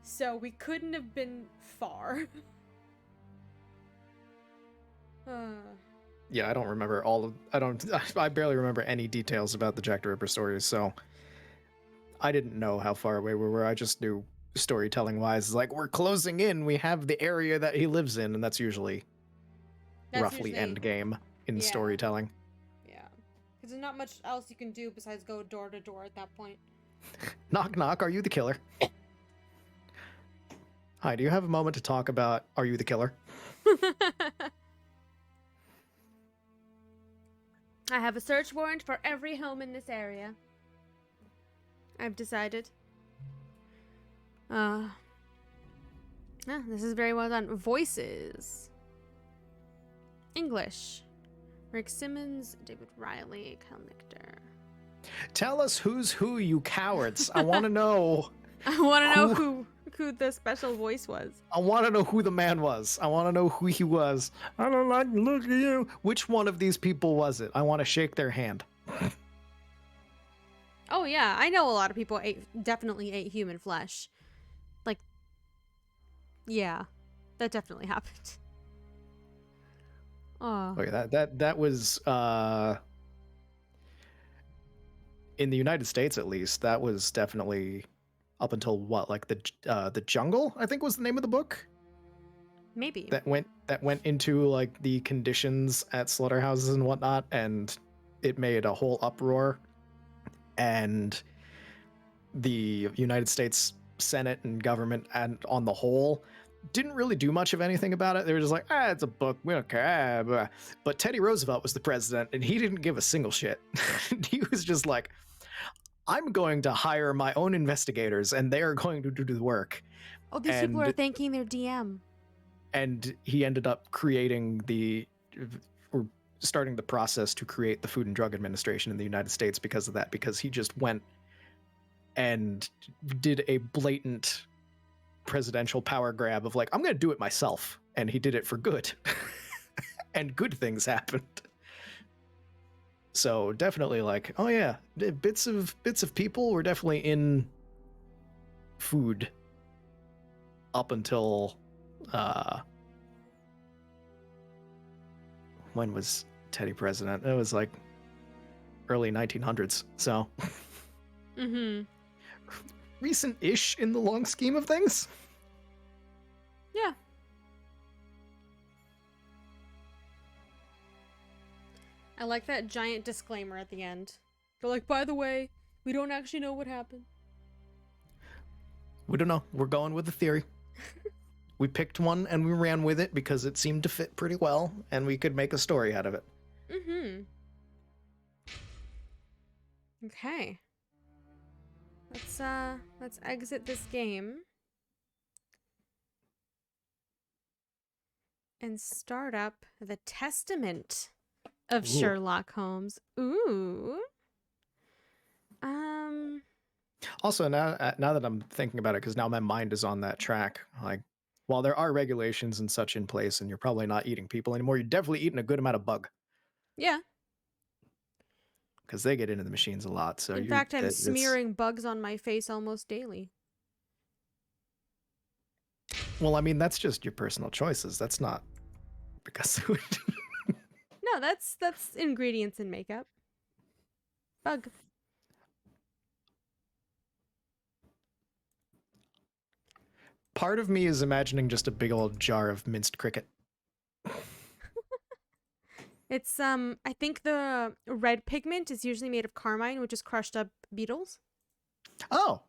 so we couldn't have been far. Yeah, I don't remember I barely remember any details about the Jack the Ripper stories, so I didn't know how far away we were. I just knew storytelling wise, like we're closing in, we have the area that he lives in, and that's usually roughly end game. in Yeah. storytelling. Yeah. Because there's not much else you can do besides go door to door at that point. Knock, knock. Are you the killer? Hi, do you have a moment to talk about Are You the Killer? I have a search warrant for every home in this area. I've decided. This is very well done. Voices. English. Rick Simmons, David Riley, Kyle Nichter. Tell us who's who, you cowards. I want to know. I want to know who the special voice was. I want to know who the man was. I want to know who he was. I don't like the look of you. Which one of these people was it? I want to shake their hand. Oh yeah, I know a lot of people definitely ate human flesh. Like, yeah, that definitely happened. Oh. Okay, that was in the United States, at least. That was definitely up until what, like the Jungle, I think was the name of the book. Maybe that went into like the conditions at slaughterhouses and whatnot, and it made a whole uproar. And the United States Senate and government, and on the whole, didn't really do much of anything about it. They were just like, it's a book, we don't care. But Teddy Roosevelt was the president, and he didn't give a single shit. He was just like, I'm going to hire my own investigators, and they are going to do the work. Oh, these people are thanking their DM. And he ended up starting the process to create the Food and Drug Administration in the United States because of that, because he just went and did a blatant presidential power grab of like, I'm going to do it myself. And he did it for good. And good things happened. So definitely like, oh yeah, bits of people were definitely in food up until when was Teddy president? It was like early 1900s. So recent-ish in the long scheme of things. Yeah. I like that giant disclaimer at the end. They're like, by the way, we don't actually know what happened. We don't know. We're going with the theory. We picked one and we ran with it because it seemed to fit pretty well and we could make a story out of it. Okay. Let's exit this game. And start up the Testament of Sherlock Holmes. Ooh. Also, now that I'm thinking about it, because now my mind is on that track, like, while there are regulations and such in place, and you're probably not eating people anymore, you're definitely eating a good amount of bug. Yeah. Because they get into the machines a lot. So in fact, I'm smearing bugs on my face almost daily. Well, I mean, that's just your personal choices. That's not because of it. No, that's ingredients in makeup. Bug. Part of me is imagining just a big old jar of minced cricket. It's I think the red pigment is usually made of carmine, which is crushed up beetles. Oh.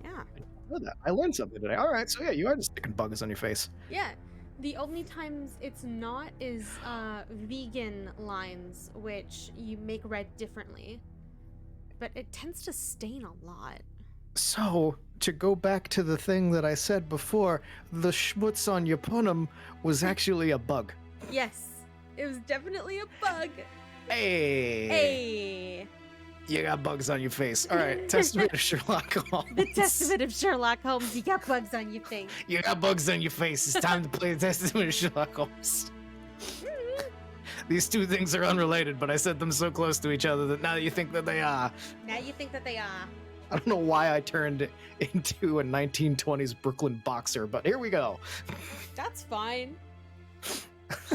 Yeah. I know that. I learned something today. All right, so yeah, you are just sticking bugs on your face. Yeah. The only times it's not is vegan lines, which you make red differently. But it tends to stain a lot. So, to go back to the thing that I said before, the schmutz on your punum was actually a bug. Yes, it was definitely a bug. Hey! Hey! You got bugs on your face. All right, Testament of Sherlock Holmes. The Testament of Sherlock Holmes. You got bugs on your face. You got bugs on your face. It's time to play the Testament of Sherlock Holmes. These two things are unrelated, but I said them so close to each other that now you think that they are. Now you think that they are. I don't know why I turned it into a 1920s Brooklyn boxer, but here we go. That's fine.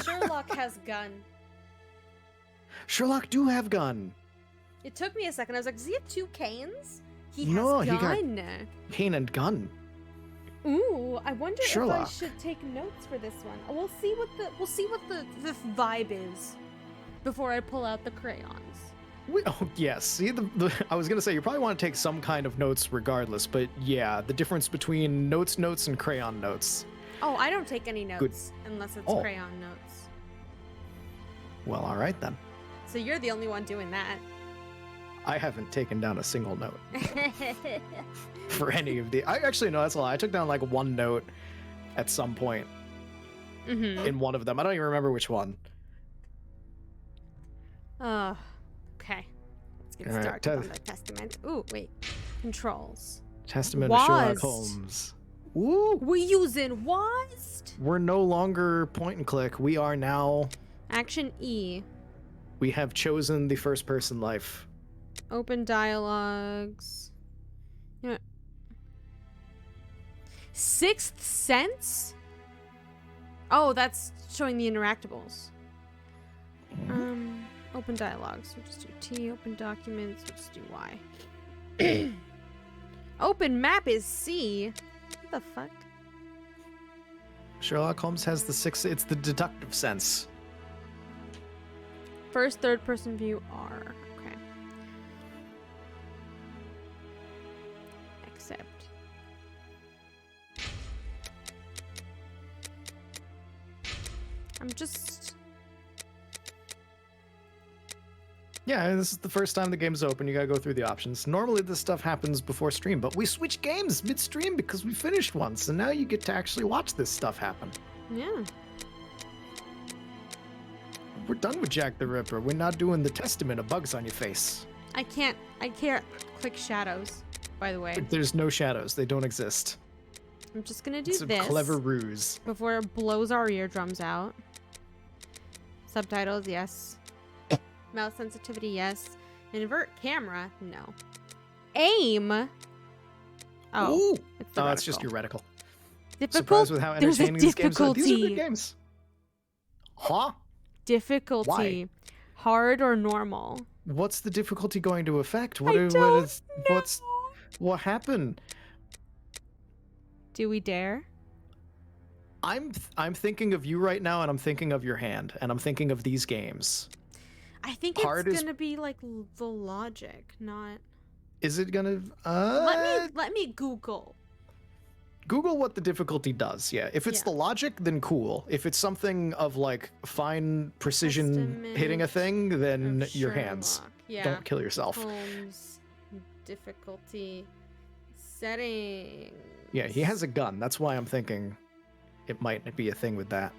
Sherlock has gun. Sherlock do have gun. It took me a second. I was like, does he have two canes? He has no, gun. He got cane and gun. Ooh, I wonder if I Sherlock. should take notes for this one. We'll see what the vibe is before I pull out the crayons. Oh, yes. See, I was going to say, you probably want to take some kind of notes regardless, but yeah, the difference between notes, and crayon notes. Oh, I don't take any notes unless it's crayon notes. Well, all right then. So you're the only one doing that. I haven't taken down a single note for any of the. Actually, no, that's a lie. I took down like one note at some point in one of them. I don't even remember which one. Okay. Let's get started on the testament. Ooh, wait. Controls. Testament of Sherlock Holmes. Woo! We're using WASD. We're no longer point and click. We are now. Action E. We have chosen the first person life. Open dialogues. You know, Sixth Sense? Oh, that's showing the interactables. Open dialogues. We'll just do T. Open documents. We'll just do Y. Open map is C. What the fuck? Sherlock Holmes has the sixth. It's the deductive sense. First, third person view R. Okay. Accept. I'm just. Yeah, this is the first time the game's open. You gotta go through the options. Normally this stuff happens before stream, but we switch games mid-stream because we finished one, so now you get to actually watch this stuff happen. Yeah. We're done with Jack the Ripper. We're not doing the testament of bugs on your face. I can't click shadows, by the way. There's no shadows. They don't exist. I'm just gonna do It's a this. clever ruse. Before it blows our eardrums out. Subtitles, yes. Mouse sensitivity, yes. Invert camera, no. Aim. Oh, Ooh. it's the It's just your reticle. Difficult. Surprised with how There's a entertaining these games are. These are difficulty. good games. Huh? Difficulty. Why? Hard or normal? What's the difficulty going to affect? What happened? Do we dare? I'm thinking of you right now, and I'm thinking of your hand, and I'm thinking of these games. I think Hard it's is- gonna be like the logic, not. Is it gonna? Let me Google. Google what the difficulty does. Yeah, if it's Yeah. the logic, then cool. If it's something of like fine precision Testament hitting a thing, then of your hands. Sherlock. Yeah. Don't kill yourself. Holmes difficulty settings. Yeah, he has a gun. That's why I'm thinking it might be a thing with that.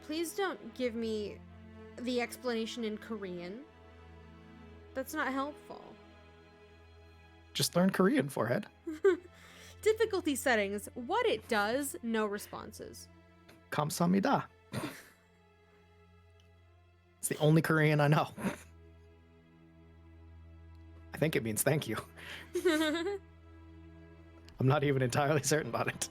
Please don't give me the explanation in Korean. That's not helpful. Just learn Korean, forehead. Difficulty settings. What it does, no responses. 감사합니다. It's the only Korean I know. I think it means thank you. I'm not even entirely certain about it.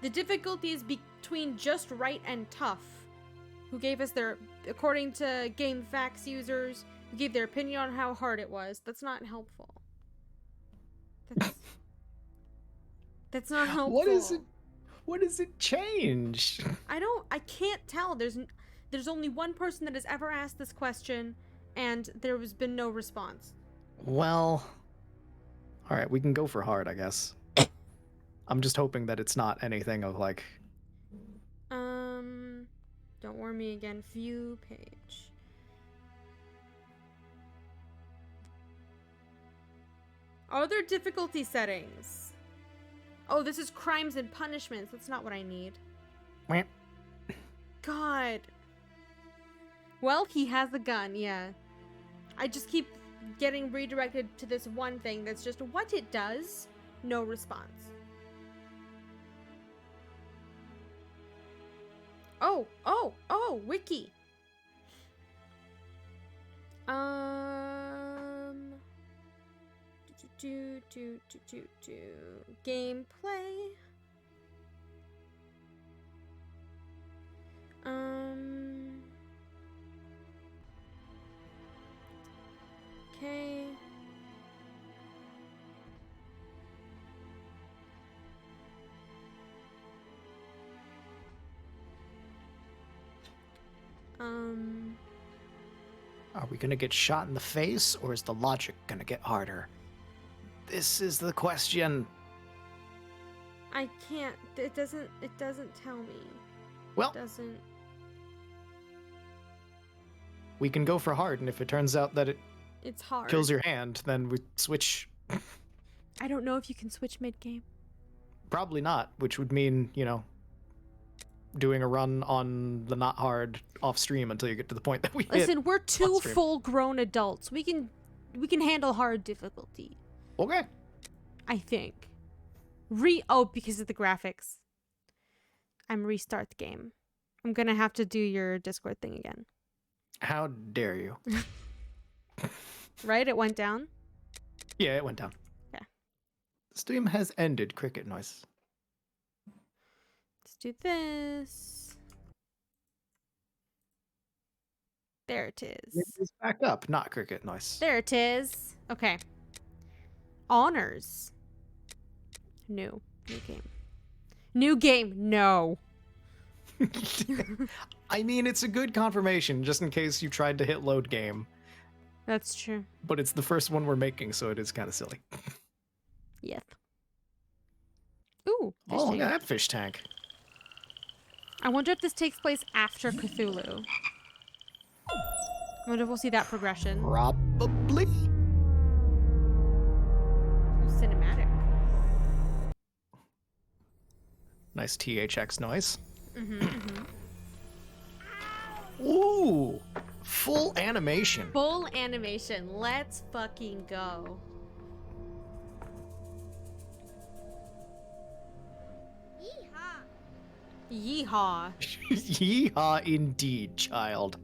The difficulty is between just right and tough. Who gave us their, according to Game Facts users, who gave their opinion on how hard it was. That's not helpful. That's not helpful. What is it? What does it change? I can't tell. There's only one person that has ever asked this question, and there has been no response. Well, all right, we can go for hard, I guess. I'm just hoping that it's not anything of like. Don't warn me again. View page. Other difficulty settings. Oh, this is crimes and punishments. That's not what I need. God. Well, he has a gun, yeah. I just keep getting redirected to this one thing that's just what it does, no response. Oh, wiki. Gameplay. Okay. Are we gonna get shot in the face, or is the logic gonna get harder? This is the question. I can't. It doesn't tell me. Well, It doesn't. we can go for hard, and if it turns out that it It's hard. kills your hand, then we switch. I don't know if you can switch mid-game. Probably not, which would mean, doing a run on the not hard off stream until you get to the point that we hit. Listen, we're two on stream. full-grown adults. We can handle hard difficulty. Okay. I think. Because of the graphics. I'm restart the game. I'm gonna have to do your Discord thing again. How dare you? Right? It went down? Yeah, it went down. Okay. Stream has ended. Cricket noise. Let's do this. There it is. It's back up, not cricket noise. There it is. Okay. Honors. New game. New game. No. I mean, it's a good confirmation, just in case you tried to hit load game. That's true. But it's the first one we're making, so it is kind of silly. Yes. Ooh. Fish Oh, tank. look at that fish tank. I wonder if this takes place after Cthulhu. I wonder if we'll see that progression. Probably. Cinematic. Nice THX noise. Mm-hmm. Ooh, full animation. Full animation. Let's fucking go. Yeehaw. Yeehaw indeed, child.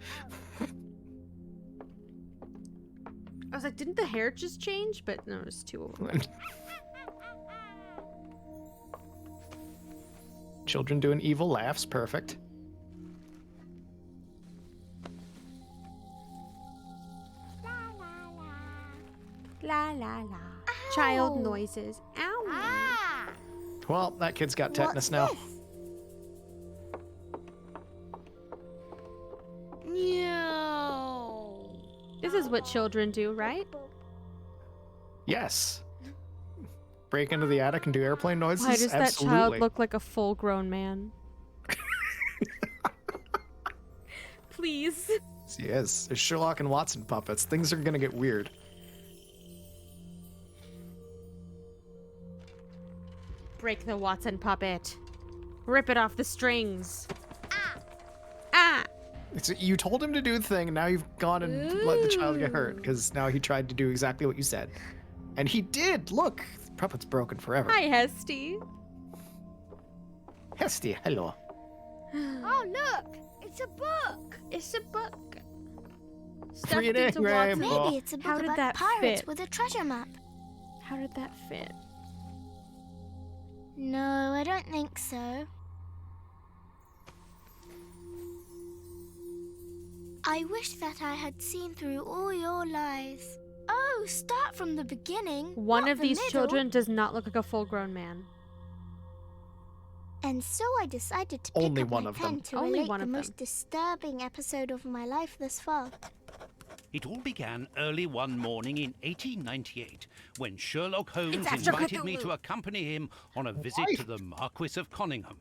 I was like, didn't the hair just change? But no, it's too over. Children doing evil laughs, perfect. La la la. Child noises. Ow. Well, that kid's got tetanus now. No. This is what children do, right? Yes. Break into the attic and do airplane noises? Why does that Absolutely. child look like a full-grown man? Please. Yes, there's Sherlock and Watson puppets. Things are gonna get weird. Break the Watson puppet. Rip it off the strings. Ah! You told him to do the thing, and now you've gone and let the child get hurt, because now he tried to do exactly what you said. And he did! Look! The puppet's broken forever. Hi, Hesty. Hesty, hello. Oh, look! It's a book! It's a book. Free an egg, Rainbow. Maybe it's a book How did about that pirates fit? with a treasure map. How did that fit? No, I don't think so. I wish that I had seen through all your lies. Oh, start from the beginning. One not of the these middle. children does not look like a full-grown man. And so I decided to pick Only up one my of pen them. to Only relate one the of most disturbing episode of my life thus far. It all began early one morning in 1898 when Sherlock Holmes after invited me Cthulhu. to accompany him on a visit to the Marquis of Conyngham.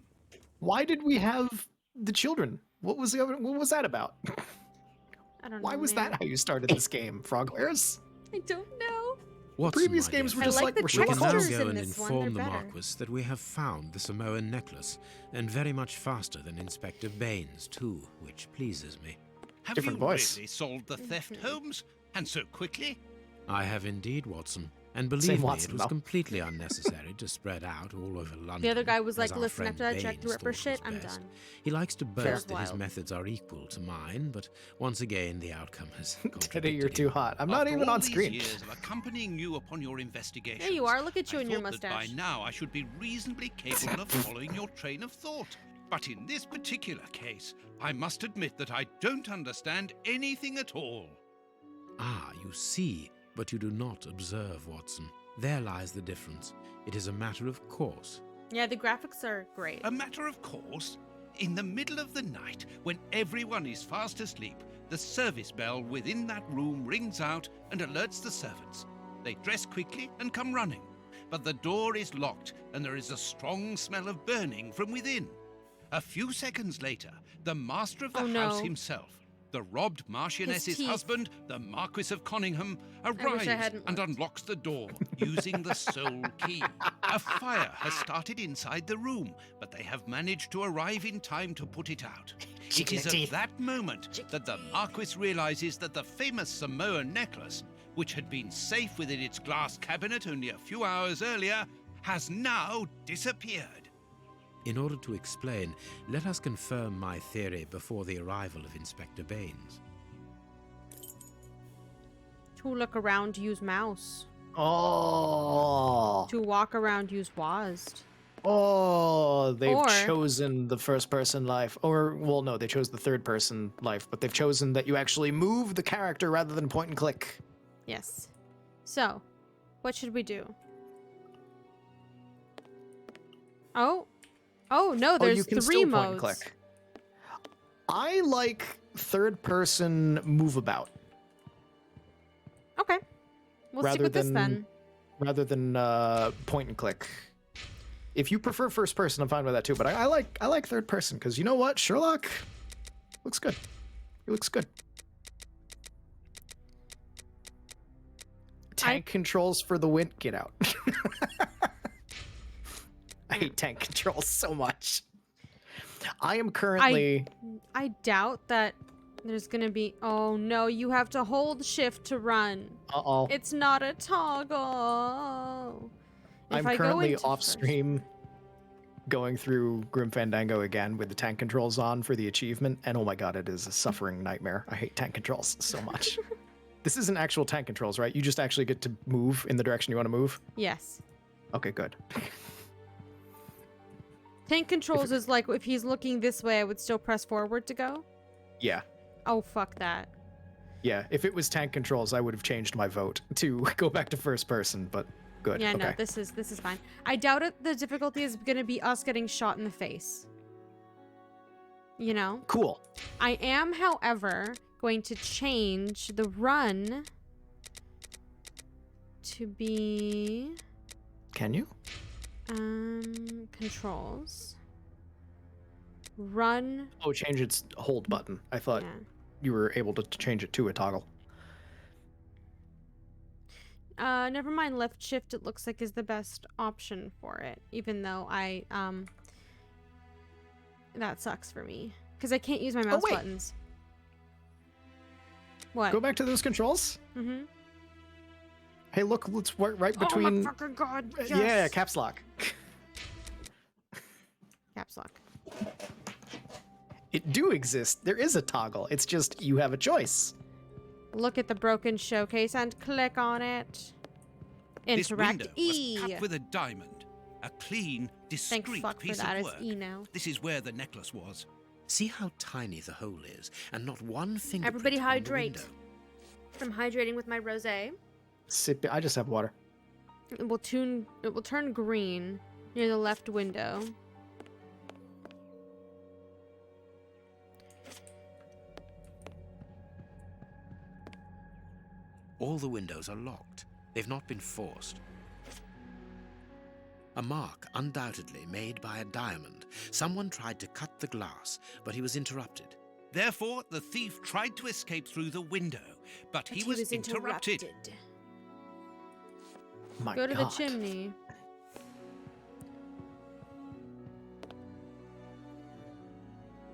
Why did we have the children? What was that about? I don't know. Why was man. that how you started this game, Frogwares? I don't know. Watson, Previous my games dear were I just like like the we're we can now textures go in and this one, inform the they're better. Marquis that we have found the Samoan necklace, and very much faster than Inspector Baines, too, which pleases me. Have Different you voice. really solved the theft, Holmes? And so quickly? I have indeed, Watson. And believe Same me, Watson, it was though. completely unnecessary to spread out all over London. The other guy was as like, our listen, friend after that Jack the Baines Ripper thought shit, was I'm best. done. He likes to boast that his wild. methods are equal to mine, but once again, the outcome has Teddy, contradicted you're too him. hot. I'm not After even all on these screen. years of accompanying you upon your investigations, There you are. Look at you I and your thought that mustache. by now I should be reasonably capable of following your train of thought. But in this particular case, I must admit that I don't understand anything at all. Ah, you see, but you do not observe, Watson. There lies the difference. It is a matter of course. Yeah, the graphics are great. A matter of course, in the middle of the night, when everyone is fast asleep, the service bell within that room rings out and alerts the servants. They dress quickly and come running, but the door is locked and there is a strong smell of burning from within. A few seconds later, the master of the house himself, the robbed Marchioness's husband, the Marquis of Conyngham, arrives and unlocks the door using the sole key. A fire has started inside the room, but they have managed to arrive in time to put it out. It is at that moment that the Marquis realizes that the famous Samoan necklace, which had been safe within its glass cabinet only a few hours earlier, has now disappeared. In order to explain, let us confirm my theory before the arrival of Inspector Baines. To look around, use mouse. Oh. To walk around, use WASD. Oh, they've chosen the first person life. Or, well, no, they chose the third person life, but they've chosen that you actually move the character rather than point and click. Yes. So, what should we do? Oh. Oh, no, there's you can three still modes. point and click. I like third person move about. Okay. We'll stick with this then. Rather than point and click. If you prefer first person, I'm fine with that too. But I like third person because you know what, Sherlock looks good. He looks good. Tank controls for the wind. Get out. I hate tank controls so much. I am currently. I doubt that there's gonna be. Oh no! You have to hold shift to run. Uh-oh. It's not a toggle. I'm currently off stream going through Grim Fandango again with the tank controls on for the achievement, and oh my god, it is a suffering nightmare. I hate tank controls so much. This isn't actual tank controls, right? You just actually get to move in the direction you want to move? Yes. Okay, good. Tank controls is like if he's looking this way, I would still press forward to go? Yeah. Oh, fuck that. Yeah, if it was tank controls, I would have changed my vote to go back to first person, but good. Yeah, okay. no, this is fine. I doubt it. The difficulty is going to be us getting shot in the face. You know? Cool. I am, however, going to change the run to be... Can you? Controls. Run. Oh, change its hold button. I thought you were able to change it to a toggle. Never mind. Left shift, it looks like, is the best option for it. Even though that sucks for me. Because I can't use my mouse buttons. What? Go back to those controls? Mm-hmm. Hey, look, let's work right between... Oh my fucking god, yes. Yeah, caps lock. Caps lock. It do exist. There is a toggle. It's just you have a choice. Look at the broken showcase and click on it. This Interact window E. was cut with a diamond. A clean, discreet Thank fuck piece for that. of It's work. E now. This is where the necklace was. See how tiny the hole is, and not one fingerprint Everybody on the hydrate. window. I'm hydrating with my rosé. Sip. I just have water. It will turn green near the left window. All the windows are locked. They've not been forced. A mark, undoubtedly made by a diamond. Someone tried to cut the glass, but he was interrupted. Therefore, the thief tried to escape through the window, but he was interrupted. My Go to God. the chimney.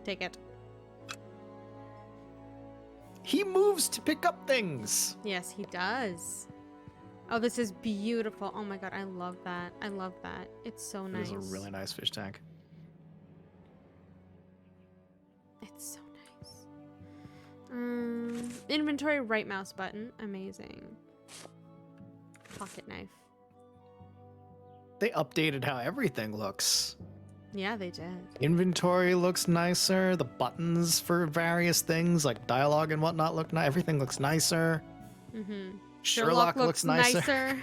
Take it. He moves to pick up things. Yes, he does. Oh, this is beautiful. Oh my god, I love that. I love that. It's so It nice. is a really nice fish tank. It's so nice. Inventory, right mouse button. Amazing. Pocket knife. They updated how everything looks. Yeah, they did. Inventory looks nicer. The buttons for various things like dialogue and whatnot look nice. Everything looks nicer. Mm-hmm. Sherlock looks nicer.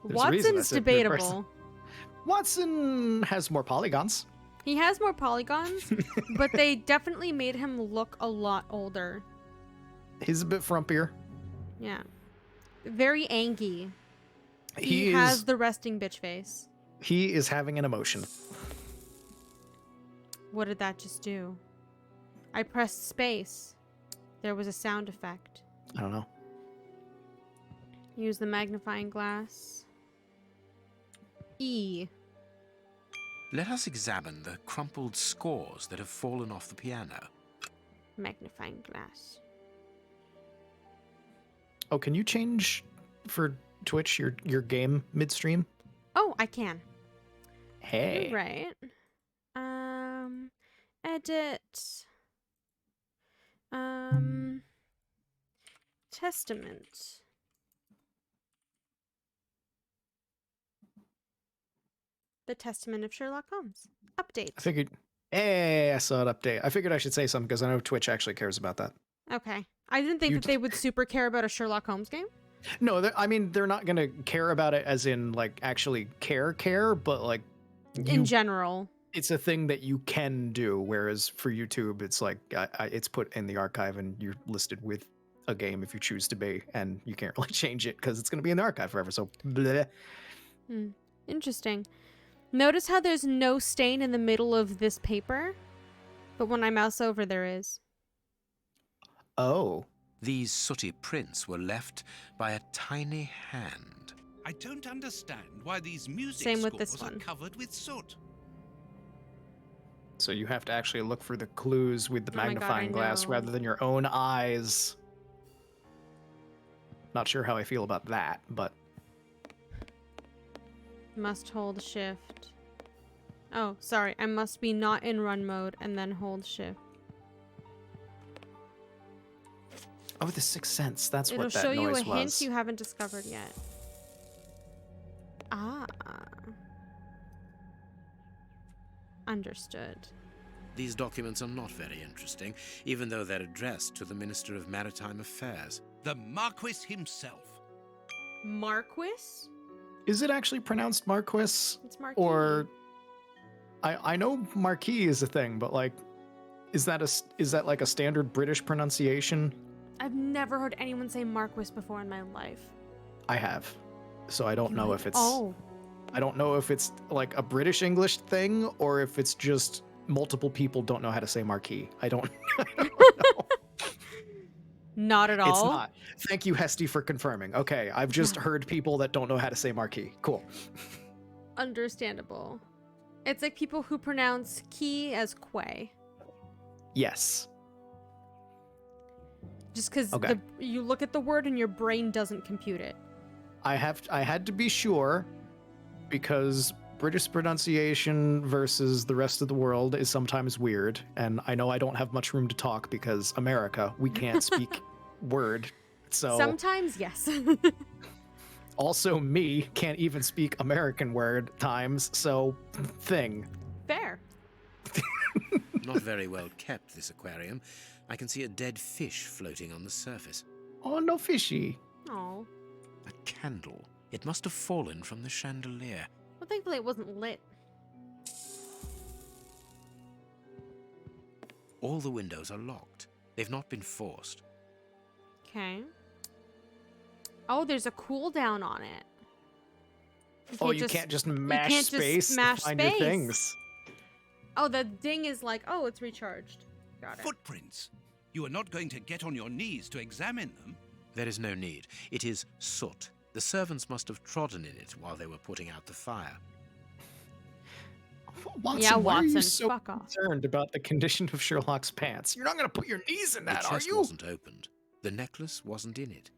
Watson's debatable. Watson has more polygons. He has more polygons, but they definitely made him look a lot older. He's a bit frumpier. Yeah. Very angy. He He has is the resting bitch face. he is having an emotion. What did that just do? I pressed space. There was a sound effect. I don't know. Use the magnifying glass. E. Let us examine the crumpled scores that have fallen off the piano. Magnifying glass. Oh, can you change for Twitch your game midstream? Oh, I can. Hey. You're right. Edit. Testament. The Testament of Sherlock Holmes. Update. I figured. Hey, I saw it update. I figured I should say something because I know Twitch actually cares about that. Okay. I didn't think that they would super care about a Sherlock Holmes game. No, I mean they're not gonna care about it as in like actually care, but like In general. it's a thing that you can do. Whereas for YouTube, it's like it's put in the archive and you're listed with a game if you choose to be, and you can't really change it because it's gonna be in the archive forever. So, bleh. Interesting. Notice how there's no stain in the middle of this paper, but when I mouse over, there is. Oh. These sooty prints were left by a tiny hand. I don't understand why these music Same with scores this are one. covered with soot. So you have to actually look for the clues with the Oh my God, magnifying I glass know. rather than your own eyes. Not sure how I feel about that, but Must hold shift. Oh, sorry. I must be not in run mode and then hold shift. oh, the Sixth Sense. That's It'll what that show you a noise hint was. you haven't discovered yet. Ah. Understood. These documents are not very interesting, even though they're addressed to the Minister of Maritime Affairs. The Marquis himself. Marquis? Is it actually pronounced Marquis? It's Marquis. Or I know Marquis is a thing, but like, is that like a standard British pronunciation? I've never heard anyone say Marquis before in my life. I have, so I don't know if it's. Oh. I don't know if it's like a British English thing or if it's just multiple people don't know how to say Marquis. I don't know. Not at all. It's not. Thank you, Hesty, for confirming. Okay, I've just heard people that don't know how to say Marquis. Cool. Understandable. It's like people who pronounce key as quay. Yes. Just because Okay. you look at the word and your brain doesn't compute it. I had to be sure because British pronunciation versus the rest of the world is sometimes weird, and I know I don't have much room to talk because America, we can't speak word. So Sometimes, yes. also me can't even speak American word times, so thing. Fair. Not very well kept, this aquarium. I can see a dead fish floating on the surface. Oh, no fishy. Oh. A candle. It must have fallen from the chandelier. Well, thankfully it wasn't lit. All the windows are locked. They've not been forced. Okay. Oh, there's a cooldown on it. You can't just mash you can't space just smash to find space. your things. Oh, the ding is like, oh, it's recharged. Got it. Footprints. You are not going to get on your knees to examine them. There is no need. It is soot. The servants must have trodden in it while they were putting out the fire. Watson, Yeah, why are you Watson, so fuck off. concerned about the condition of Sherlock's pants? You're not going to put your knees in that, The are chest you? wasn't opened. The necklace wasn't in it.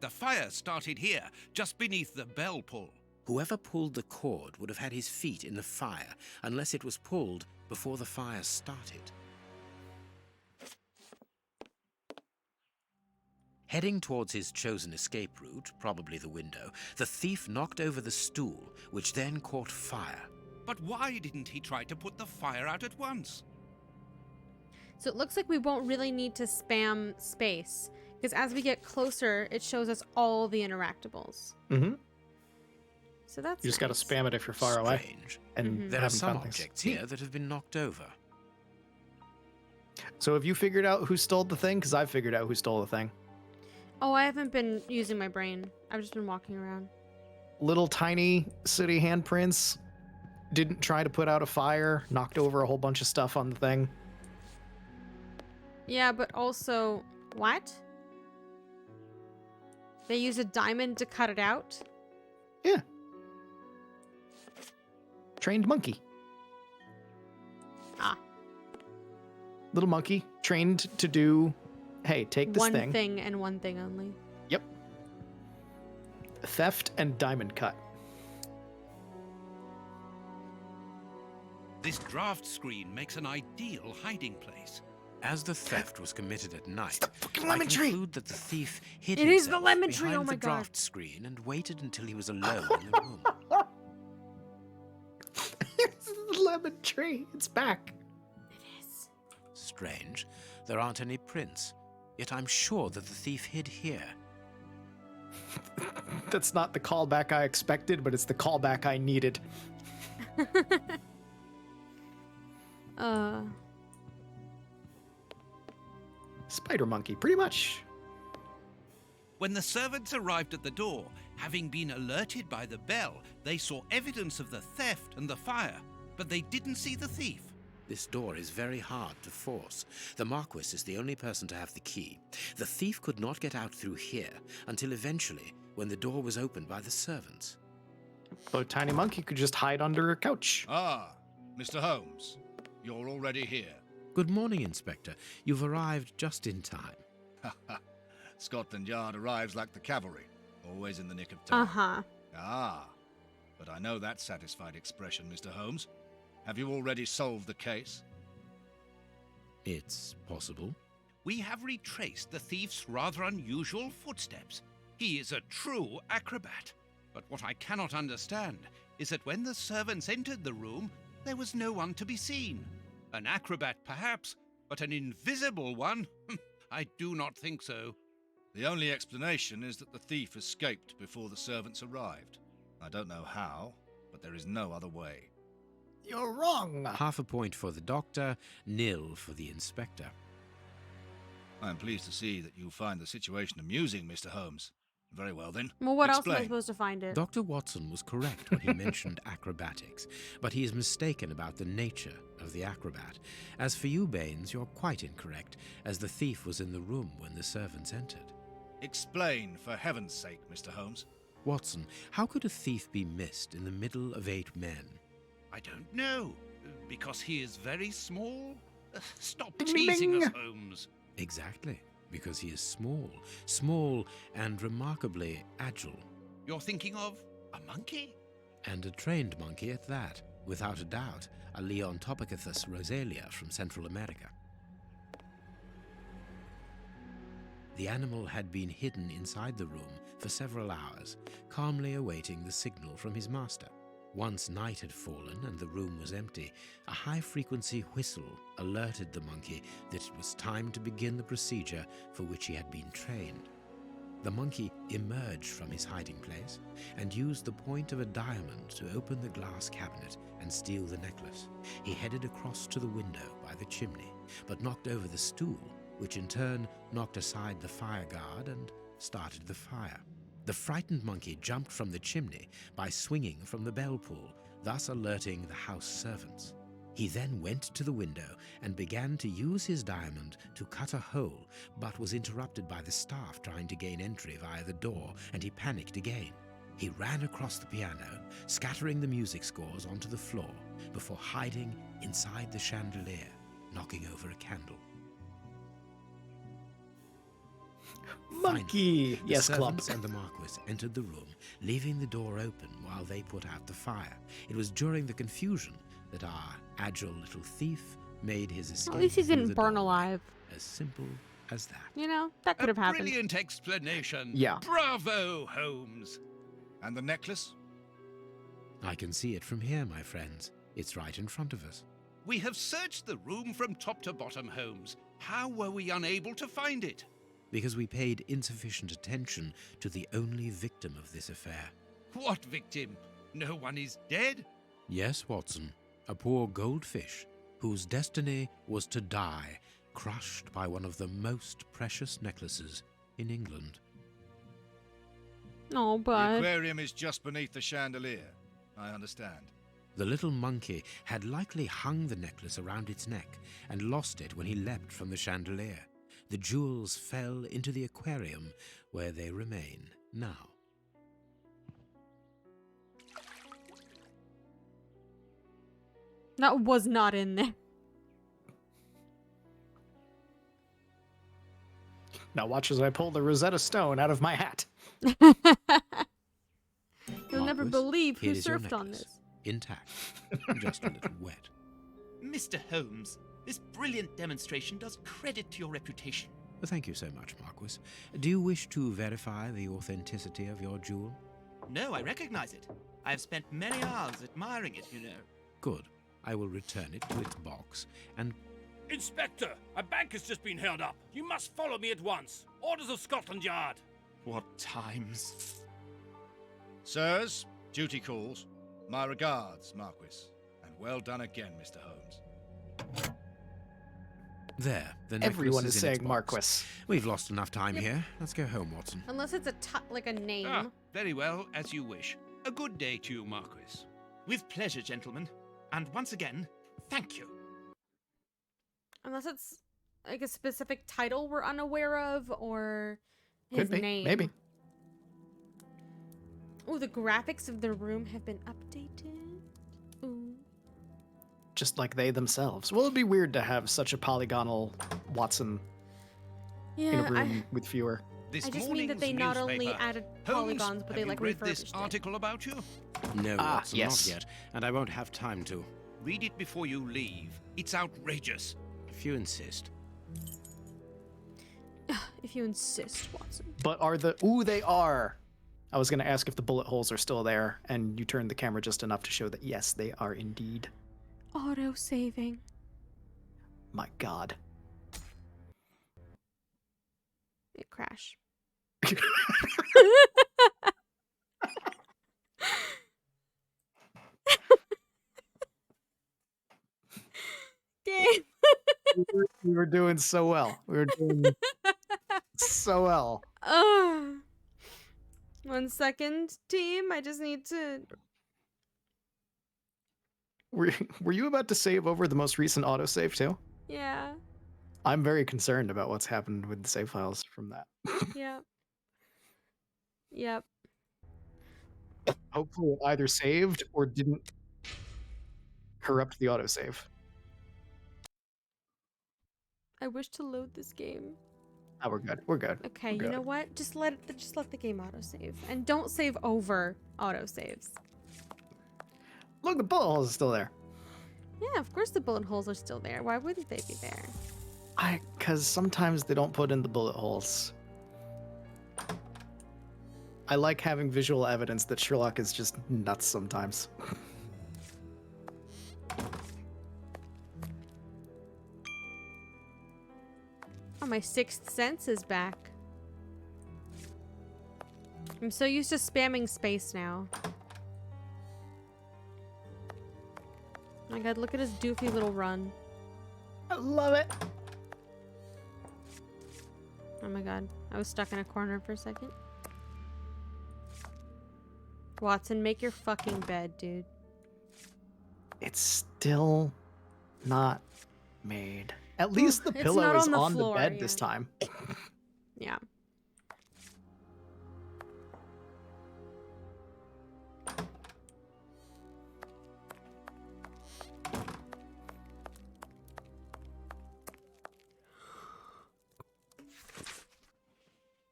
The fire started here, just beneath the bell pull. Whoever pulled the cord would have had his feet in the fire, unless it was pulled before the fire started. Heading towards his chosen escape route, probably the window, the thief knocked over the stool, which then caught fire. But why didn't he try to put the fire out at once? So it looks like we won't really need to spam space, because as we get closer, it shows us all the interactables. Mm-hmm. So that's You just gotta spam it if you're far away. Strange. And There are haven't some found things. objects here that have been knocked over. So have you figured out who stole the thing? Because I've figured out who stole the thing. Oh, I haven't been using my brain. I've just been walking around. Little tiny sooty handprints. Didn't try to put out a fire. Knocked over a whole bunch of stuff on the thing. Yeah, but also... What? They use a diamond to cut it out? Yeah. Trained monkey. Ah. Little monkey trained to do, hey, take this One thing. thing and one thing only. Yep. Theft and diamond cut. This draft screen makes an ideal hiding place. As the theft was committed at night, fucking I lemon tree! conclude that the thief hid It is the himself lemon tree, behind oh my the God. draft screen and waited until he was alone in the room. It's the lemon tree. It's back. It is. Strange. There aren't any prints. Yet I'm sure that the thief hid here. That's not the callback I expected, but it's the callback I needed. Spider monkey, pretty much. When the servants arrived at the door, having been alerted by the bell, they saw evidence of the theft and the fire, but they didn't see the thief. This door is very hard to force. The Marquis is the only person to have the key. The thief could not get out through here until eventually, when the door was opened by the servants. So tiny monkey could just hide under a couch. Ah, Mr. Holmes, you're already here. Good morning, Inspector. You've arrived just in time. Scotland Yard arrives like the cavalry, always in the nick of time. Uh-huh. Ah, but I know that satisfied expression, Mr. Holmes. Have you already solved the case? It's possible. We have retraced the thief's rather unusual footsteps. He is a true acrobat. But what I cannot understand is that when the servants entered the room, there was no one to be seen. An acrobat, perhaps, but an invisible one? I do not think so. The only explanation is that the thief escaped before the servants arrived. I don't know how, but there is no other way. You're wrong. Half a point for the doctor, nil for the inspector. I am pleased to see that you find the situation amusing, Mr. Holmes. Very well, then. Well, what else am I Explain. supposed to find it? Dr. Watson was correct when he mentioned acrobatics, but he is mistaken about the nature of the acrobat. As for you, Baines, you're quite incorrect, as the thief was in the room when the servants entered. Explain, for heaven's sake, Mr. Holmes. Watson, how could a thief be missed in the middle of 8 men? I don't know. Because he is very small? Stop Ding, teasing ding. us, Holmes. Exactly, because he is small and remarkably agile, You're thinking of a monkey? and a trained monkey at that, without a doubt, a Leontopithecus rosalia from Central America. The animal had been hidden inside the room for several hours, calmly awaiting the signal from his master. Once night had fallen and the room was empty, a high-frequency whistle alerted the monkey that it was time to begin the procedure for which he had been trained. The monkey emerged from his hiding place and used the point of a diamond to open the glass cabinet and steal the necklace. He headed across to the window by the chimney, but knocked over the stool, which in turn knocked aside the fire guard and started the fire. The frightened monkey jumped from the chimney by swinging from the bell pull, thus alerting the house servants. He then went to the window and began to use his diamond to cut a hole, but was interrupted by the staff trying to gain entry via the door, and he panicked again. He ran across the piano, scattering the music scores onto the floor, before hiding inside the chandelier, knocking over a candle. Monkey! Finally, Yes, the club. servants and the Marquis entered the room, leaving the door open while they put out the fire. It was during the confusion that our agile little thief made his escape. At least he through didn't the burn doorway. alive. As simple as that. You know, that could have happened. Brilliant explanation. Yeah. Bravo, Holmes. And the necklace? I can see it from here, my friends. It's right in front of us. We have searched the room from top to bottom, Holmes. How were we unable to find it? Because we paid insufficient attention to the only victim of this affair. What victim? No one is dead? Yes, Watson. A poor goldfish whose destiny was to die, crushed by one of the most precious necklaces in England. No, The but aquarium is just beneath the chandelier. I understand. The little monkey had likely hung the necklace around its neck and lost it when he leapt from the chandelier. The jewels fell into the aquarium where they remain now. that was not in there. Now watch as I pull the Rosetta Stone out of my hat. You'll never Marquis, believe who here is your surfed on necklace. this. Intact, just a little wet. Mr. Holmes, this brilliant demonstration does credit to your reputation. Thank you so much, Marquis. Do you wish to verify the authenticity of your jewel? No, I recognize it. I have spent many hours admiring it, you know. Good. I will return it to its box and... Inspector, a bank has just been held up. You must follow me at once. Orders of Scotland Yard. What times? Sirs, duty calls. My regards, Marquis. And well done again, Mr. Holmes. There, the necklace Everyone is in its saying box. Marquis. We've lost enough time Yep. here. Let's go home, Watson. Unless it's like a name. Ah, very well, as you wish. A good day to you, Marquis. With pleasure, gentlemen. And once again, thank you. Unless it's like a specific title we're unaware of or his Could be, name. maybe. Oh, the graphics of the room have been updated. Ooh. Just like they themselves. Well, it'd be weird to have such a polygonal Watson in a room with fewer. This I just mean that they morning's not only newspaper. added Holmes, polygons, but have they you like read this refurbished it. article about you? No, Watson, yes. not yet. And I won't have time to. Read it before you leave. It's outrageous. If you insist. If you insist, Watson. But are the... Ooh, they are! I was going to ask if the bullet holes are still there, and you turned the camera just enough to show that, yes, they are indeed. Auto-saving. My god. It crashed. Game. We were doing so well. We were doing so well. 1 second, team. I just need to... Were you about to save over the most recent autosave too? Yeah. I'm very concerned about what's happened with the save files from that. Yep. Yep. Hopefully it either saved or didn't corrupt the autosave. I wish to load this game. Oh, we're good. We're good. Okay, We're you know good. what? Just let the game autosave. And don't save over autosaves. Look, the bullet holes are still there. Yeah, of course the bullet holes are still there. Why wouldn't they be there? Because sometimes they don't put in the bullet holes. I like having visual evidence that Sherlock is just nuts sometimes. Oh, my sixth sense is back. I'm so used to spamming space now. Oh my god, look at his doofy little run. I love it. Oh my god, I was stuck in a corner for a second. Watson, make your fucking bed, dude. It's still not made. At least the it's pillow not is on the on floor, the bed yeah. this time. Yeah.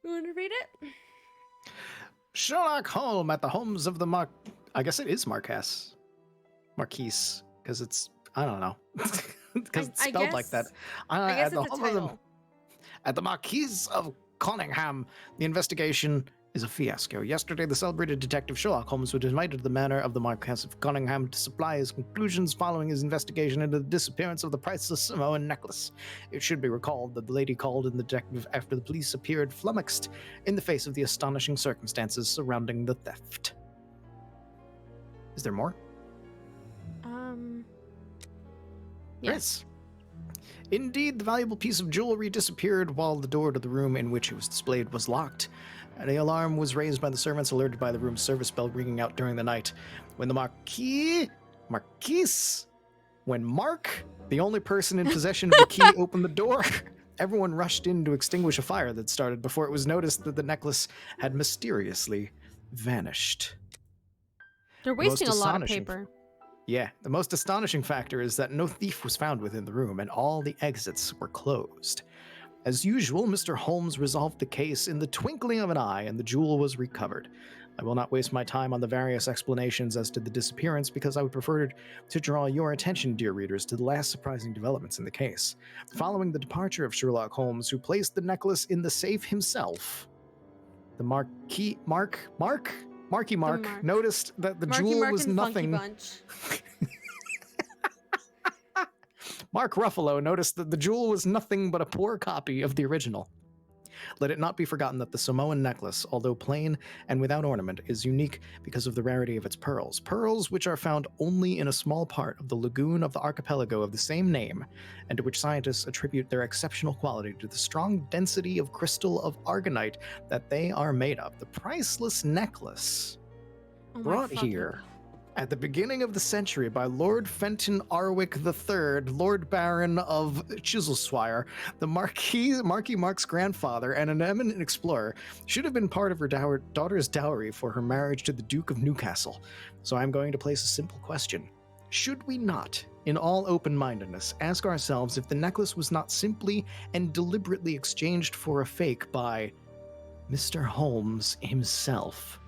Oh Sherlock Holmes at the homes of the I guess it is Marquise, because it's, I don't know, because it's spelled like that. I guess At the it's a home of the- title. At the Marquise of Conyngham, the investigation is a fiasco. Yesterday, the celebrated detective Sherlock Holmes was invited to the manor of the Marquess of Conyngham to supply his conclusions following his investigation into the disappearance of the priceless Samoan necklace. It should be recalled that the lady called in the detective after the police appeared flummoxed in the face of the astonishing circumstances surrounding the theft. Is there more? Yes. Indeed, the valuable piece of jewelry disappeared while the door to the room in which it was displayed was locked. The alarm was raised by the servants, alerted by the room's service bell ringing out during the night. When the when Mark, the only person in possession of the key, opened the door, everyone rushed in to extinguish a fire that started before it was noticed that the necklace had mysteriously vanished. They're wasting a lot of paper. Yeah, the most astonishing factor is that no thief was found within the room and all the exits were closed. As usual, Mr. Holmes resolved the case in the twinkling of an eye and the jewel was recovered. I will not waste my time on the various explanations as to the disappearance because I would prefer to draw your attention, dear readers, to the last surprising developments in the case. Following the departure of Sherlock Holmes, who placed the necklace in the safe himself, the Marky Mark noticed that the jewel was nothing. Mark Ruffalo noticed that the jewel was nothing but a poor copy of the original. Let it not be forgotten that the Samoan necklace, although plain and without ornament, is unique because of the rarity of its pearls. Pearls which are found only in a small part of the lagoon of the archipelago of the same name, and to which scientists attribute their exceptional quality to the strong density of crystal of argonite that they are made of. The priceless necklace brought here at the beginning of the century by Lord Fenton Arwick III, Lord Baron of Chisleswire, the Marquis Mark's grandfather and an eminent explorer, should have been part of her daughter's dowry for her marriage to the Duke of Newcastle. So I'm going to place a simple question. Should we not, in all open-mindedness, ask ourselves if the necklace was not simply and deliberately exchanged for a fake by Mr. Holmes himself?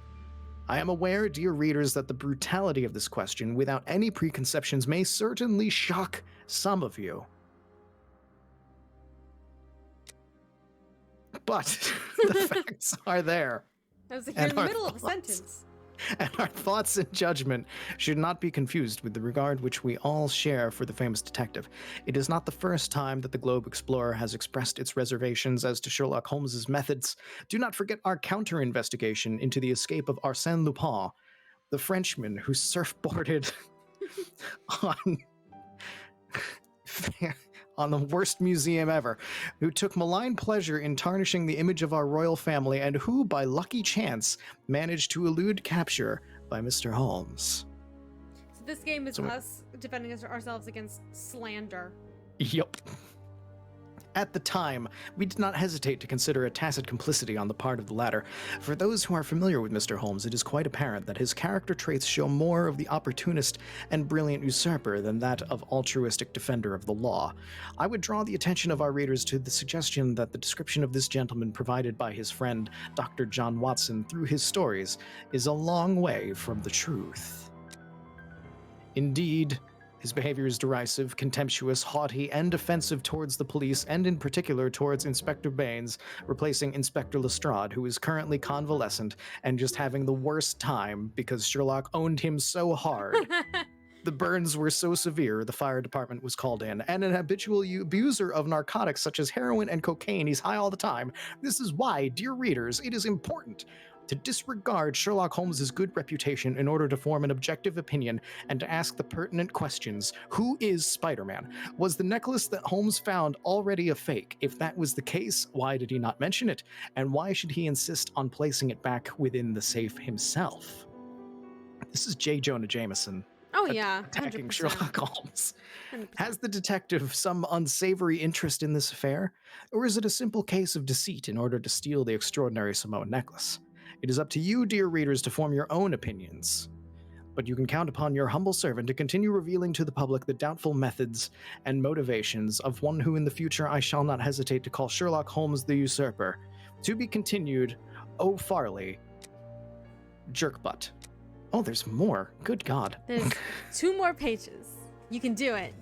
I am aware, dear readers, that the brutality of this question, without any preconceptions, may certainly shock some of you. But the facts are there. I was like, you're in the middle of a sentence. And our thoughts and judgment should not be confused with the regard which we all share for the famous detective. It is not the first time that the Globe Explorer has expressed its reservations as to Sherlock Holmes's methods. Do not forget our counter-investigation into the escape of Arsène Lupin, the Frenchman who surfboarded on the worst museum ever, who took malign pleasure in tarnishing the image of our royal family, and who, by lucky chance, managed to elude capture by Mr. Holmes. So this game is us defending ourselves against slander. Yup. At the time, we did not hesitate to consider a tacit complicity on the part of the latter. For those who are familiar with Mr. Holmes, it is quite apparent that his character traits show more of the opportunist and brilliant usurper than that of altruistic defender of the law. I would draw the attention of our readers to the suggestion that the description of this gentleman provided by his friend Dr. John Watson through his stories is a long way from the truth. Indeed, his behavior is derisive, contemptuous, haughty, and offensive towards the police, and in particular towards Inspector Baines, replacing Inspector Lestrade, who is currently convalescent and just having the worst time because Sherlock owned him so hard. The burns were so severe, the fire department was called in, and an habitual abuser of narcotics such as heroin and cocaine, he's high all the time. This is why, dear readers, it is important to disregard Sherlock Holmes's good reputation in order to form an objective opinion and to ask the pertinent questions. Who is Spider-Man? Was the necklace that Holmes found already a fake? If that was the case, why did he not mention it? And why should he insist on placing it back within the safe himself? This is J. Jonah Jameson. Oh yeah, attacking 100%. Sherlock Holmes. 100%. Has the detective some unsavory interest in this affair? Or is it a simple case of deceit in order to steal the extraordinary Samoan necklace? It is up to you, dear readers, to form your own opinions. But you can count upon your humble servant to continue revealing to the public the doubtful methods and motivations of one who in the future I shall not hesitate to call Sherlock Holmes the Usurper. To be continued, O. Farley, Jerk butt. Oh, there's more. Good God. There's 2 more pages. You can do it.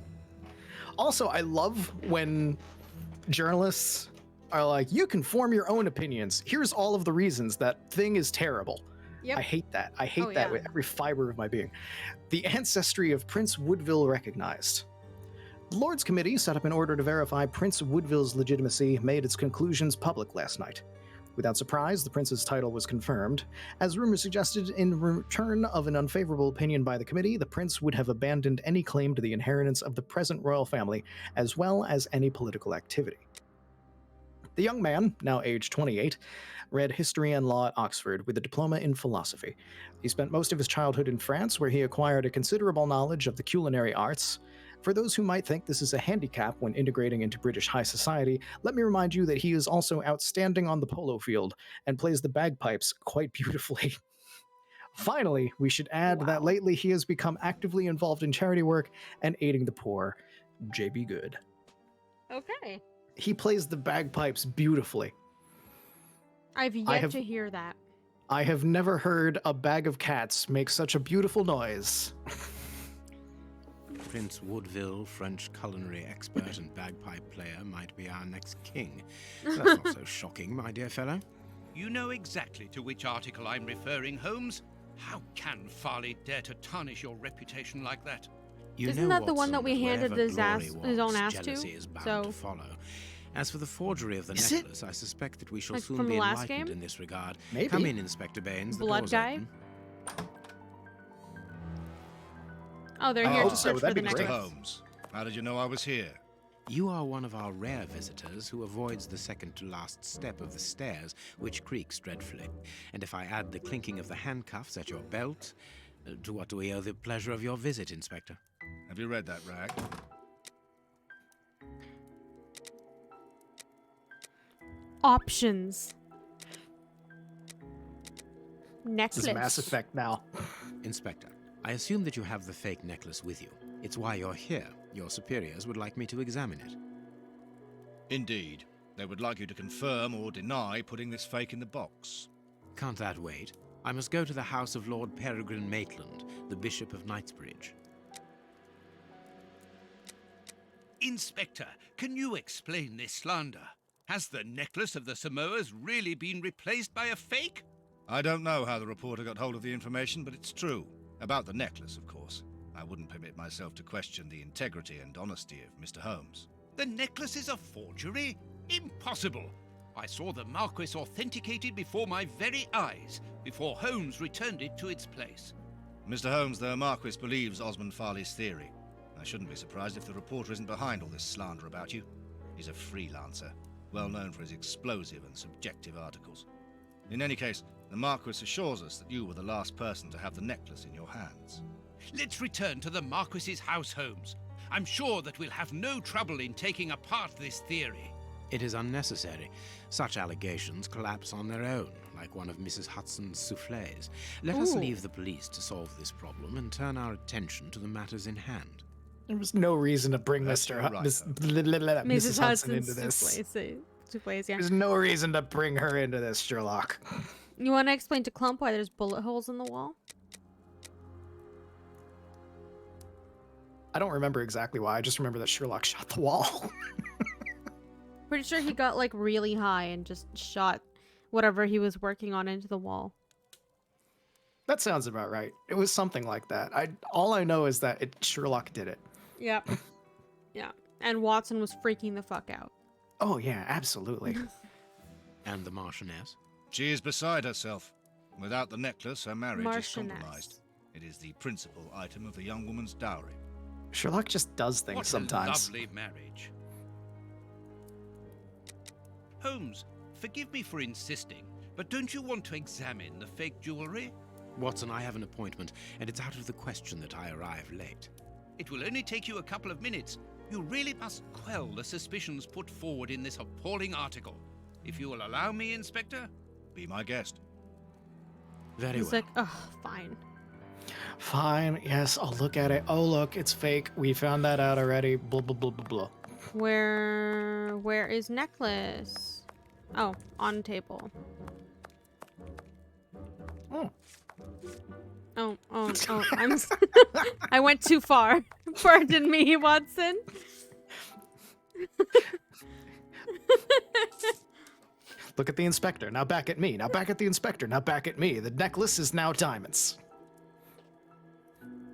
Also, I love when journalists are like, you can form your own opinions. Here's all of the reasons that thing is terrible. Yep. I hate that. I hate Oh, that yeah. with every fiber of my being. The ancestry of Prince Woodville recognized. The Lords Committee, set up in order to verify Prince Woodville's legitimacy, made its conclusions public last night. Without surprise, the prince's title was confirmed. As rumors suggested, in return of an unfavorable opinion by the committee, the prince would have abandoned any claim to the inheritance of the present royal family, as well as any political activity. The young man, now aged 28, read history and law at Oxford with a diploma in philosophy. He spent most of his childhood in France, where he acquired a considerable knowledge of the culinary arts. For those who might think this is a handicap when integrating into British high society, let me remind you that he is also outstanding on the polo field and plays the bagpipes quite beautifully. Finally, we should add that lately he has become actively involved in charity work and aiding the poor. JB Good. Okay. He plays the bagpipes beautifully. I've yet to hear that. I have never heard a bag of cats make such a beautiful noise. Prince Woodville, French culinary expert and bagpipe player, might be our next king. That's not so shocking, my dear fellow. You know exactly to which article I'm referring, Holmes. How can Farley dare to tarnish your reputation like that? Isn't that the one that we handed his own ass to? Jealousy is bound to follow. As for the forgery of the Is necklace, I suspect that we shall Like soon from be the last enlightened game? in this regard. Maybe. Come in, Inspector Baines. The Blood door's guy? open. Oh, they're here to so search for that'd the be necklace. great. Holmes, how did you know I was here? You are one of our rare visitors who avoids the second to last step of the stairs, which creaks dreadfully. And if I add the clinking of the handcuffs at your belt, to what do we owe the pleasure of your visit, Inspector? Have you read that rag? Options. This Necklace. is Mass Effect now. Inspector, I assume that you have the fake necklace with you. It's why you're here. Your superiors would like me to examine it. Indeed. They would like you to confirm or deny putting this fake in the box. Can't that wait? I must go to the house of Lord Peregrine Maitland, the Bishop of Knightsbridge. Inspector, can you explain this slander? Has the necklace of the Samoas really been replaced by a fake? I don't know how the reporter got hold of the information, but it's true. About the necklace, of course. I wouldn't permit myself to question the integrity and honesty of Mr. Holmes. The necklace is a forgery? Impossible! I saw the Marquis authenticated before my very eyes, before Holmes returned it to its place. Mr. Holmes, the Marquis believes Osmond Farley's theory. I shouldn't be surprised if the reporter isn't behind all this slander about you. He's a freelancer, well known for his explosive and subjective articles. In any case, the Marquis assures us that you were the last person to have the necklace in your hands. Let's return to the Marquis's house, Holmes. I'm sure that we'll have no trouble in taking apart this theory. It is unnecessary. Such allegations collapse on their own, like one of Mrs. Hudson's soufflés. Let us leave the police to solve this problem and turn our attention to the matters in hand. There was no reason to bring Mrs. Hudson into this. Soufflés, yeah. There's no reason to bring her into this, Sherlock. You want to explain to Clump why there's bullet holes in the wall? I don't remember exactly why. I just remember that Sherlock shot the wall. Pretty sure he got like really high and just shot whatever he was working on into the wall. That sounds about right. It was something like that. All I know is that Sherlock did it. Yep. Yeah. And Watson was freaking the fuck out. Oh yeah, absolutely. And the Marchioness? She is beside herself. Without the necklace, her marriage is Marchioness. compromised. It is the principal item of the young woman's dowry. Sherlock just does things What sometimes. a lovely marriage. Holmes, forgive me for insisting, but don't you want to examine the fake jewelry? Watson, I have an appointment, and it's out of the question that I arrive late. It will only take you a couple of minutes. You really must quell the suspicions put forward in this appalling article. If you will allow me, Inspector? Be my guest. Very He's well. like, oh, fine. Fine, yes, I'll look at it. Oh look, it's fake. We found that out already. Blah blah blah blah blah. Where is necklace? Oh, on table. Oh, oh, I went too far. Pardon me, Watson. Look at the inspector, now back at me, now back at the inspector, now back at me. The necklace is now diamonds.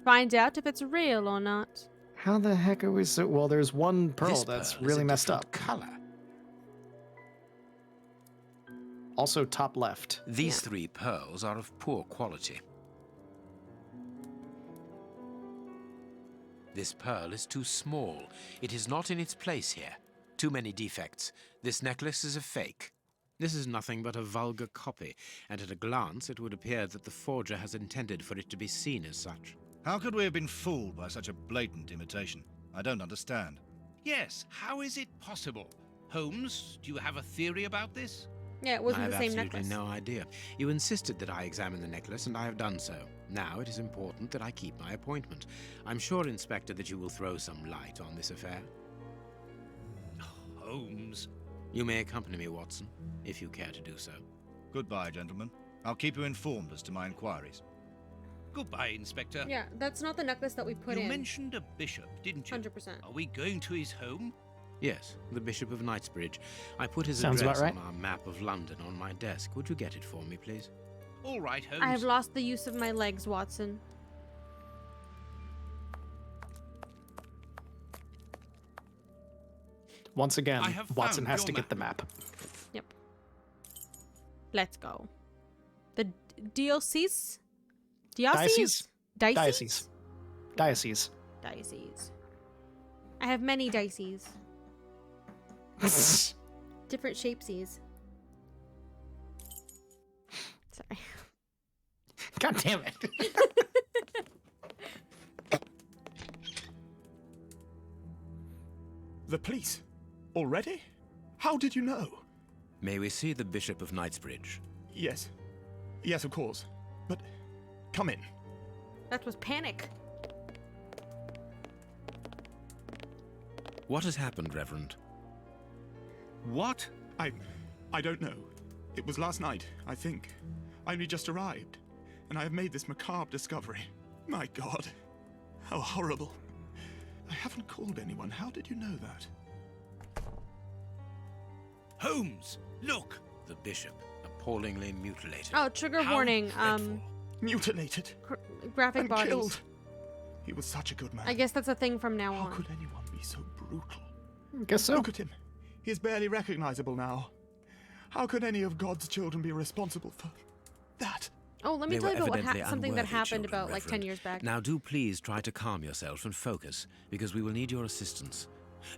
Find out if it's real or not. How the heck are we so... Well, there's one pearl This that's pearl is really a messed different up. color. Also top left. These 3 pearls are of poor quality. This pearl is too small. It is not in its place here. Too many defects. This necklace is a fake. This is nothing but a vulgar copy, and at a glance it would appear that the forger has intended for it to be seen as such. How could we have been fooled by such a blatant imitation? I don't understand. Yes, how is it possible? Holmes, do you have a theory about this? Yeah, it wasn't the I same have absolutely necklace. no idea. You insisted that I examine the necklace, and I have done so. Now it is important that I keep my appointment. I'm sure, Inspector, that you will throw some light on this affair. Holmes. You may accompany me, Watson, if you care to do so. Goodbye, gentlemen. I'll keep you informed as to my inquiries. Goodbye, Inspector. Yeah, that's not the necklace that we put in. You mentioned a bishop, didn't you? 100%. Are we going to his home? Yes, the Bishop of Knightsbridge. I put his Sounds address about right. on our map of London on my desk. Would you get it for me, please? All right, Holmes. I have lost the use of my legs, Watson. Once again, I have Watson found has your to get map. the map. Yep. Let's go. The diocese? Diocese? Diocese? Diocese. Diocese. I have many dices. Different shapesies. Sorry. God damn it. The police? Already? How did you know? May we see the Bishop of Knightsbridge? Yes. Yes, of course. But come in. That was panic. What has happened, Reverend? What? I don't know. It was last night, I think. I only just arrived, and I have made this macabre discovery. My God, how horrible. I haven't called anyone. How did you know that? Holmes, look! The Bishop, appallingly mutilated. Oh, trigger warning. Mutilated. Graphic and bodies. killed. He was such a good man. I guess that's a thing from now How on. could anyone be so brutal? Guess so. Look at him. He is barely recognizable now. How could any of God's children be responsible for that? Oh, let me They tell were you about evidently something that unworthy happened children, about like 10 Reverend. years back. Now do please try to calm yourself and focus, because we will need your assistance.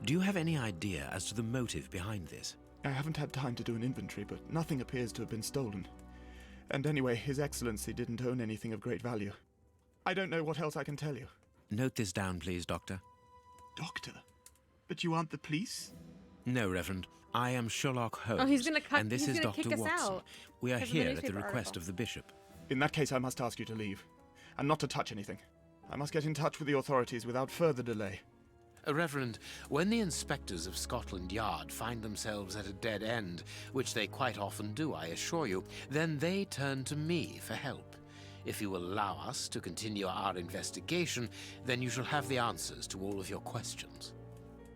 Do you have any idea as to the motive behind this? I haven't had time to do an inventory, but nothing appears to have been stolen. And anyway, His Excellency didn't own anything of great value. I don't know what else I can tell you. Note this down, please, Doctor. Doctor? But you aren't the police? No, Reverend. I am Sherlock Holmes. Oh, he's gonna cut. And this he's is gonna Dr. kick us Watson. out. We are because of the here at the newspaper request article. of the Bishop. In that case, I must ask you to leave. And not to touch anything. I must get in touch with the authorities without further delay. Reverend, when the inspectors of Scotland Yard find themselves at a dead end, which they quite often do, I assure you, then they turn to me for help. If you will allow us to continue our investigation, then you shall have the answers to all of your questions.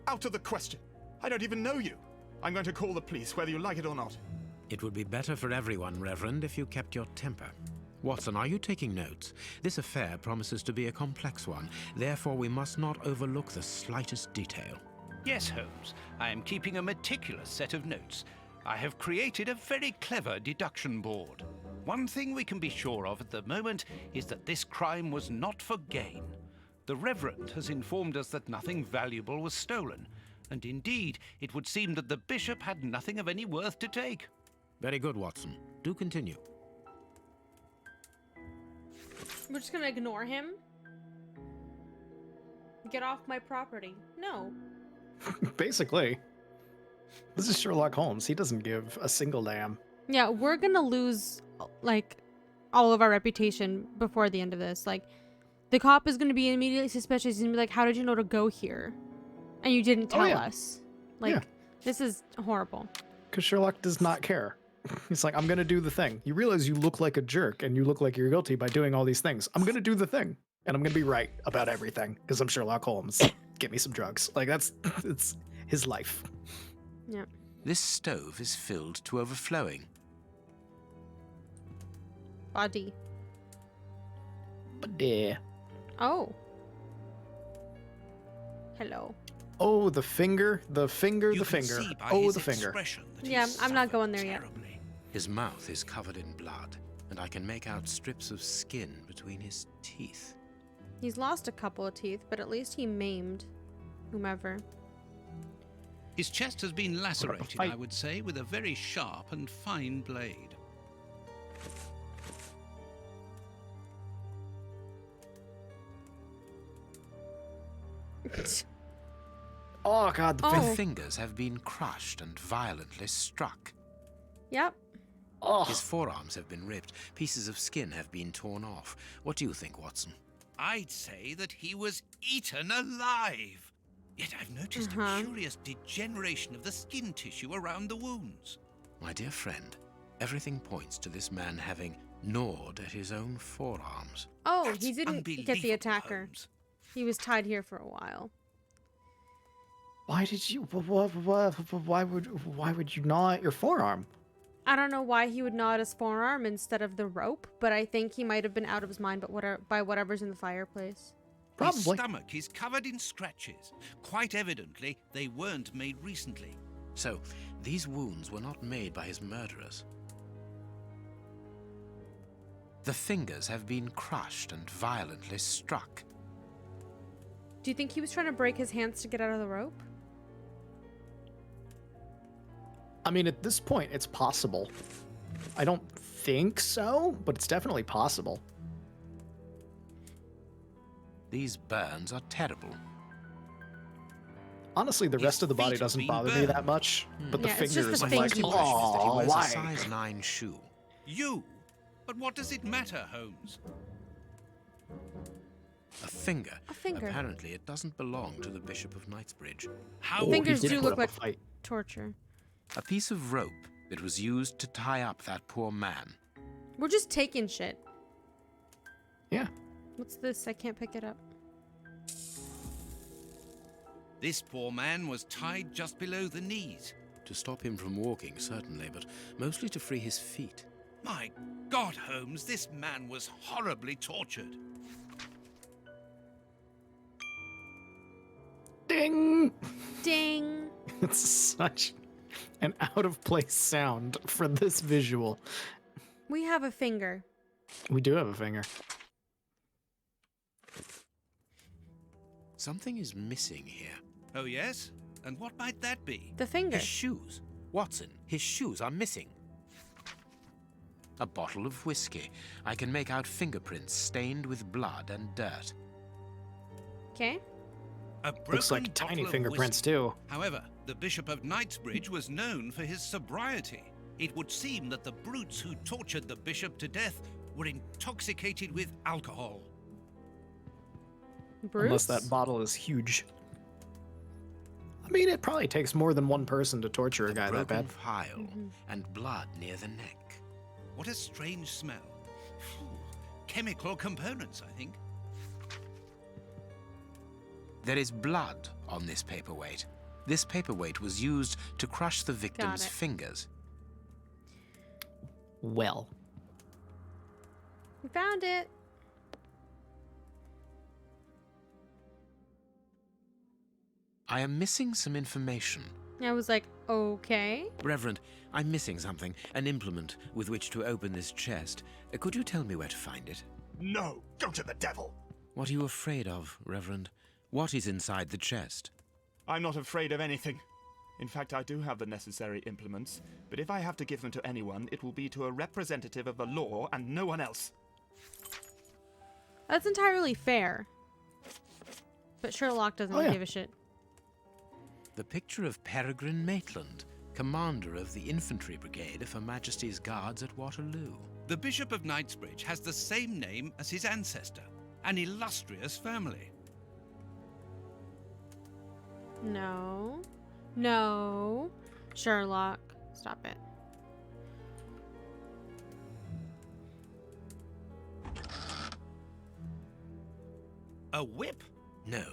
Out of the question! I don't even know you! I'm going to call the police, whether you like it or not. It would be better for everyone, Reverend, if you kept your temper. Watson, are you taking notes? This affair promises to be a complex one, therefore we must not overlook the slightest detail. Yes, Holmes. I am keeping a meticulous set of notes. I have created a very clever deduction board. One thing we can be sure of at the moment is that this crime was not for gain. The Reverend has informed us that nothing valuable was stolen, and indeed, it would seem that the Bishop had nothing of any worth to take. Very good, Watson. Do continue. We're just gonna ignore him? Get off my property. No. Basically. This is Sherlock Holmes. He doesn't give a single damn. Yeah, we're gonna lose, like, all of our reputation before the end of this. Like, the cop is gonna be immediately suspicious. He's gonna be like, how did you know to go here? And you didn't tell us. Like, this is horrible. Because Sherlock does not care. He's like, I'm gonna do the thing. You realize you look like a jerk and you look like you're guilty by doing all these things. I'm gonna do the thing. And I'm gonna be right about everything because I'm Sherlock Holmes. Get me some drugs. Like it's his life. Yep. This stove is filled to overflowing. Body. But yeah. Oh. Hello. Oh, the finger, the finger, You the can finger. see by Oh, his the finger. expression that Yeah, he's I'm not suffered going there yet. terribly. His mouth is covered in blood, and I can make out strips of skin between his teeth. He's lost a couple of teeth, but at least he maimed whomever. His chest has been lacerated, fight. I would say, with a very sharp and fine blade. Oh god, the Oh. finger. The fingers have been crushed and violently struck. Yep. Oh. His forearms have been ripped. Pieces of skin have been torn off. What do you think, Watson? I'd say that he was eaten alive. Yet I've noticed a curious degeneration of the skin tissue around the wounds. My dear friend, everything points to this man having gnawed at his own forearms. Oh, That's he didn't get the unbelievable, attacker. Holmes. He was tied here for a while. Why did you? Why would you gnaw at your forearm? I don't know why he would gnaw at his forearm instead of the rope, but I think he might have been out of his mind by whatever's in the fireplace. Probably. His stomach is covered in scratches. Quite evidently, they weren't made recently. So, these wounds were not made by his murderers. The fingers have been crushed and violently struck. Do you think he was trying to break his hands to get out of the rope? I mean, at this point, it's possible. I don't think so, but it's definitely possible. These burns are terrible. Honestly, the His rest of the body feet have doesn't been bother me that burned. much, but the Yeah, it's just fingers, the I'm like, fingers. That he oh, wears why? a size 9 shoe. You? But what does it matter, Holmes? A finger. A finger. Apparently, it doesn't belong to the Bishop of Knightsbridge. How Oh, he Fingers did do put look up a like fight. torture. A piece of rope that was used to tie up that poor man. We're just taking shit. Yeah. What's this? I can't pick it up. This poor man was tied just below the knees. To stop him from walking, certainly, but mostly to free his feet. My God, Holmes, this man was horribly tortured. Ding! Ding! It's such an out of place sound for this visual. We have a finger. We do have a finger. Something is missing here. Oh, yes? And what might that be? The finger. His shoes. Watson, his shoes are missing. A bottle of whiskey. I can make out fingerprints stained with blood and dirt. Okay. A Looks broken like tiny bottle of fingerprints, whiskey. too. However, the Bishop of Knightsbridge was known for his sobriety. It would seem that the brutes who tortured the bishop to death were intoxicated with alcohol. Bruce? Unless that bottle is huge. I mean, it probably takes more than one person to torture a guy that broken bad. phial and blood near the neck. What a strange smell. Phew. Chemical components, I think. There is blood on this paperweight. This paperweight was used to crush the victim's it. fingers. Well. We found it. I am missing some information. I was like, okay. Reverend, I'm missing something, an implement with which to open this chest. Could you tell me where to find it? No, go to the devil. What are you afraid of, Reverend? What is inside the chest? I'm not afraid of anything. In fact, I do have the necessary implements, but if I have to give them to anyone, it will be to a representative of the law and no one else. That's entirely fair. But Sherlock doesn't give a shit. The picture of Peregrine Maitland, commander of the infantry brigade of Her Majesty's Guards at Waterloo. The Bishop of Knightsbridge has the same name as his ancestor, an illustrious family. No. No. Sherlock. Stop it. A whip? No,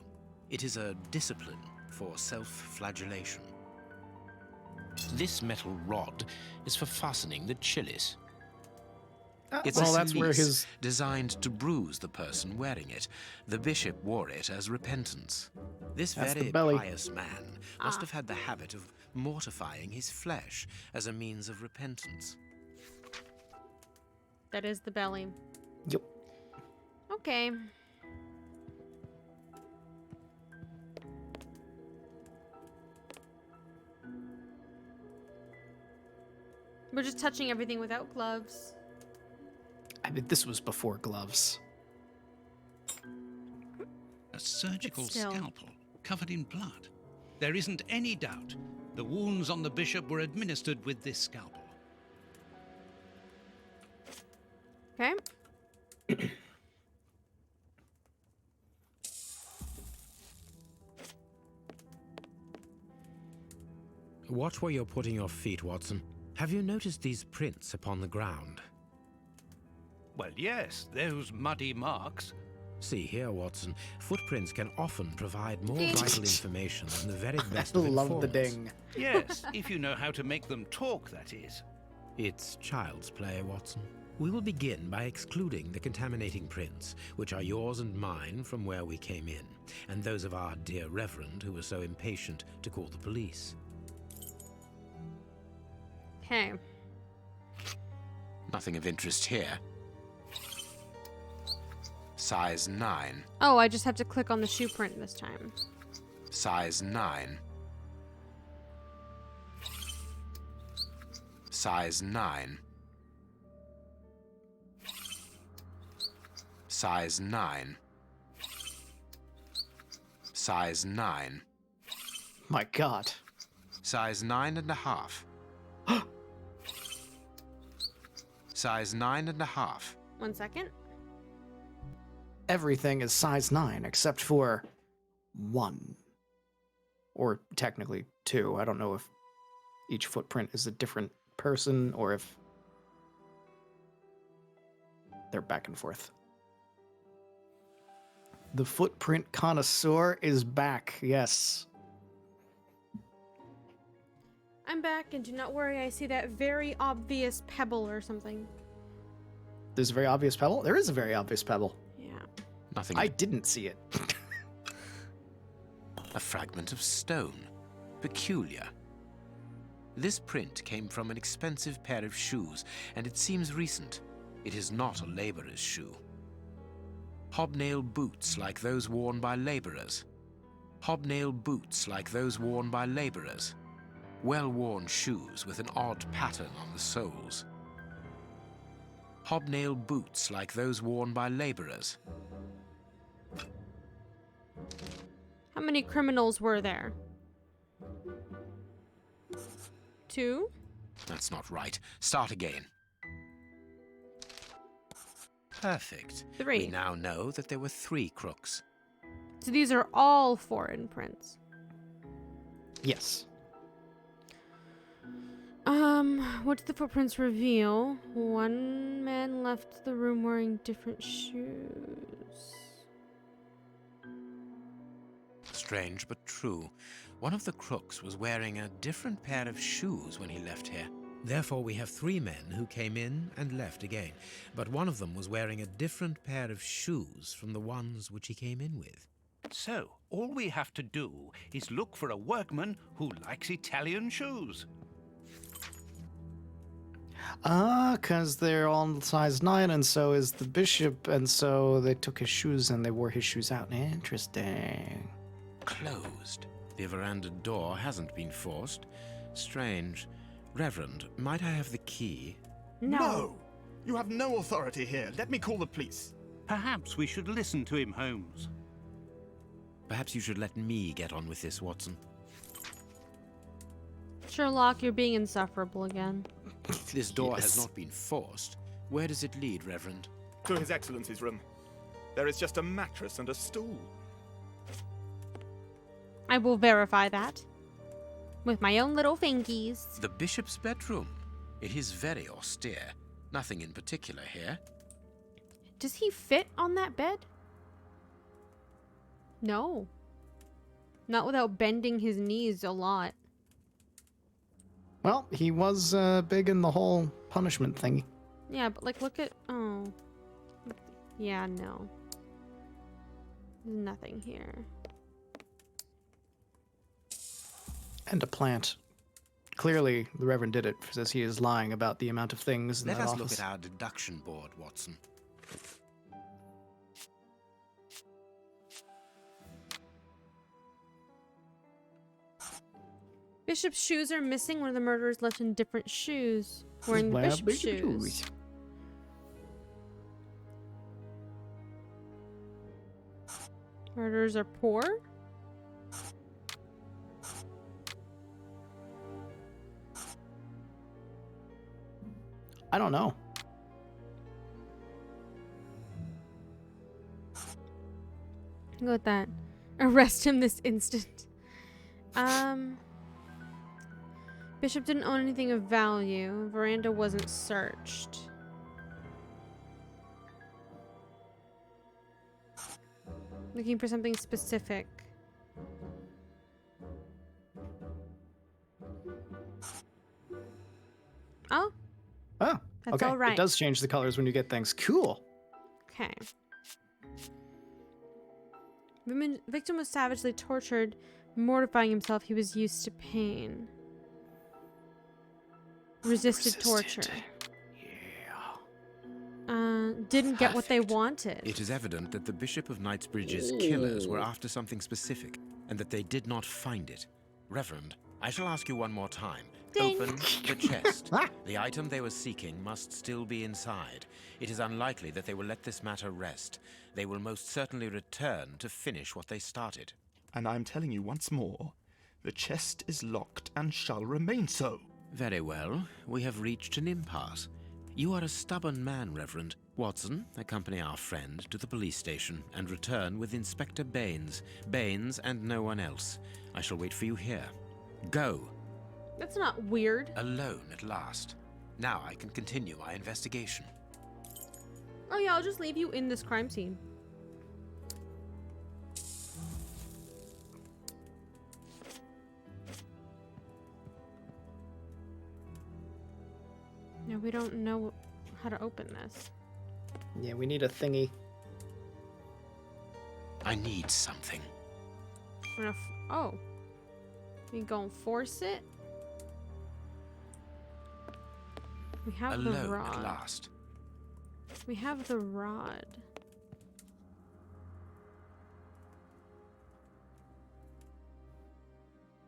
it is a discipline for self-flagellation. This metal rod is for fastening the chilies. It's well, a that's where cilice his... designed to bruise the person wearing it. The bishop wore it as repentance. This That's the very belly. pious man must have had the habit of mortifying his flesh as a means of repentance. That is the belly. Yep. Okay. We're just touching everything without gloves. I mean, this was before gloves. A surgical But still. scalpel covered in blood. There isn't any doubt. The wounds on the bishop were administered with this scalpel. Okay. Watch where you're putting your feet, Watson. Have you noticed these prints upon the ground? Well, yes, those muddy marks. See here, Watson. Footprints can often provide more vital information than the very best of Love informants. the ding. Yes, if you know how to make them talk, that is. It's child's play, Watson. We will begin by excluding the contaminating prints, which are yours and mine from where we came in, and those of our dear Reverend who was so impatient to call the police. Okay. Nothing of interest here. Size 9. Oh, I just have to click on the shoe print this time. Size 9. Size 9. Size 9. Size 9. My God. Size 9.5. Size 9.5. 1 second. Everything is size 9 except for 1. Or technically 2. I don't know if each footprint is a different person or if they're back and forth. The footprint connoisseur is back, yes. I'm back, and do not worry, I see that very obvious pebble or something. There's a very obvious pebble? There is a very obvious pebble. Yeah. Nothing. I didn't see it. A fragment of stone. Peculiar. This print came from an expensive pair of shoes, and it seems recent. It is not a laborer's shoe. Hobnail boots like those worn by laborers. Hobnail boots like those worn by laborers. Well-worn shoes with an odd pattern on the soles. Hobnail boots like those worn by laborers. How many criminals were there? 2? That's not right. Start again. Perfect. 3. We now know that there were 3 crooks. So these are all foreign prints. Yes. What did the footprints reveal? One man left the room wearing different shoes. Strange but true. One of the crooks was wearing a different pair of shoes when he left here. Therefore, we have 3 men who came in and left again, but one of them was wearing a different pair of shoes from the ones which he came in with. So, all we have to do is look for a workman who likes Italian shoes. Because they're all size 9, and so is the bishop, and so they took his shoes and they wore his shoes out. Interesting. Closed. The veranda door hasn't been forced. Strange. Reverend, might I have the key? No! You have no authority here. Let me call the police. Perhaps we should listen to him, Holmes. Perhaps you should let me get on with this, Watson. Sherlock, you're being insufferable again. This door Yes. has not been forced. Where does it lead, Reverend? To His Excellency's room. There is just a mattress and a stool. I will verify that. With my own little fingies. The bishop's bedroom. It is very austere. Nothing in particular here. Does he fit on that bed? No. Not without bending his knees a lot. Well, he was big in the whole punishment thingy. Yeah, but like, look at... Oh. Yeah, no. There's nothing here. And a plant. Clearly, the Reverend did it, says he is lying about the amount of things in Let that us office. look at our deduction board, Watson. Bishop's shoes are missing. One of the murderers left in different shoes. Wearing the Well, bishop's shoes. Murderers are poor? I don't know. Go with that. Arrest him this instant. Bishop didn't own anything of value. Veranda wasn't searched. Looking for something specific. Oh. Oh, That's okay. all right. It does change the colors when you get things. Cool. Okay. Victim was savagely tortured, mortifying himself. He was used to pain. Resisted torture. Didn't get what they wanted. It is evident that the Bishop of Knightsbridge's killers were after something specific, and that they did not find it. Reverend, I shall ask you one more time. Ding. Open the chest. The item they were seeking must still be inside. It is unlikely that they will let this matter rest. They will most certainly return to finish what they started. And I'm telling you once more, the chest is locked and shall remain so. Very well. We have reached an impasse. You are a stubborn man, Reverend. Watson, accompany our friend to the police station and return with Inspector Baines. Baines and no one else. I shall wait for you here. Go. That's not weird. Alone at last. Now I can continue my investigation. Oh yeah, I'll just leave you in this crime scene. No, we don't know how to open this. Yeah, we need a thingy. I need something. We're gonna oh. We go and force it? We have the Alone rod. at last. We have the rod.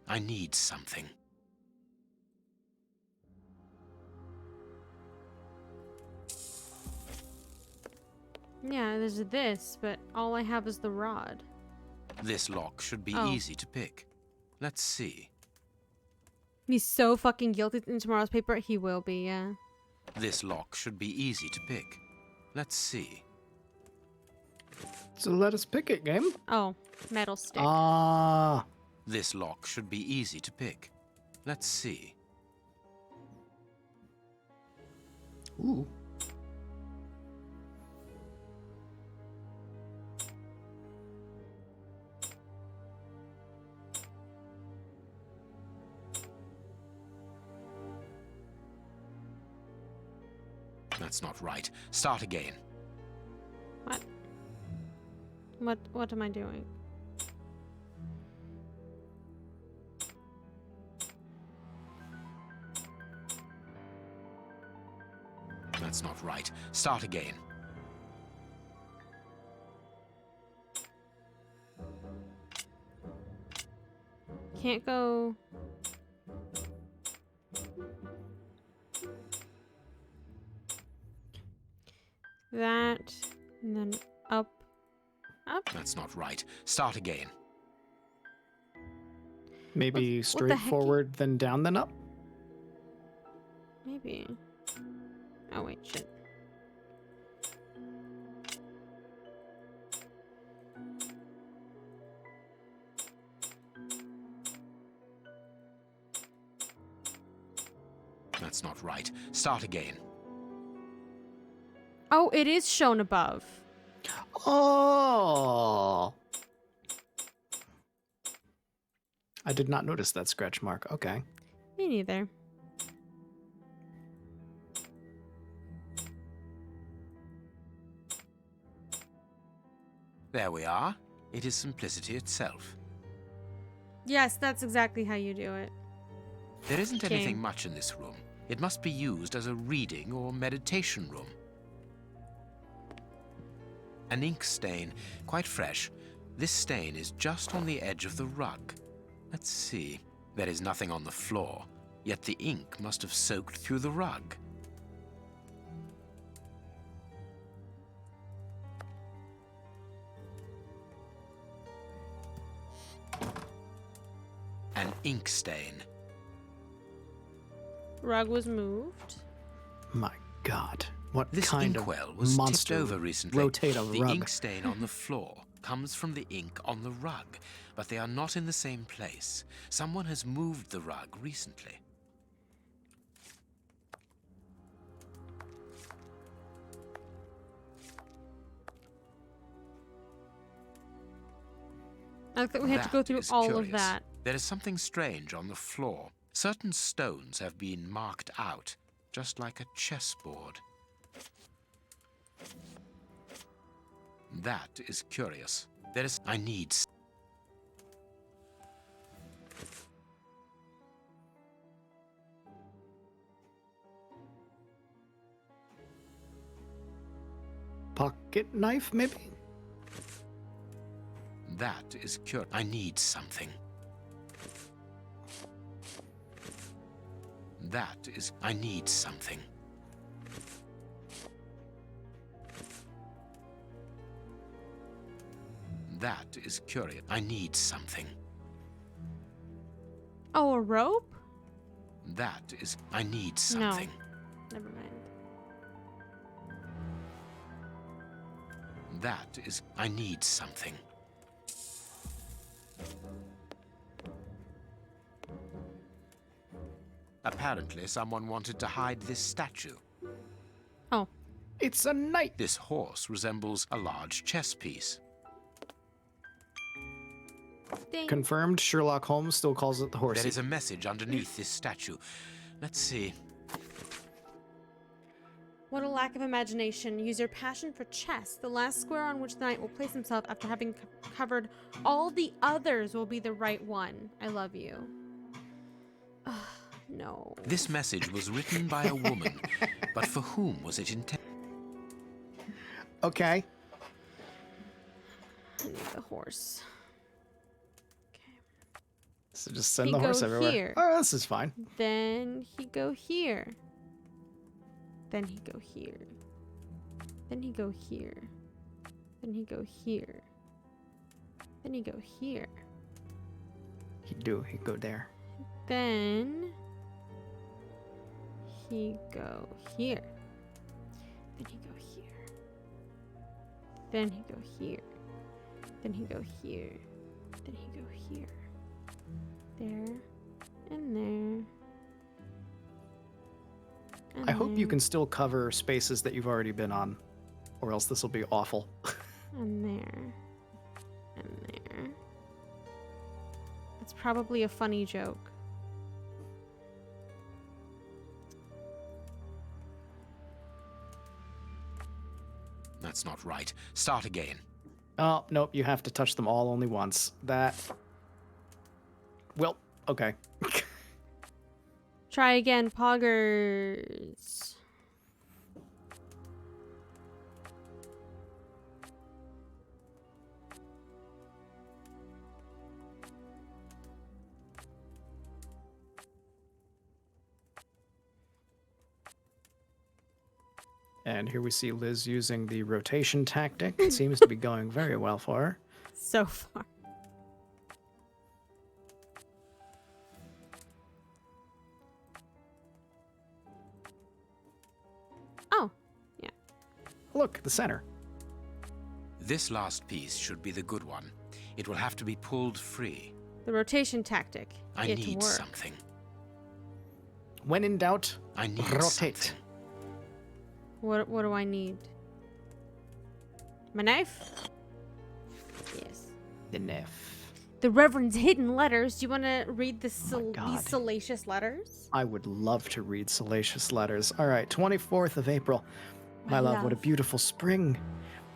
I need something. Yeah, there's this, but all I have is the rod. This lock should be Oh. easy to pick. Let's see. He's so fucking guilty in tomorrow's paper. He will be, yeah. This lock should be easy to pick. Let's see. So let us pick it, game. Oh, metal stick. Ah. This lock should be easy to pick. Let's see. Ooh. That's not right. Start again. What am I doing? That's not right. Start again. Can't go. That, and then up. That's not right. Start again. Maybe the straight heck? forward, then down, then up? Maybe. Oh, wait, shit. That's not right. Start again. Oh, it is shown above. Oh. I did not notice that scratch mark. Okay. Me neither. There we are. It is simplicity itself. Yes, that's exactly how you do it. There isn't anything Game. much in this room. It must be used as a reading or meditation room. An ink stain, quite fresh. This stain is just on the edge of the rug. Let's see. There is nothing on the floor, yet the ink must have soaked through the rug. An ink stain. Rug was moved. My God. What This kind of inkwell was monster tipped over recently. rotate a The rug? ink stain on the floor comes from the ink on the rug, but they are not in the same place. Someone has moved the rug recently. I think we had to go That through is all curious. of that. There is something strange on the floor. Certain stones have been marked out, just like a chessboard. That is curious. There is... I need... Pocket knife, maybe? That is curious. I need something. That is... I need something. That is curious. I need something. Oh, a rope? That is... I need something. No. Never mind. That is... I need something. Apparently, someone wanted to hide this statue. Oh. It's a knight! This horse resembles a large chess piece. Ding. Confirmed, Sherlock Holmes still calls it the horsey. There is a message underneath this statue. Let's see. What a lack of imagination. Use your passion for chess. The last square on which the knight will place himself after having covered all the others will be the right one. I love you. Ugh, no. This message was written by a woman, but for whom was it intended? Okay. I need the horse. So just send He the horse go everywhere. here. Oh, this is fine. Then he go here. Then he go here. Then he go here. Then he go here. Then he go here. He go there. Then he go here. Then he go here. Then he go here. Then he go here. Then he go here. There and there. And I hope you there, can still cover spaces that you've already been on, or else this will be awful. And there. And there. It's probably a funny joke. That's not right. Start again. Oh, nope, you have to touch them all only once. That... Well, okay. Try again, poggers. And here we see Liz using the rotation tactic. It seems to be going very well for her. So far. Oh, yeah. Look, the center. This last piece should be the good one. It will have to be pulled free. The rotation tactic. I It need worked. something. When in doubt, I need rotate. something. What do I need? My knife? Yes. The knife. The Reverend's hidden letters. Do you want to read these God. salacious letters? I would love to read salacious letters. All right, 24th of April. My love, what a beautiful spring.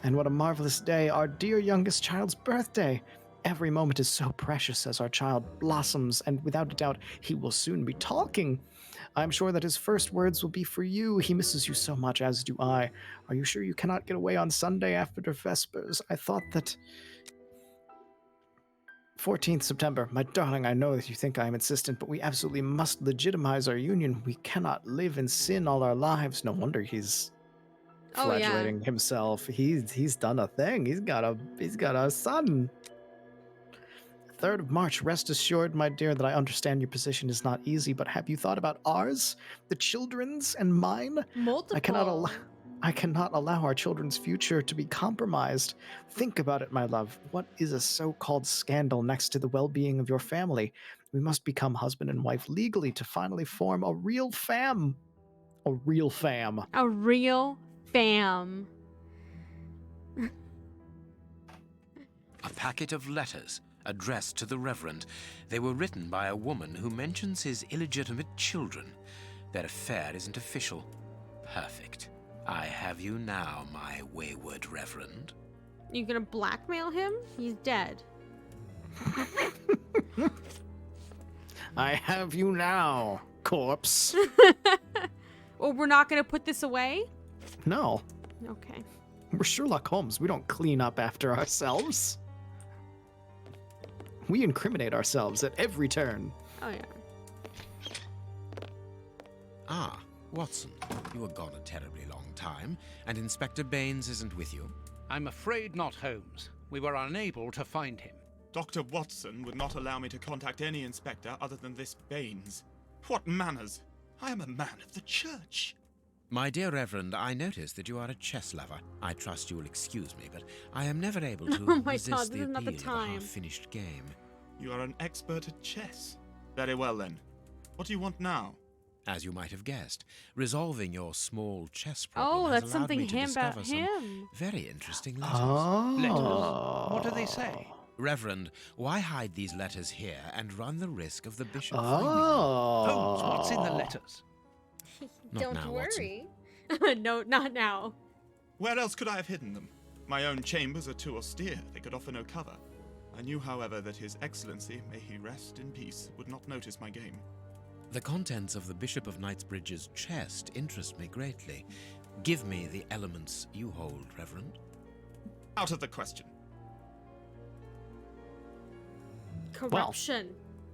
And what a marvelous day, our dear youngest child's birthday. Every moment is so precious as our child blossoms, and without a doubt, he will soon be talking. I'm sure that his first words will be for you. He misses you so much, as do I. Are you sure you cannot get away on Sunday after Vespers? I thought that... 14th September. My darling, I know that you think I am insistent, but we absolutely must legitimize our union. We cannot live in sin all our lives. No wonder he's flagellating himself. He's done a thing. He's got a son. 3rd of March. Rest assured, my dear, that I understand your position is not easy, but have you thought about ours? The children's and mine? Multiple. I cannot allow our children's future to be compromised. Think about it, my love. What is a so-called scandal next to the well-being of your family? We must become husband and wife legally to finally form a real fam. A real fam. A real fam. A packet of letters addressed to the Reverend. They were written by a woman who mentions his illegitimate children. Their affair isn't official. Perfect. I have you now, my wayward Reverend. You gonna blackmail him? He's dead. I have you now, corpse. Well, we're not gonna put this away? No. Okay. We're Sherlock Holmes. We don't clean up after ourselves. We incriminate ourselves at every turn. Oh, yeah. Ah, Watson, you were gone a terribly long time, and Inspector Baines isn't with you. I'm afraid not, Holmes. We were unable to find him. Dr. Watson would not allow me to contact any inspector other than this Baines. What manners! I am a man of the church. My dear Reverend, I notice that you are a chess lover. I trust you will excuse me, but I am never able to Oh my resist God, the this is not the appeal of a time. half-finished game. You are an expert at chess. Very well, then. What do you want now? As you might have guessed, resolving your small chess problem Oh, has that's allowed something me to him about discover some him. very interesting letters. Oh. What do they say? Reverend, why hide these letters here and run the risk of the bishop finding them? Holmes, what's in the letters? Not Don't now, worry. No, not now. Where else could I have hidden them? My own chambers are too austere. They could offer no cover. I knew, however, that His Excellency, may he rest in peace, would not notice my game. The contents of the Bishop of Knightsbridge's chest interest me greatly. Give me the elements you hold, Reverend. Out of the question. Corruption,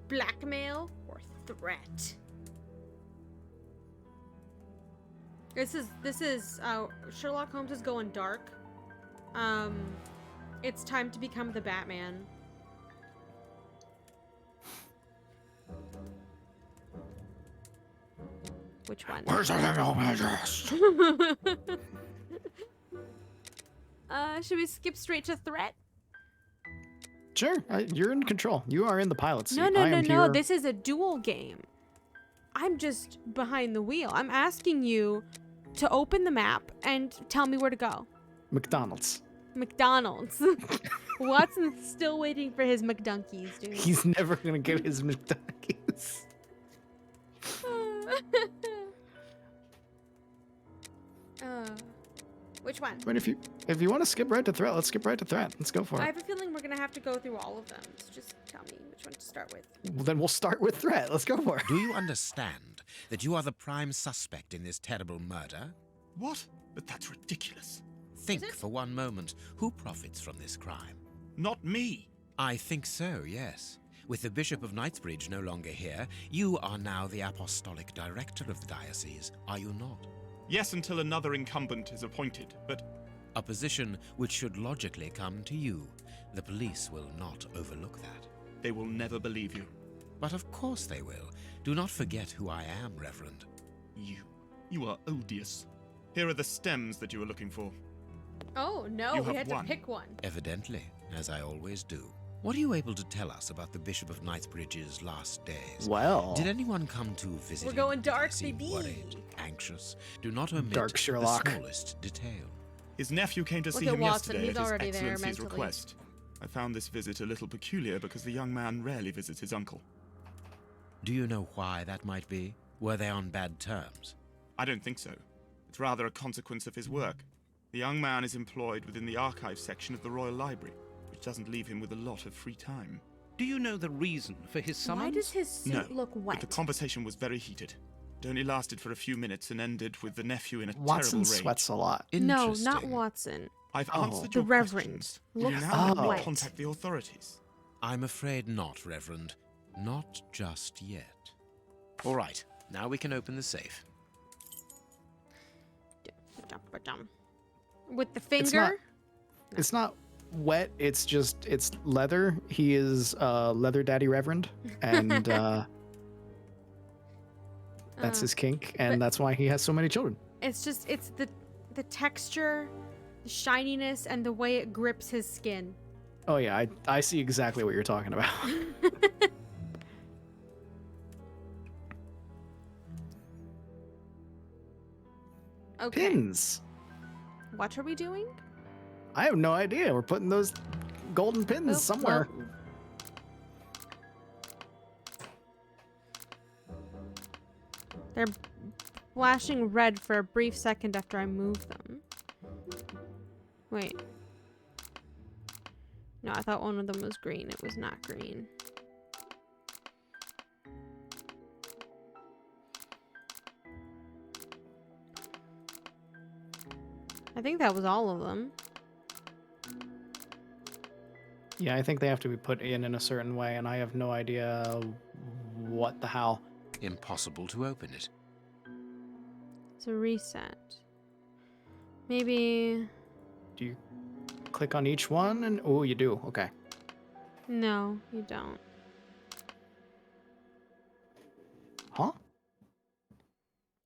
blackmail, or threat. This is Sherlock Holmes is going dark. It's time to become the Batman. Which one? Where's the little measures? Should we skip straight to threat? Sure, you're in control. You are in the pilot seat. No. This is a duel game. I'm just behind the wheel. I'm asking you to open the map and tell me where to go. McDonald's. McDonald's. Watson's still waiting for his McDunkies, dude. He's never gonna get his McDonald's. Which one? But if you want to skip right to threat, let's skip right to threat. Let's go for I it. have a feeling we're gonna have to go through all of them. So just tell me which one to start with. Well, then we'll start with threat. Let's go for it. Do you understand that you are the prime suspect in this terrible murder? What? But that's ridiculous. Think for one moment, who profits from this crime? Not me. I think so, yes. With the Bishop of Knightsbridge no longer here, you are now the apostolic director of the diocese, are you not? Yes, until another incumbent is appointed, but... A position which should logically come to you. The police will not overlook that. They will never believe you. But of course they will. Do not forget who I am, Reverend. You are odious. Here are the stems that you were looking for. Oh, no, You we have had won. to pick one. Evidently, as I always do. What are you able to tell us about the Bishop of Knightsbridge's last days? Well... Did anyone come to visit We're him? going Did they dark, seem baby. worried, anxious? Do not omit Dark Sherlock. the smallest detail. His nephew came to Look see at him Watson, yesterday he's at His already there Excellency's mentally. request. I found this visit a little peculiar because the young man rarely visits his uncle. Do you know why that might be? Were they on bad terms? I don't think so. It's rather a consequence of his work. The young man is employed within the archives section of the Royal Library, which doesn't leave him with a lot of free time. Do you know the reason for his summons? Why does his suit look wet? But the conversation was very heated. It only lasted for a few minutes and ended with the nephew in a Watson terrible rage. sweats a lot. No, not Watson. I've Oh. answered The your Reverend. questions. Will you Looks now wet. contact the authorities? I'm afraid not, Reverend. Not just yet. All right, now we can open the safe. With the finger? It's not wet, it's leather. He is leather daddy reverend, and that's his kink, and that's why he has so many children. It's the texture, the shininess, and the way it grips his skin. Oh yeah, I see exactly what you're talking about. Okay. Pins. What are we doing? I have no idea. We're putting those golden pins somewhere. They're flashing red for a brief second after I move them. Wait. No, I thought one of them was green. It was not green. I think that was all of them. Yeah, I think they have to be put in a certain way, and I have no idea what the how. Impossible to open it. It's a reset. Maybe... Do you click on each one? And oh, you do. Okay. No, you don't. Huh?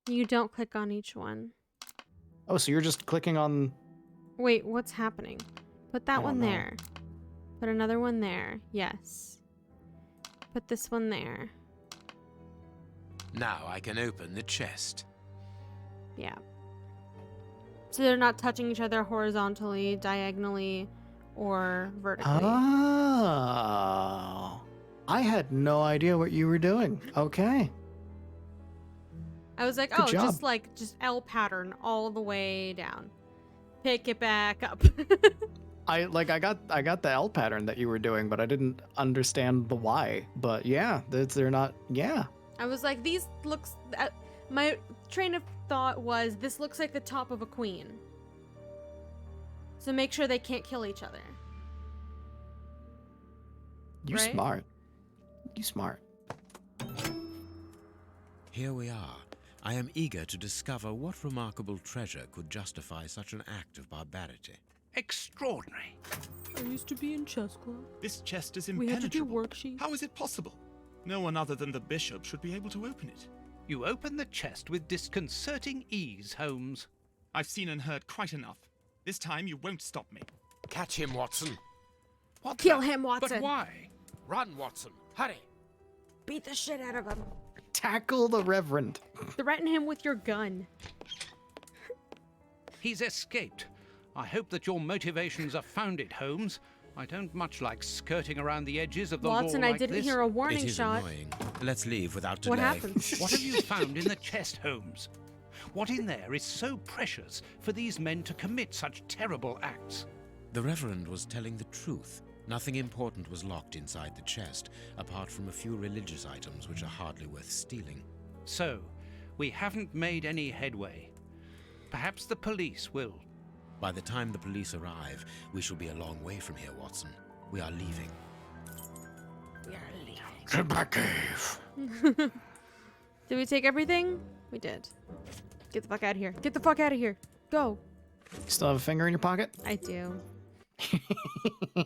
You don't click on each one. Oh, so you're just clicking on... Wait, what's happening? Put that I one don't know. there. Put another one there. Yes. Put this one there. Now I can open the chest. Yeah. So they're not touching each other horizontally, diagonally, or vertically. Oh. I had no idea what you were doing. Okay. I was like, Good oh, job. just L pattern all the way down. Pick it back up. I got the L pattern that you were doing, but I didn't understand the Y. But yeah, they're not. Yeah. I was like, these looks... my train of thought was, this looks like the top of a queen. So make sure they can't kill each other. You Right? smart. You smart. Here we are. I am eager to discover what remarkable treasure could justify such an act of barbarity. Extraordinary. I used to be in chess club. This chest is We had to do impenetrable. worksheets. How is it possible? No one other than the bishop should be able to open it. You open the chest with disconcerting ease, Holmes. I've seen and heard quite enough. This time you won't stop me. Catch him, Watson. What Kill the- him, Watson. But why? Run, Watson. Hurry. Beat the shit out of him. Tackle the Reverend. Threaten him with your gun. He's escaped. I hope that your motivations are founded, Holmes. I don't much like skirting around the edges of the Watson, law I like didn't this. hear a warning It is shot. annoying. Let's leave without delay. What happened? What have you found in the chest, Holmes? What in there is so precious for these men to commit such terrible acts? The Reverend was telling the truth. Nothing important was locked inside the chest, apart from a few religious items which are hardly worth stealing. So, we haven't made any headway. Perhaps the police will. By the time the police arrive, we shall be a long way from here, Watson. We are leaving. We are leaving. To the cave. Did we take everything? We did. Get the fuck out of here. Get the fuck out of here. Go. You still have a finger in your pocket? I do. I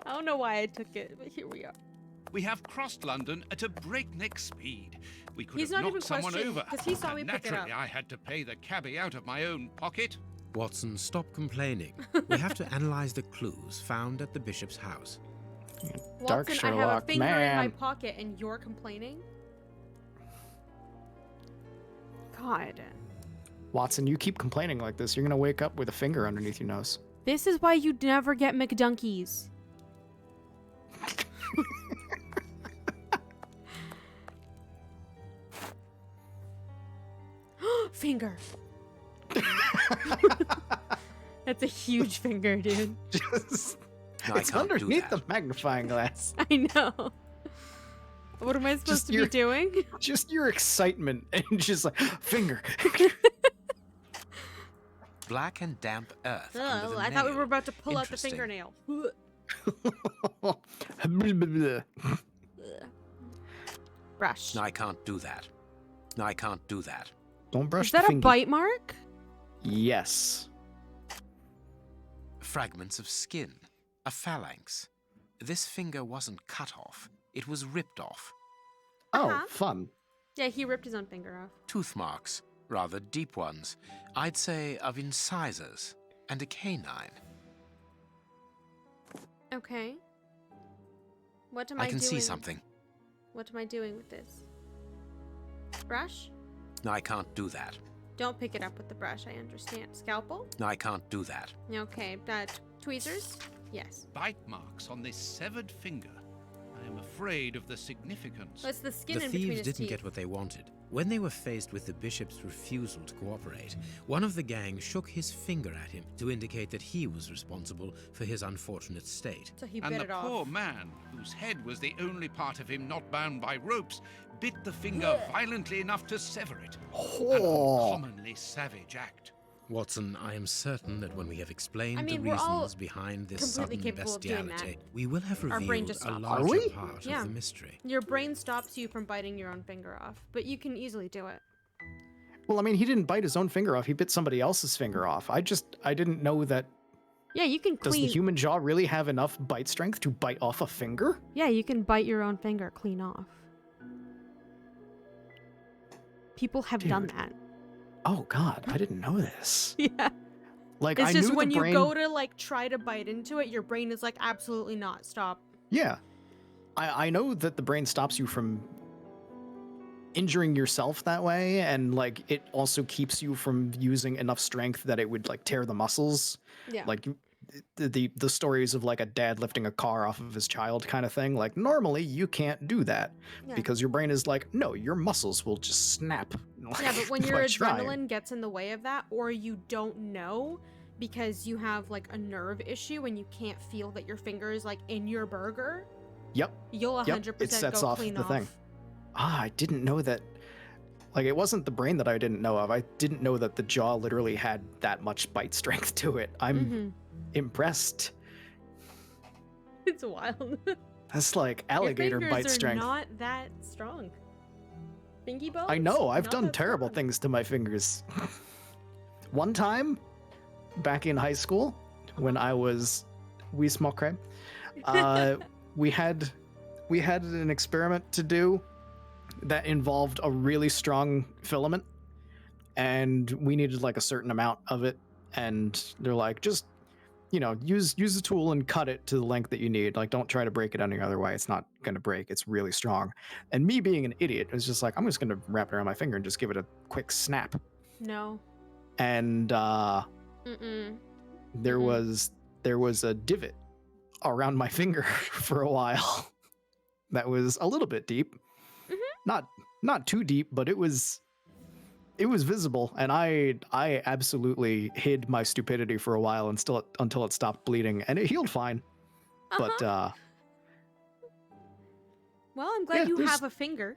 don't know why I took it, but here we are. We have crossed London at a breakneck speed. We could He's have not even knocked someone questioning, over. 'cause he saw me and pick it naturally, up. I had to pay the cabbie out of my own pocket. Watson, stop complaining. We have to analyze the clues found at the bishop's house. Dark Watson, I have a Sherlock, finger in my man. pocket and you're complaining? God. Watson, you keep complaining like this, you're gonna wake up with a finger underneath your nose. This is why you never get McDunkies. Finger. That's a huge finger, dude. No, I It's can't do underneath that. the magnifying glass. I know. What am I supposed to be doing? Just your excitement and just like finger. Black and damp earth. under Oh, the I thought we nail. were about to pull out the Interesting. fingernail. Brush. No, I can't do that. No, I can't do that. Don't brush Is that the a fingy. bite mark? Yes. Fragments of skin. A phalanx. This finger wasn't cut off. It was ripped off. Oh, fun. Yeah, he ripped his own finger off. Tooth marks. Rather deep ones. I'd say of incisors. And a canine. Okay. What am I I can doing? see something. What am I doing with this? Brush? No, I can't do that. Don't pick it up with the brush, I understand. Scalpel? No, I can't do that. Okay, tweezers? Yes. Bite marks on this severed finger. I am afraid of the significance. That's the skin The in between thieves his didn't teeth. get what they wanted. When they were faced with the bishop's refusal to cooperate, one of the gang shook his finger at him to indicate that he was responsible for his unfortunate state. So he And bit the it off. poor man, whose head was the only part of him not bound by ropes, bit the finger violently enough to sever it. An uncommonly savage act. Watson, I am certain that when we have explained I mean, the we're all reasons behind this completely sudden capable of doing bestiality, that. we will have Our brain revealed just a stops. larger Are we? part Yeah. of the mystery. Your brain stops you from biting your own finger off, but you can easily do it. Well, I mean, he didn't bite his own finger off. He bit somebody else's finger off. I didn't know that. Yeah, you can Does clean. the human jaw really have enough bite strength to bite off a finger? Yeah, you can bite your own finger clean off. People have done Dude. that. Oh God, I didn't know this. Yeah. Like It's I just knew when the you brain. go to like try to bite into it, your brain is like, absolutely not. Stop. Yeah, I know that the brain stops you from injuring yourself that way, and like it also keeps you from using enough strength that it would like tear the muscles. Yeah. Like the stories of like a dad lifting a car off of his child kind of thing. Like normally you can't do that Yeah. because your brain is like, no, your muscles will just snap. Yeah, but when your by trying. adrenaline gets in the way of that, or you don't know because you have like a nerve issue and you can't feel that your finger is like in your burger, Yep. you'll 100% It sets go off clean the off. thing. Ah, I didn't know that. Like, it wasn't the brain that I didn't know of. I didn't know that the jaw literally had that much bite strength to it. I'm Mhm. impressed. It's wild. That's like alligator your fingers bite are strength. not that strong. Fingy bones? I know. I've Not done that terrible strong. things to my fingers. One time, back in high school, when I was wee small crab, we had an experiment to do that involved a really strong filament, and we needed like a certain amount of it. And they're like, just use the tool and cut it to the length that you need. Like, don't try to break it any other way. It's not gonna break. It's really strong. And me being an idiot was just like, I'm just gonna wrap it around my finger and just give it a quick snap. No. And Mm-mm. there was a divot around my finger for a while that was a little bit deep. Not too deep, but it was visible, and I absolutely hid my stupidity for a while until it stopped bleeding, and it healed fine. But Well, I'm glad Yeah, you there's- have a finger.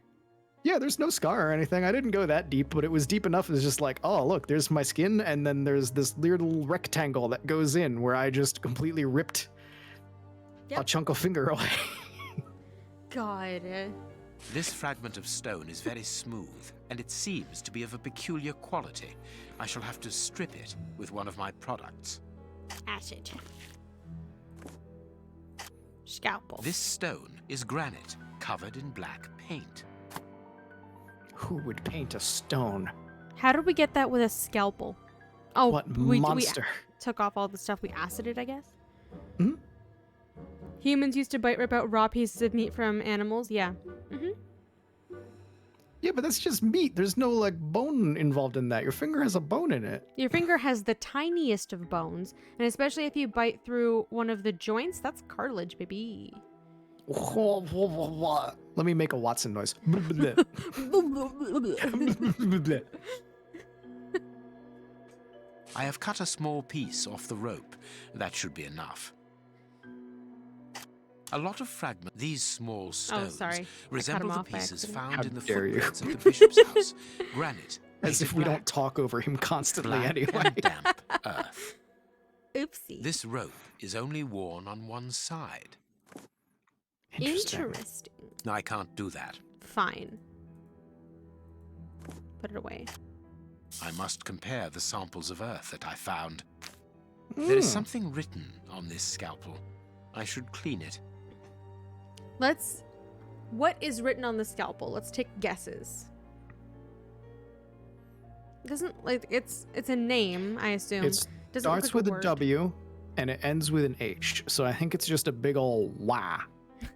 yeah, there's no scar or anything. I didn't go that deep, but it was deep enough. It's just like, oh, look, there's my skin, and then there's this little rectangle that goes in where I just completely ripped a chunk of finger away. God. This fragment of stone is very smooth, and it seems to be of a peculiar quality. I shall have to strip it with one of my products. Acid. Scalpel. This stone is granite, covered in black paint. Who would paint a stone? How did we get that with a scalpel? Oh, What monster? We took off all the stuff we acided, I guess. Hmm? Humans used to rip out raw pieces of meat from animals. Yeah. Yeah, but that's just meat. There's no like bone involved in that. Your finger has a bone in it. Your finger has the tiniest of bones, and especially if you bite through one of the joints, that's cartilage, baby. Let me make a Watson noise. I have cut a small piece off the rope. That should be enough. A lot of fragments. These small stones resemble the pieces found in the footprints of the bishop's house. Granite. As if we don't talk over him constantly anyway. And damp earth. Oopsie. This rope is only worn on one side. Interesting. I can't do that. Fine. Put it away. I must compare the samples of earth that I found. There is something written on this scalpel. I should clean it. What is written on the scalpel? Let's take guesses. Doesn't like it's a name, I assume. It starts with a W and it ends with an H. So I think it's just a big ol' wah.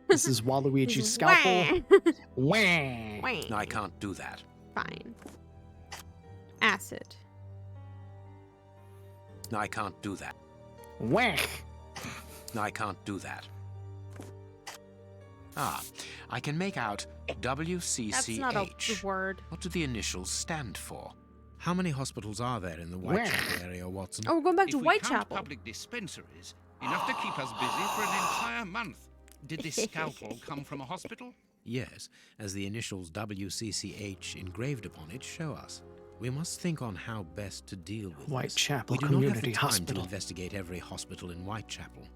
This is Waluigi's scalpel. Wah. I can't do that. Fine. Acid. I can't do that. Wah. I can't do that. Ah, I can make out WCCH. That's not a word. What do the initials stand for? How many hospitals are there in the Whitechapel area, Watson? Oh, we're going back to If we Whitechapel. count public dispensaries, enough to keep us busy for an entire month. Did this scalpel come from a hospital? Yes, as the initials WCCH engraved upon it show us. We must think on how best to deal with Whitechapel this. We do not have Community the time Hospital. to investigate every hospital in Whitechapel.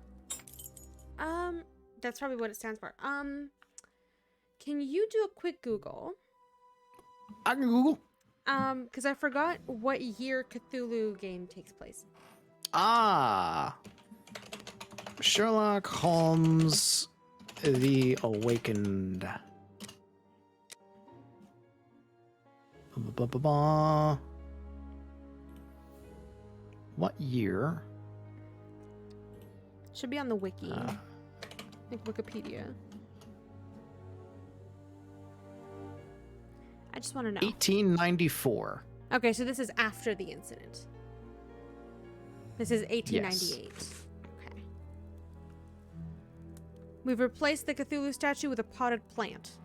That's probably what it stands for. Can you do a quick Google? I can Google. Because I forgot what year Cthulhu game takes place. Sherlock Holmes, The Awakened. What year? Should be on the wiki. Like Wikipedia. I just want to know. 1894. Okay, so this is after the incident. This is 1898. Yes. Okay. We've replaced the Cthulhu statue with a potted plant.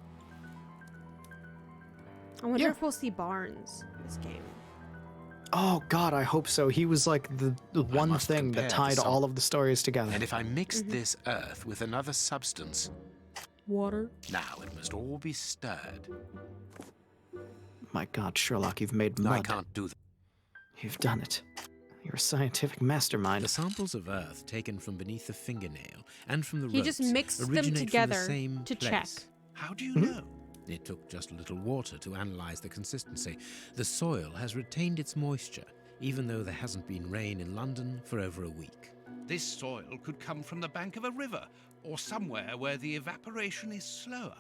I wonder if we'll see Barnes in this game. Oh God, I hope so. He was like the one thing that tied all of the stories together. And if I mix this earth with another substance... Water. Now it must all be stirred. My God, Sherlock, you've made mud. I can't do that. You've done it. You're a scientific mastermind. The samples of earth taken from beneath the fingernail and from the He ropes just mixed them originate together from the same to place. check. How do you know? It took just a little water to analyze the consistency. The soil has retained its moisture, even though there hasn't been rain in London for over a week. This soil could come from the bank of a river, or somewhere where the evaporation is slower.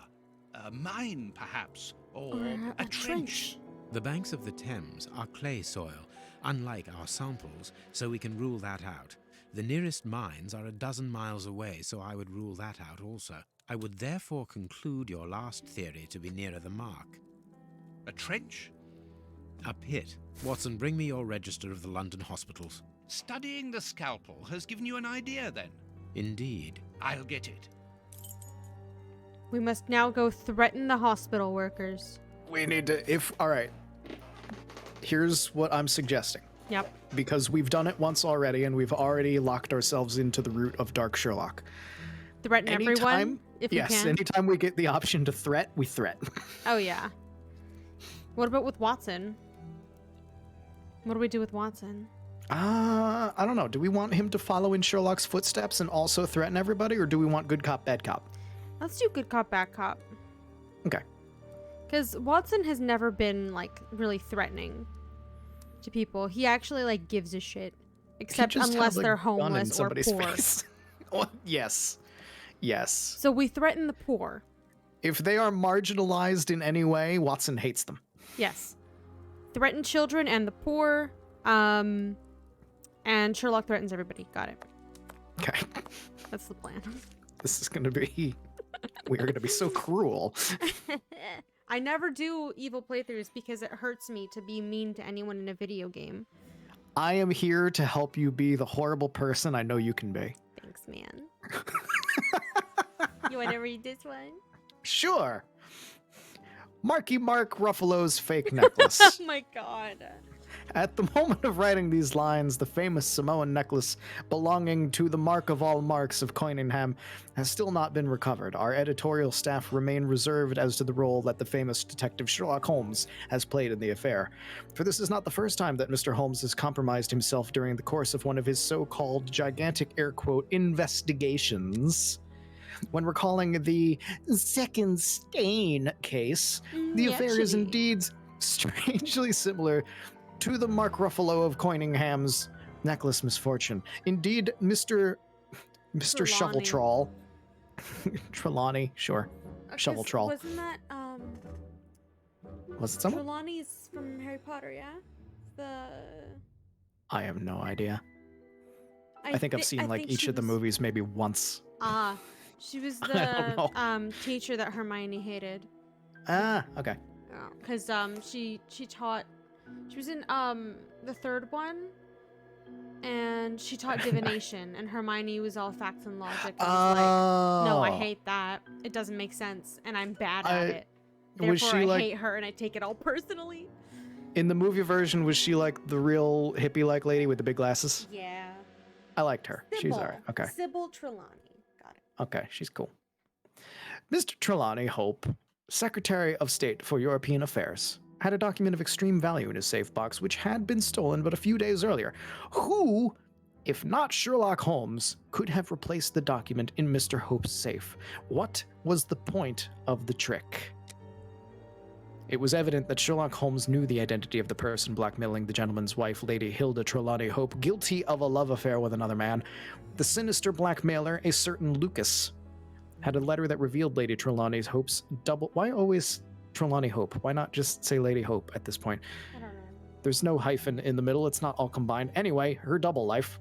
A mine, perhaps, or a trench. The banks of the Thames are clay soil, unlike our samples, so we can rule that out. The nearest mines are 12 miles away, so I would rule that out also. I would therefore conclude your last theory to be nearer the mark. A trench? A pit. Watson, bring me your register of the London hospitals. Studying the scalpel has given you an idea, then? Indeed. I'll get it. We must now go threaten the hospital workers. We need to, all right. Here's what I'm suggesting. Yep. Because we've done it once already, and we've already locked ourselves into the route of Dark Sherlock. Threaten everyone, if you can. Yes, anytime we get the option to threat, we threat. Oh, yeah. What about with Watson? What do we do with Watson? I don't know. Do we want him to follow in Sherlock's footsteps and also threaten everybody, or do we want good cop, bad cop? Let's do good cop, bad cop. Okay. Because Watson has never been, like, really threatening to people. He actually, like, gives a shit. Except unless they're homeless or poor. Oh, yes. Yes. So we threaten the poor. If they are marginalized in any way, Watson hates them. Yes. Threaten children and the poor. And Sherlock threatens everybody. Got it. Okay. That's the plan. This is going to be... We are going to be so cruel. I never do evil playthroughs because it hurts me to be mean to anyone in a video game. I am here to help you be the horrible person I know you can be. Thanks, man. You want to read this one? Sure. Marky Mark Ruffalo's fake necklace. Oh my god. At the moment of writing these lines, the famous Samoan necklace belonging to the Mark of all Marks of Coiningham has still not been recovered. Our editorial staff remain reserved as to the role that the famous detective Sherlock Holmes has played in the affair. For this is not the first time that Mr. Holmes has compromised himself during the course of one of his so-called gigantic air quote investigations. When recalling the second stain case, the affair is indeed strangely similar to the Mark Ruffalo of Coiningham's necklace misfortune. Indeed, Mr. Shovel Troll, Trelawney, sure, Shovel Troll. Wasn't that Was it someone? Trelawney's from Harry Potter? Yeah. I have no idea. I think I've seen like each of the movies maybe once. She was the teacher that Hermione hated. Okay. Because she taught. She was in the third one, and she taught divination, and Hermione was all facts and logic. And was like, no, I hate that. It doesn't make sense, and I'm bad at it. Therefore, I hate her, and I take it all personally. In the movie version, was she like the real hippie-like lady with the big glasses? Yeah. I liked her. Sybil. She's alright. Okay. Sybil Trelawney. Got it. Okay, she's cool. Mr. Trelawney Hope, Secretary of State for European Affairs, had a document of extreme value in his safe box which had been stolen but a few days earlier. Who, if not Sherlock Holmes, could have replaced the document in Mr. Hope's safe? What was the point of the trick? It was evident that Sherlock Holmes knew the identity of the person blackmailing the gentleman's wife, Lady Hilda Trelawney Hope, guilty of a love affair with another man. The sinister blackmailer, a certain Lucas, had a letter that revealed Lady Trelawney Hope's double... Why always Trelawney Hope? Why not just say Lady Hope at this point? I don't know. There's no hyphen in the middle. It's not all combined. Anyway, her double life.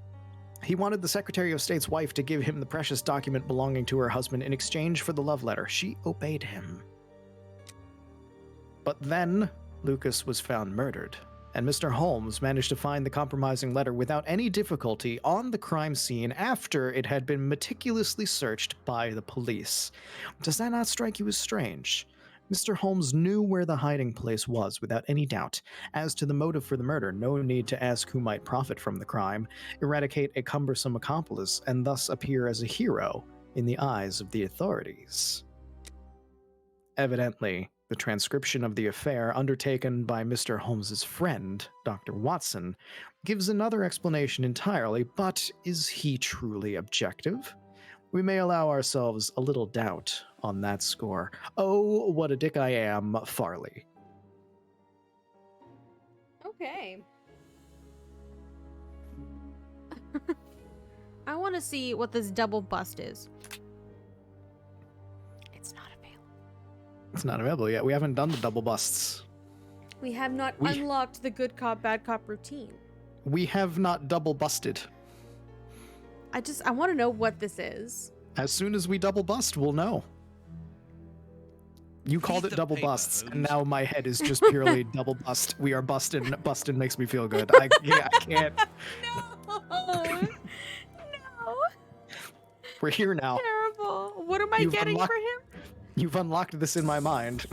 He wanted the Secretary of State's wife to give him the precious document belonging to her husband in exchange for the love letter. She obeyed him. But then Lucas was found murdered, and Mr. Holmes managed to find the compromising letter without any difficulty on the crime scene after it had been meticulously searched by the police. Does that not strike you as strange? Mr. Holmes knew where the hiding place was without any doubt. As to the motive for the murder, no need to ask who might profit from the crime, eradicate a cumbersome accomplice, and thus appear as a hero in the eyes of the authorities. Evidently, the transcription of the affair undertaken by Mr. Holmes's friend, Dr. Watson, gives another explanation entirely, but is he truly objective? We may allow ourselves a little doubt on that score. Oh, what a dick I am, Farley. Okay. I want to see what this double bust is. It's not available. It's not available yet. We haven't done the double busts. We have not unlocked the good cop, bad cop routine. We have not double busted. I want to know what this is. As soon as we double bust, we'll know. You called Read it the double paper, bust, and Holmes. now my head is just purely double bust. We are busting. Busting makes me feel good. I can't. No. No. We're here now. Terrible. What am I getting for him? You've unlocked this in my mind.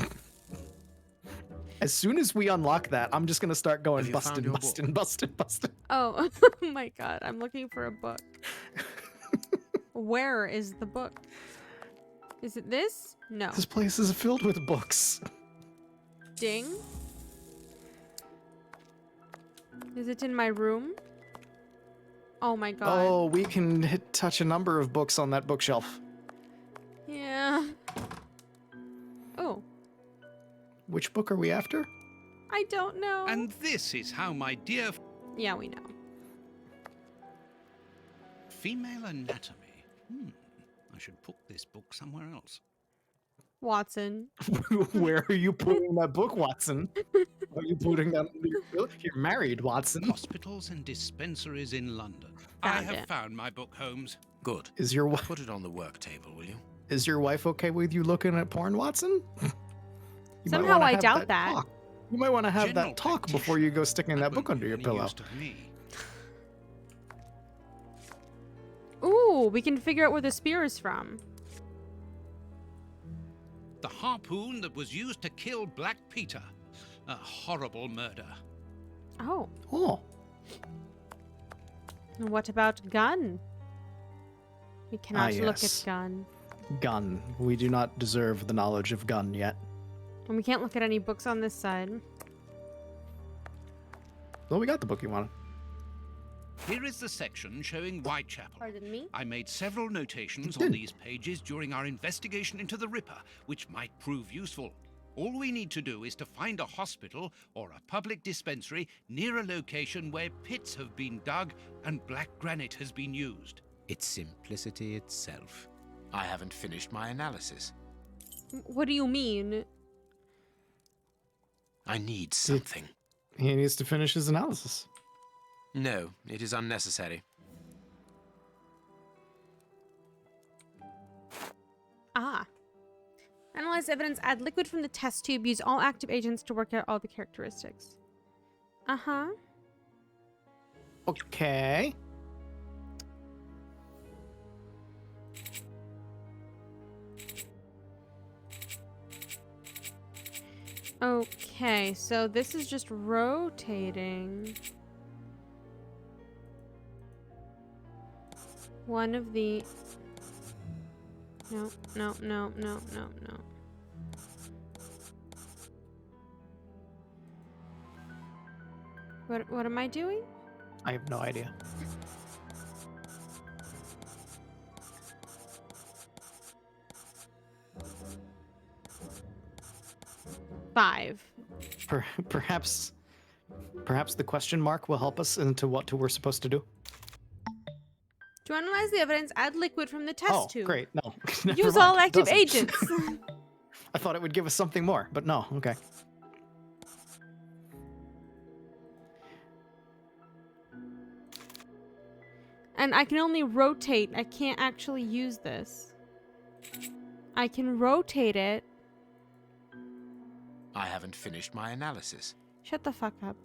As soon as we unlock that, I'm just gonna start going busting. Oh my god, I'm looking for a book. Where is the book? Is it this? No. This place is filled with books. Ding. Is it in my room? Oh my god. Oh, we can touch a number of books on that bookshelf. Yeah. Oh. Which book are we after? I don't know. And this is how my dear Yeah, we know. female anatomy. I should put this book somewhere else. Watson. Where are you putting that book, Watson? Are you putting that under your pillow? You're married, Watson. Hospitals and dispensaries in London. I have found my book, Holmes. Good. Is your Put it on the work table, will you? Is your wife okay with you looking at porn, Watson? You might Somehow wanna I have doubt that. talk. You might want to have General that talk before you go sticking that book under your Any pillow. use to me. Ooh, we can figure out where the spear is from. The harpoon that was used to kill Black Peter. A horrible murder. Oh. Oh. And what about gun? We cannot look at yes. gun. Gun. We do not deserve the knowledge of gun yet. And we can't look at any books on this side. Well, we got the book you wanted. Here is the section showing Whitechapel. Pardon me? I made several notations on these pages during our investigation into the Ripper, which might prove useful. All we need to do is to find a hospital or a public dispensary near a location where pits have been dug and black granite has been used. It's simplicity itself. I haven't finished my analysis. What do you mean? I need something. He needs to finish his analysis. No, it is unnecessary. Ah. Analyze evidence, add liquid from the test tube, use all active agents to work out all the characteristics. Uh-huh. Okay. Okay, so this is just rotating. One of the... No, no, no, no, no, no. What am I doing? I have no idea. Five. Perhaps the question mark will help us into what we're supposed to do. To analyze the evidence, add liquid from the test tube. Oh, great. No. Never Use mind. all It active doesn't. agents. I thought it would give us something more, but no. Okay. And I can only rotate. I can't actually use this. I can rotate it. I haven't finished my analysis. Shut the fuck up.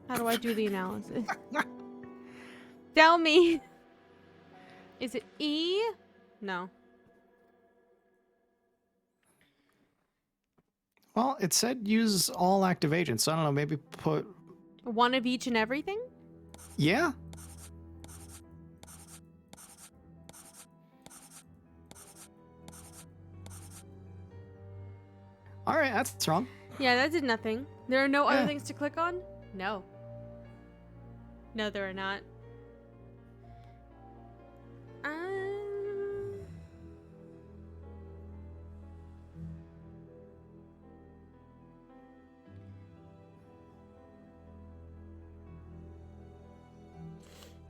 How do I do the analysis? Tell me. Is it E? No. Well, it said use all active agents. So I don't know. Maybe put. One of each and everything? Yeah. All right, that's wrong. Yeah, that did nothing. There are no other Yeah. things to click on? No. No, there are not.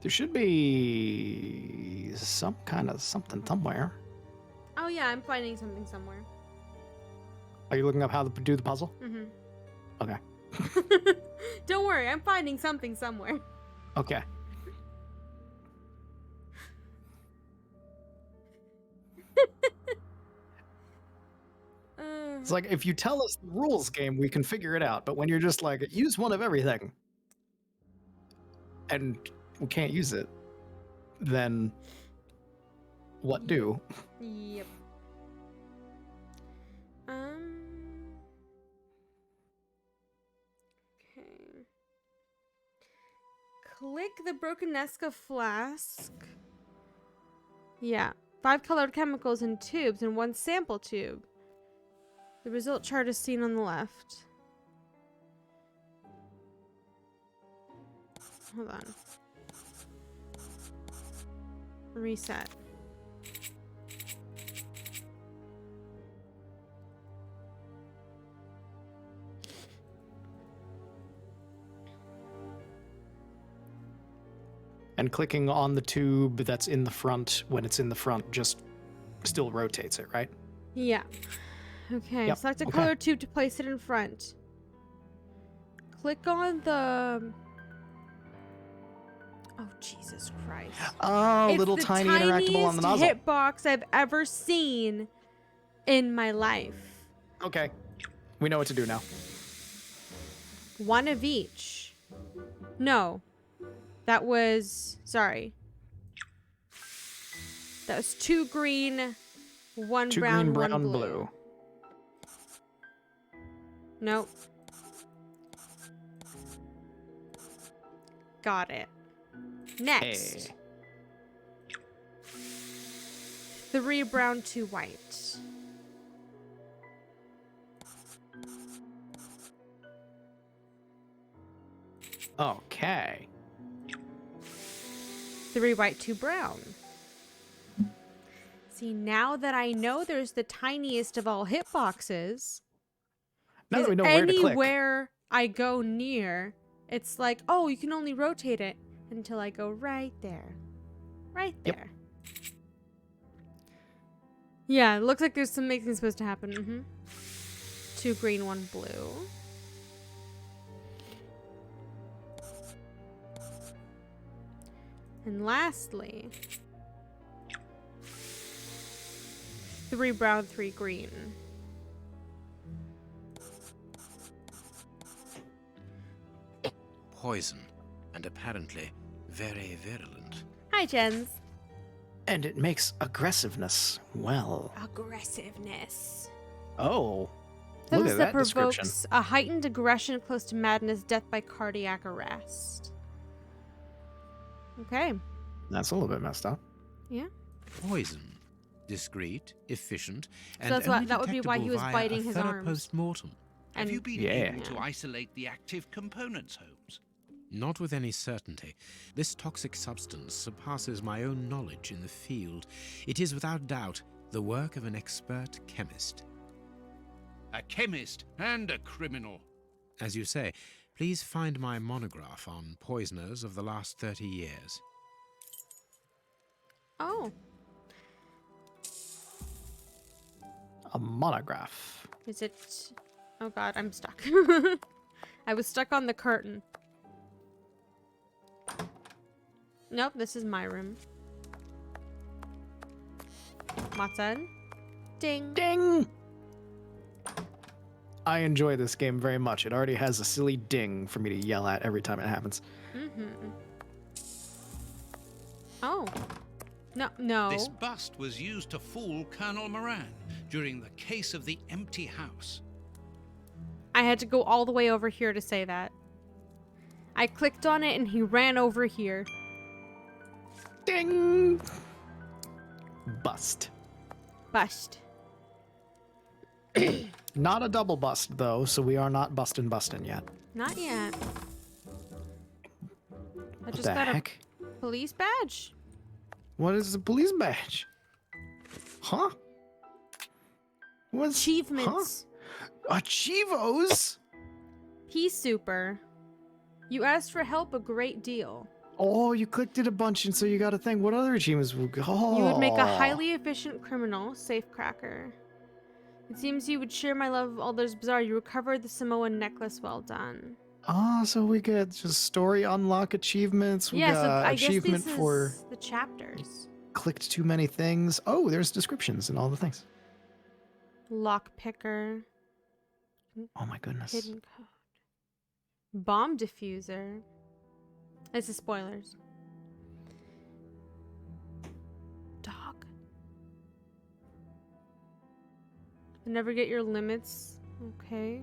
There should be some kind of something somewhere. Oh yeah, I'm finding something somewhere. Are you looking up how to do the puzzle? Mm-hmm. Okay. Don't worry, I'm finding something somewhere. Okay. It's like, if you tell us the rules game, we can figure it out. But when you're just like, use one of everything, and we can't use it, then what do? Yep. Okay. Click the Brokenesca flask. Yeah. 5 colored chemicals in tubes and 1 sample tube. The result chart is seen on the left. Hold on. Reset. And clicking on the tube that's in the front when it's in the front just still rotates it, right? Yeah. Okay, Yep, select a okay. colored tube to place it in front. Click on the... Oh, Jesus Christ. Oh, It's little the tiny interactable on the nozzle. hitbox I've ever seen in my life. Okay. We know what to do now. One of each. No. That was... Sorry. That was 2 green, 1 2 brown, green, 1 brown, blue. blue. Nope. Got it. Next. Hey. 3 brown, 2 white. Okay. 3 white, 2 brown. See, now that I know there's the tiniest of all hitboxes, Now that we know where to click. anywhere I go near, it's like, oh, you can only rotate it until I go right there. Right there. Yeah, it looks like there's something supposed to happen. 2 green, 1 blue. And lastly, 3 brown, 3 green. Poison, and apparently very virulent. Hi, Jens. And it makes aggressiveness. Well. Aggressiveness. Oh. Look Those at that that description. provokes a heightened aggression close to madness, death by cardiac arrest. Okay. That's a little bit messed up. Yeah. Poison. Discreet, efficient, So and that's why, only that would be why he was detectable via biting a his thorough arms. post-mortem. Have you been Yeah. able to isolate the active components, Holmes? Not with any certainty. This toxic substance surpasses my own knowledge in the field. It is without doubt the work of an expert chemist. A chemist and a criminal. As you say, please find my monograph on poisoners of the last 30 years. Oh. A monograph. Is it... Oh god, I'm stuck. I was stuck on the curtain. Nope, this is my room. Watson. Ding. Ding! I enjoy this game very much. It already has a silly ding for me to yell at every time it happens. Oh. No. This bust was used to fool Colonel Moran during the case of the empty house. I had to go all the way over here to say that. I clicked on it and he ran over here. Ding! Bust. Bust. Not a double bust, though, so we are not bustin' yet. Not yet. I What just the got heck? a police badge. What is the police badge? Huh? What's... Achievements. Huh? Achievos? Peace super. You asked for help a great deal. Oh, you clicked it a bunch, and so you got a thing. What other achievements? Oh. You would make a highly efficient criminal, safecracker. It seems you would share my love of all those bizarre. You recovered the Samoan necklace. Well done. Ah, so we get just story unlock achievements. We Yeah, so got I guess achievement this for is the chapters. clicked too many things. Oh, there's descriptions and all the things. Lock picker. Oh my goodness. Hidden code. Bomb diffuser. This is spoilers. Dog. Never get your limits. Okay.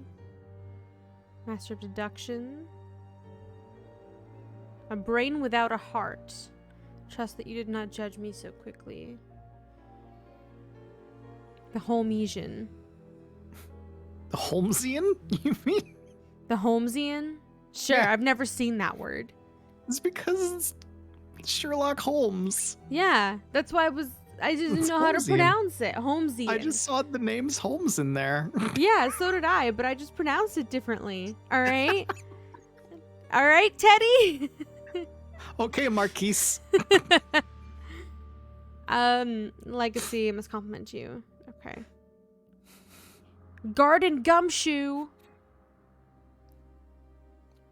Master of deduction. A brain without a heart. Trust that you did not judge me so quickly. The Holmesian. The Holmesian? You mean? The Holmesian? Sure, Yeah. I've never seen that word. It's because it's Sherlock Holmes. Yeah, that's why I didn't It's know how to Holmesian. pronounce it. Holmesian. I just saw the name's Holmes in there. Yeah, so did I, but I just pronounced it differently. All right? All right, Teddy? Okay, Marquise. Legacy, I must compliment you. Okay. Garden gumshoe.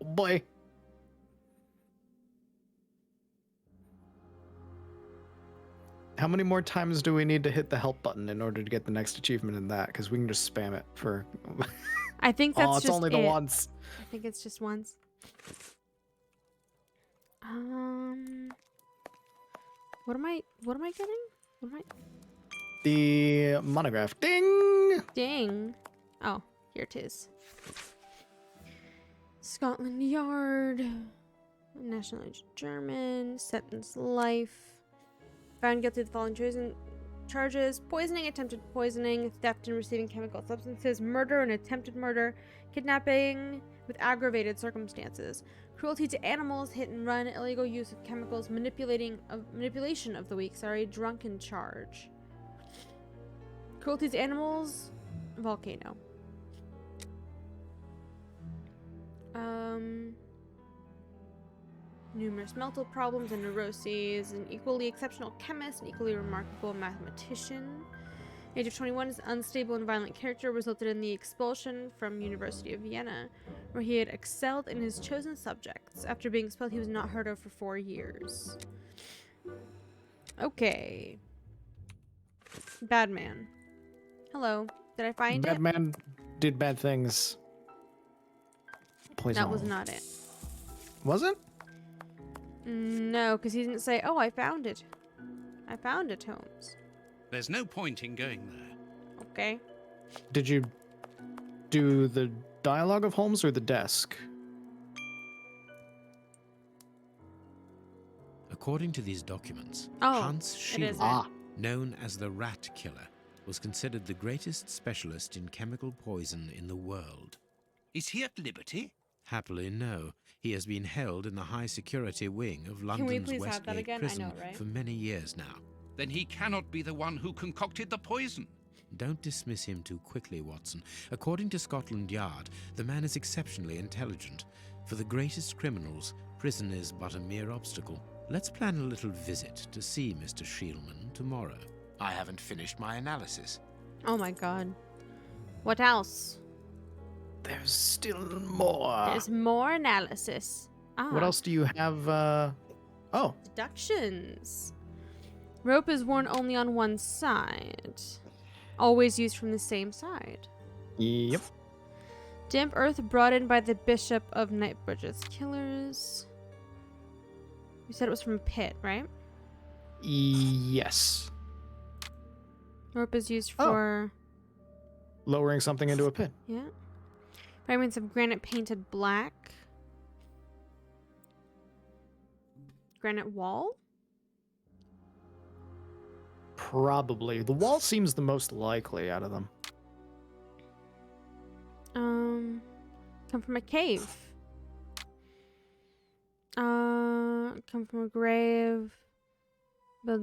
Oh boy. How many more times do we need to hit the help button in order to get the next achievement in that? Because we can just spam it for... I think that's it's just only the it. once. I think it's just once. What am I getting? What am I? The monograph. Ding! Ding. Oh, here it is. Scotland Yard. Nationality German. Sentence life. Found guilty of the following charges: poisoning, attempted poisoning, theft and receiving chemical substances, murder and attempted murder, kidnapping with aggravated circumstances, cruelty to animals, hit and run, illegal use of chemicals, manipulation of the weak, drunken charge. Cruelty to animals, volcano. Numerous mental problems and neuroses, an equally exceptional chemist, an equally remarkable mathematician. Age of 21, his unstable and violent character resulted in the expulsion from University of Vienna, where he had excelled in his chosen subjects. After being expelled, he was not heard of for 4 years. Okay. Bad man. Hello. Did I find it? Bad man did bad things. Poison. That was not it. Was it? No, because he didn't say, "Oh, I found it. I found it, Holmes." There's no point in going there. Okay. Did you do the dialogue of Holmes or the desk? According to these documents, Oh, Hans it is Sherlock, it. known as the Rat Killer, was considered the greatest specialist in chemical poison in the world. Is he at liberty? Happily, no. He has been held in the high-security wing of Can we London's please have that Westgate again? I prison know, right? for many years now. Then he cannot be the one who concocted the poison. Don't dismiss him too quickly, Watson. According to Scotland Yard, the man is exceptionally intelligent. For the greatest criminals, prison is but a mere obstacle. Let's plan a little visit to see Mr. Shielman tomorrow. I haven't finished my analysis. Oh my god. What else? There's still more. There's more analysis. What else do you have? Oh. Deductions. Rope is worn only on one side. Always used from the same side. Yep. Damp earth brought in by the Bishop of Knightsbridge's killers. You said it was from a pit, right? Yes. Rope is used for... Lowering something into a pit. Yeah. Fragments of granite painted black. Granite wall? Probably. The wall seems the most likely out of them. Come from a cave. Come from a grave. But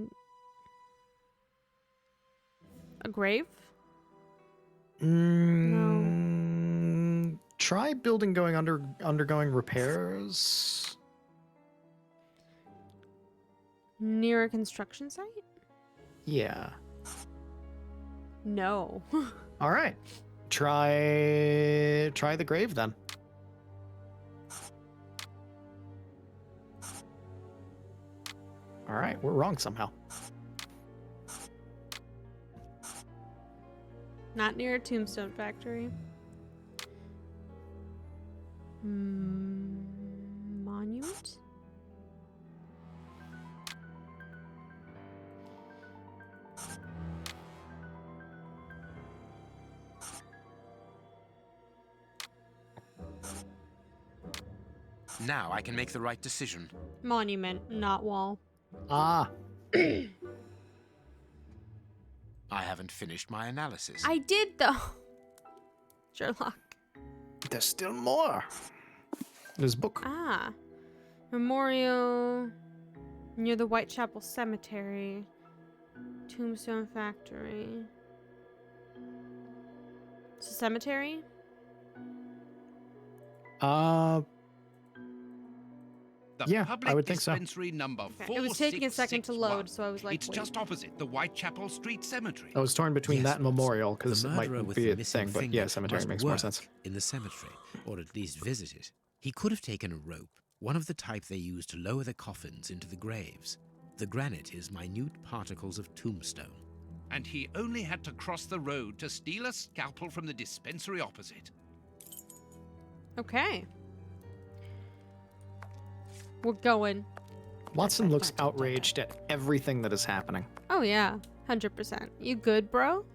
a grave? No. Try building undergoing repairs. Near a construction site? Yeah. No. All right. Try the grave then. All right, we're wrong somehow. Not near a tombstone factory. Monument? Now I can make the right decision. Monument, not wall. Ah. I haven't finished my analysis. I did, though. Sherlock. There's still more. This book. Ah. Memorial near the Whitechapel Cemetery. Tombstone factory. It's a cemetery? Yeah, Public I would think so. dispensary number It was taking a second to 4661. load, so I was like, It's wait. just opposite the Whitechapel Street Cemetery. I was torn between Yes, that and memorial because the it might murderer with be the a missing thing, but finger yeah, cemetery must makes more work sense. in the cemetery, or at least visit it. He could have taken a rope, one of the type they use to lower the coffins into the graves. The granite is minute particles of tombstone. And he only had to cross the road to steal a scalpel from the dispensary opposite. Okay. We're going. Watson looks outraged at everything that is happening. Oh, yeah. 100%. You good, bro?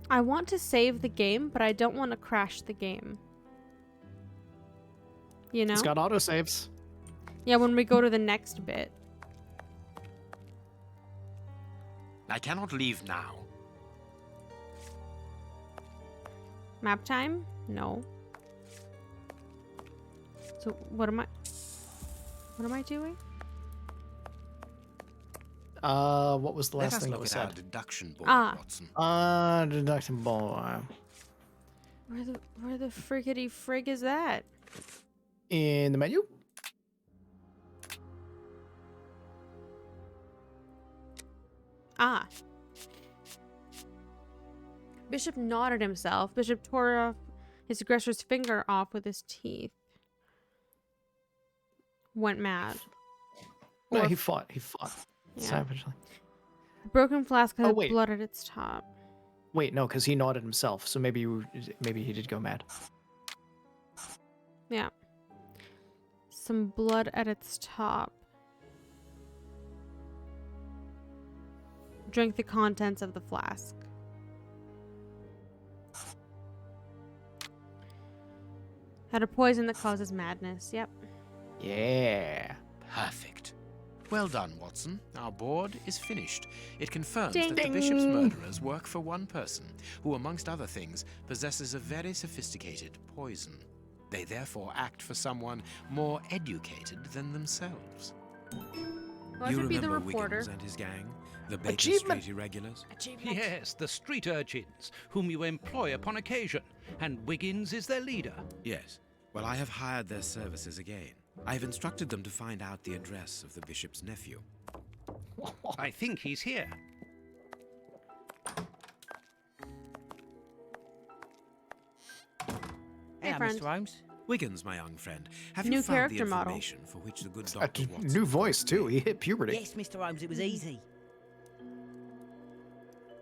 I want to save the game, but I don't want to crash the game. You know? It's got autosaves. Yeah, when we go to the next bit. I cannot leave now. Map time? No. So what am I doing? What was the Let last us thing that look was at our said? deduction board, Ah. Watson. Deduction ball. Where the friggity frig is that? In the menu? Ah. Bishop nodded himself. Bishop tore off his aggressor's finger off with his teeth. Went mad. No, Or- he fought. He fought. Yeah. Savagely. The broken flask had wait. blood at its top. Wait, no, because he nodded himself. So maybe he did go mad. Yeah. Some blood at its top. Drink the contents of the flask. Had a poison that causes madness. Yep. Yeah. Perfect. Well done, Watson. Our board is finished. It confirms Ding, that the ding. bishop's murderers work for one person, who, amongst other things, possesses a very sophisticated poison. They therefore act for someone more educated than themselves. Well, I You should be the remember reporter. Wiggins and his gang? The Baker Achievement. Street Irregulars? Yes, the street urchins, whom you employ upon occasion, and Wiggins is their leader. Yes. Well, I have hired their services again. I have instructed them to find out the address of the bishop's nephew. I think he's here. Hey, Hello, friend. Mr. Holmes. Wiggins, my young friend, have New you found the character model. information for which the good A Dr. Watson... new voice too. He hit puberty. Yes, Mr. Holmes, it was easy.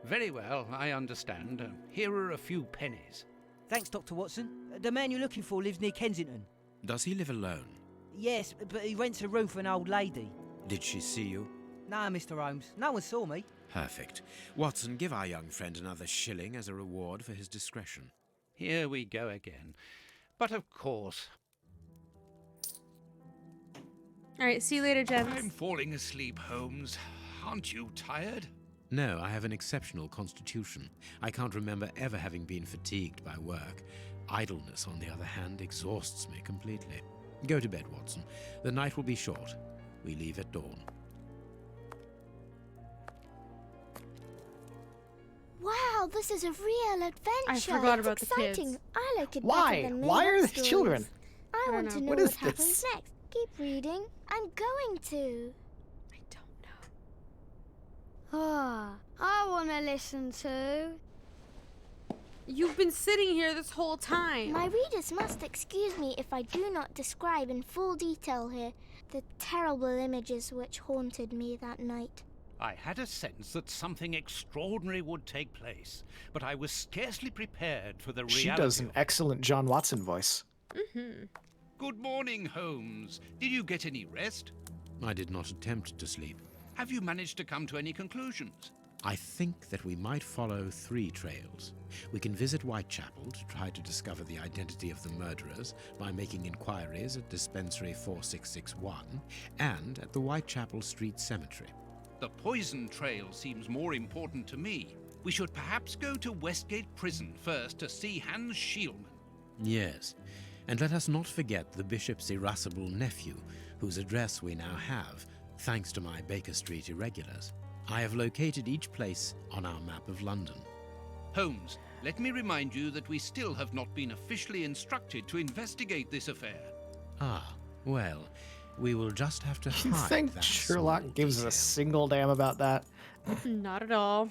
Very well, I understand. Here are a few pennies. Thanks, Dr. Watson. The man you're looking for lives near Kensington. Does he live alone? Yes, but he rents a room for an old lady. Did she see you? No, Mr. Holmes, no one saw me. Perfect. Watson, give our young friend another shilling as a reward for his discretion. Here we go again. But of course, Alright, see you later, gents. I'm falling asleep, Holmes. Aren't you tired? No, I have an exceptional constitution. I can't remember ever having been fatigued by work. Idleness, on the other hand, exhausts me completely. Go to bed, Watson. The night will be short. We leave at dawn. Wow, this is a real adventure. I forgot It's about the exciting. kids. I like it Why? better than Why made-up are they stories. children? I don't want to know. know What what, is happens this? next. Keep reading. I'm going to. I don't know. Ah, I want to listen to. You've been sitting here this whole time. My readers must excuse me if I do not describe in full detail here the terrible images which haunted me that night. I had a sense that something extraordinary would take place, but I was scarcely prepared for the reality. She does an of- excellent John Watson voice. Mm-hmm. Good morning, Holmes. Did you get any rest? I did not attempt to sleep. Have you managed to come to any conclusions? I think that we might follow 3 trails. We can visit Whitechapel to try to discover the identity of the murderers by making inquiries at Dispensary 4661 and at the Whitechapel Street Cemetery. The poison trail seems more important to me. We should perhaps go to Westgate Prison first to see Hans Schielman. Yes, and let us not forget the bishop's irascible nephew, whose address we now have, thanks to my Baker Street irregulars. I have located each place on our map of London. Holmes, let me remind you that we still have not been officially instructed to investigate this affair. Ah, well, we will just have to You hide think that Sherlock small gives detail. a single damn about that? Not at all.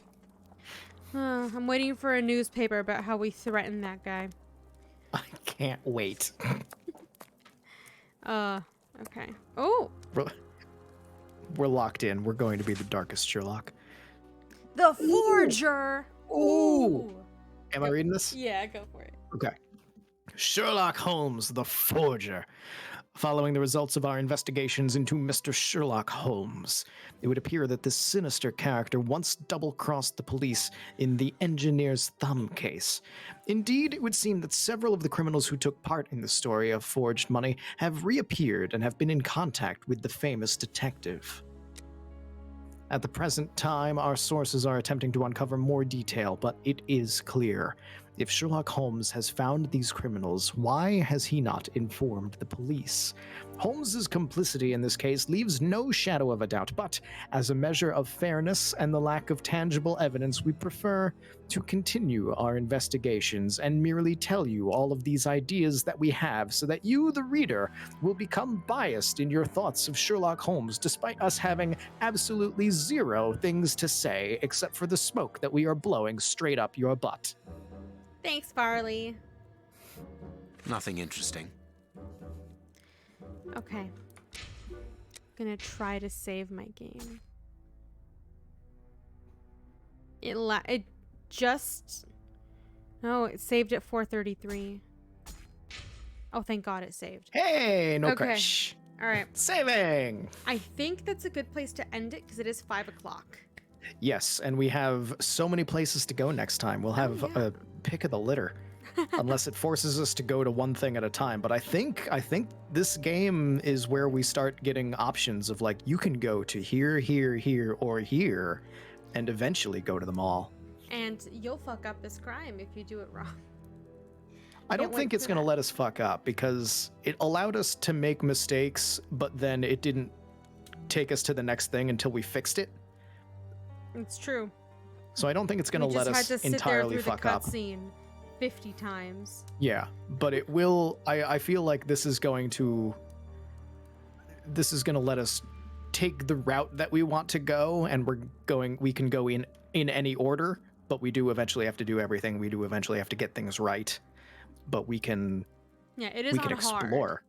I'm waiting for a newspaper about how we threatened that guy. I can't wait. Okay. Oh! We're locked in. We're going to be the darkest Sherlock. The Forger! Ooh! Am I reading this? Yeah, go for it. Okay. Sherlock Holmes, the Forger. Following the results of our investigations into Mr. Sherlock Holmes, it would appear that this sinister character once double-crossed the police in the engineer's thumb case. Indeed, it would seem that several of the criminals who took part in the story of forged money have reappeared and have been in contact with the famous detective. At the present time, our sources are attempting to uncover more detail, but it is clear. If Sherlock Holmes has found these criminals, why has he not informed the police? Holmes's complicity in this case leaves no shadow of a doubt, but as a measure of fairness and the lack of tangible evidence, we prefer to continue our investigations and merely tell you all of these ideas that we have so that you, the reader, will become biased in your thoughts of Sherlock Holmes, despite us having absolutely zero things to say except for the smoke that we are blowing straight up your butt. Thanks, Farley. Nothing interesting. Okay. Gonna try to save my game. It just... No, it saved at 4:33. Oh, thank God it saved. Hey, no Okay. crash. All right. Saving! I think that's a good place to end it because it is 5 o'clock. Yes, and we have so many places to go next time. We'll have a pick of the litter. Unless it forces us to go to one thing at a time. But I think this game is where we start getting options of like, you can go to here, here, here, or here, and eventually go to them all. And you'll fuck up this crime if you do it wrong. I don't think it's going to let us fuck up because it allowed us to make mistakes, but then it didn't take us to the next thing until we fixed it. It's true. So I don't think it's going to let us entirely fuck up. Scene 50 times. Yeah, but it will. I feel like this is going to let us take the route that we want to go, and we can go in any order, but we do eventually have to do everything. We do eventually have to get things right, but we can. Yeah, it is we on can explore. Hard.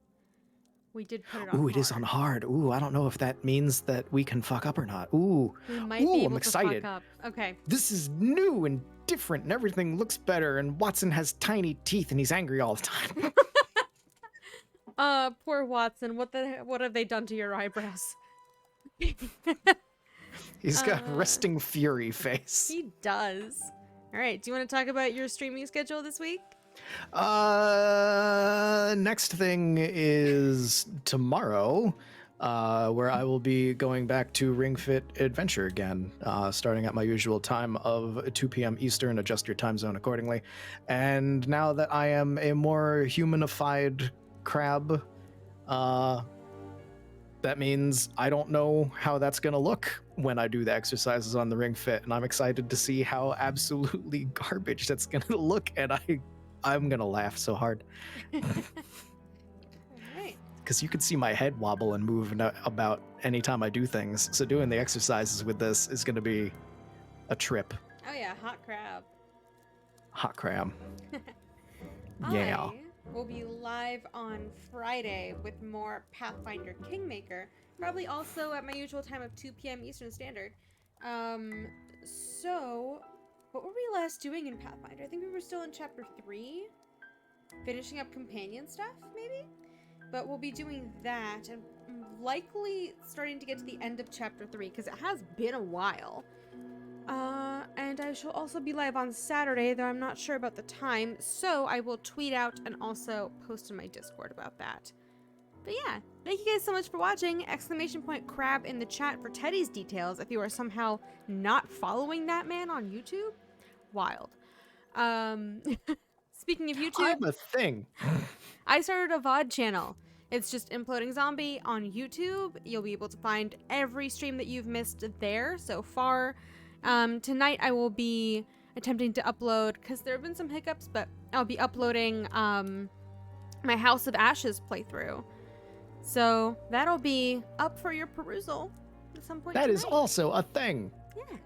We did put it on. Ooh, it is on hard. Ooh, I don't know if that means that we can fuck up or not. Ooh, we might be able I'm excited. To fuck up. Okay. This is new and different, and everything looks better. And Watson has tiny teeth, and he's angry all the time. Poor Watson. What have they done to your eyebrows? He's got resting fury face. He does. All right. Do you want to talk about your streaming schedule this week? Next thing is tomorrow, where I will be going back to Ring Fit Adventure again, starting at my usual time of 2 p.m. Eastern. Adjust your time zone accordingly. And now that I am a more humanified crab, that means I don't know how that's going to look when I do the exercises on the Ring Fit, and I'm excited to see how absolutely garbage that's going to look, and I'm going to laugh so hard. Because you can see my head wobble and move about anytime I do things, so doing the exercises with this is going to be a trip. Oh yeah, hot crab. Hot crab. Yeah. We'll be live on Friday with more Pathfinder Kingmaker, probably also at my usual time of 2 p.m. Eastern Standard. So, what were we last doing in Pathfinder? I think we were still in Chapter 3, finishing up companion stuff, maybe? But we'll be doing that, and likely starting to get to the end of Chapter 3, because it has been a while. And I shall also be live on Saturday, though I'm not sure about the time, so I will tweet out and also post in my Discord about that. But yeah, thank you guys so much for watching. !crab in the chat for Teddy's details if you are somehow not following that man on YouTube. Wild. Speaking of YouTube, I'm a thing. I started a VOD channel. It's just Imploding Zombie on YouTube. You'll be able to find every stream that you've missed there so far. Tonight I will be attempting to upload, because there have been some hiccups, but I'll be uploading my House of Ashes playthrough. So that'll be up for your perusal at some point. That is also a thing. Yeah.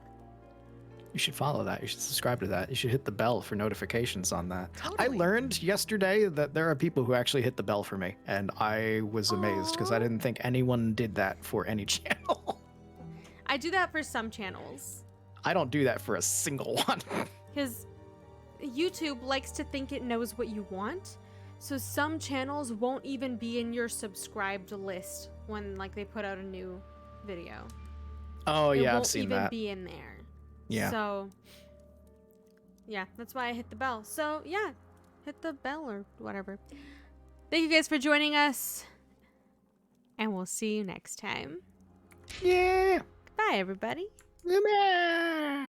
You should follow that. You should subscribe to that. You should hit the bell for notifications on that. Totally. I learned yesterday that there are people who actually hit the bell for me, and I was amazed because I didn't think anyone did that for any channel. I do that for some channels. I don't do that for a single one. Because YouTube likes to think it knows what you want. So some channels won't even be in your subscribed list when like they put out a new video. Oh It yeah, I've won't seen even that. be in there. Yeah. So yeah, that's why I hit the bell. So yeah, hit the bell or whatever. Thank you guys for joining us. And we'll see you next time. Yeah. Bye everybody. Goodbye.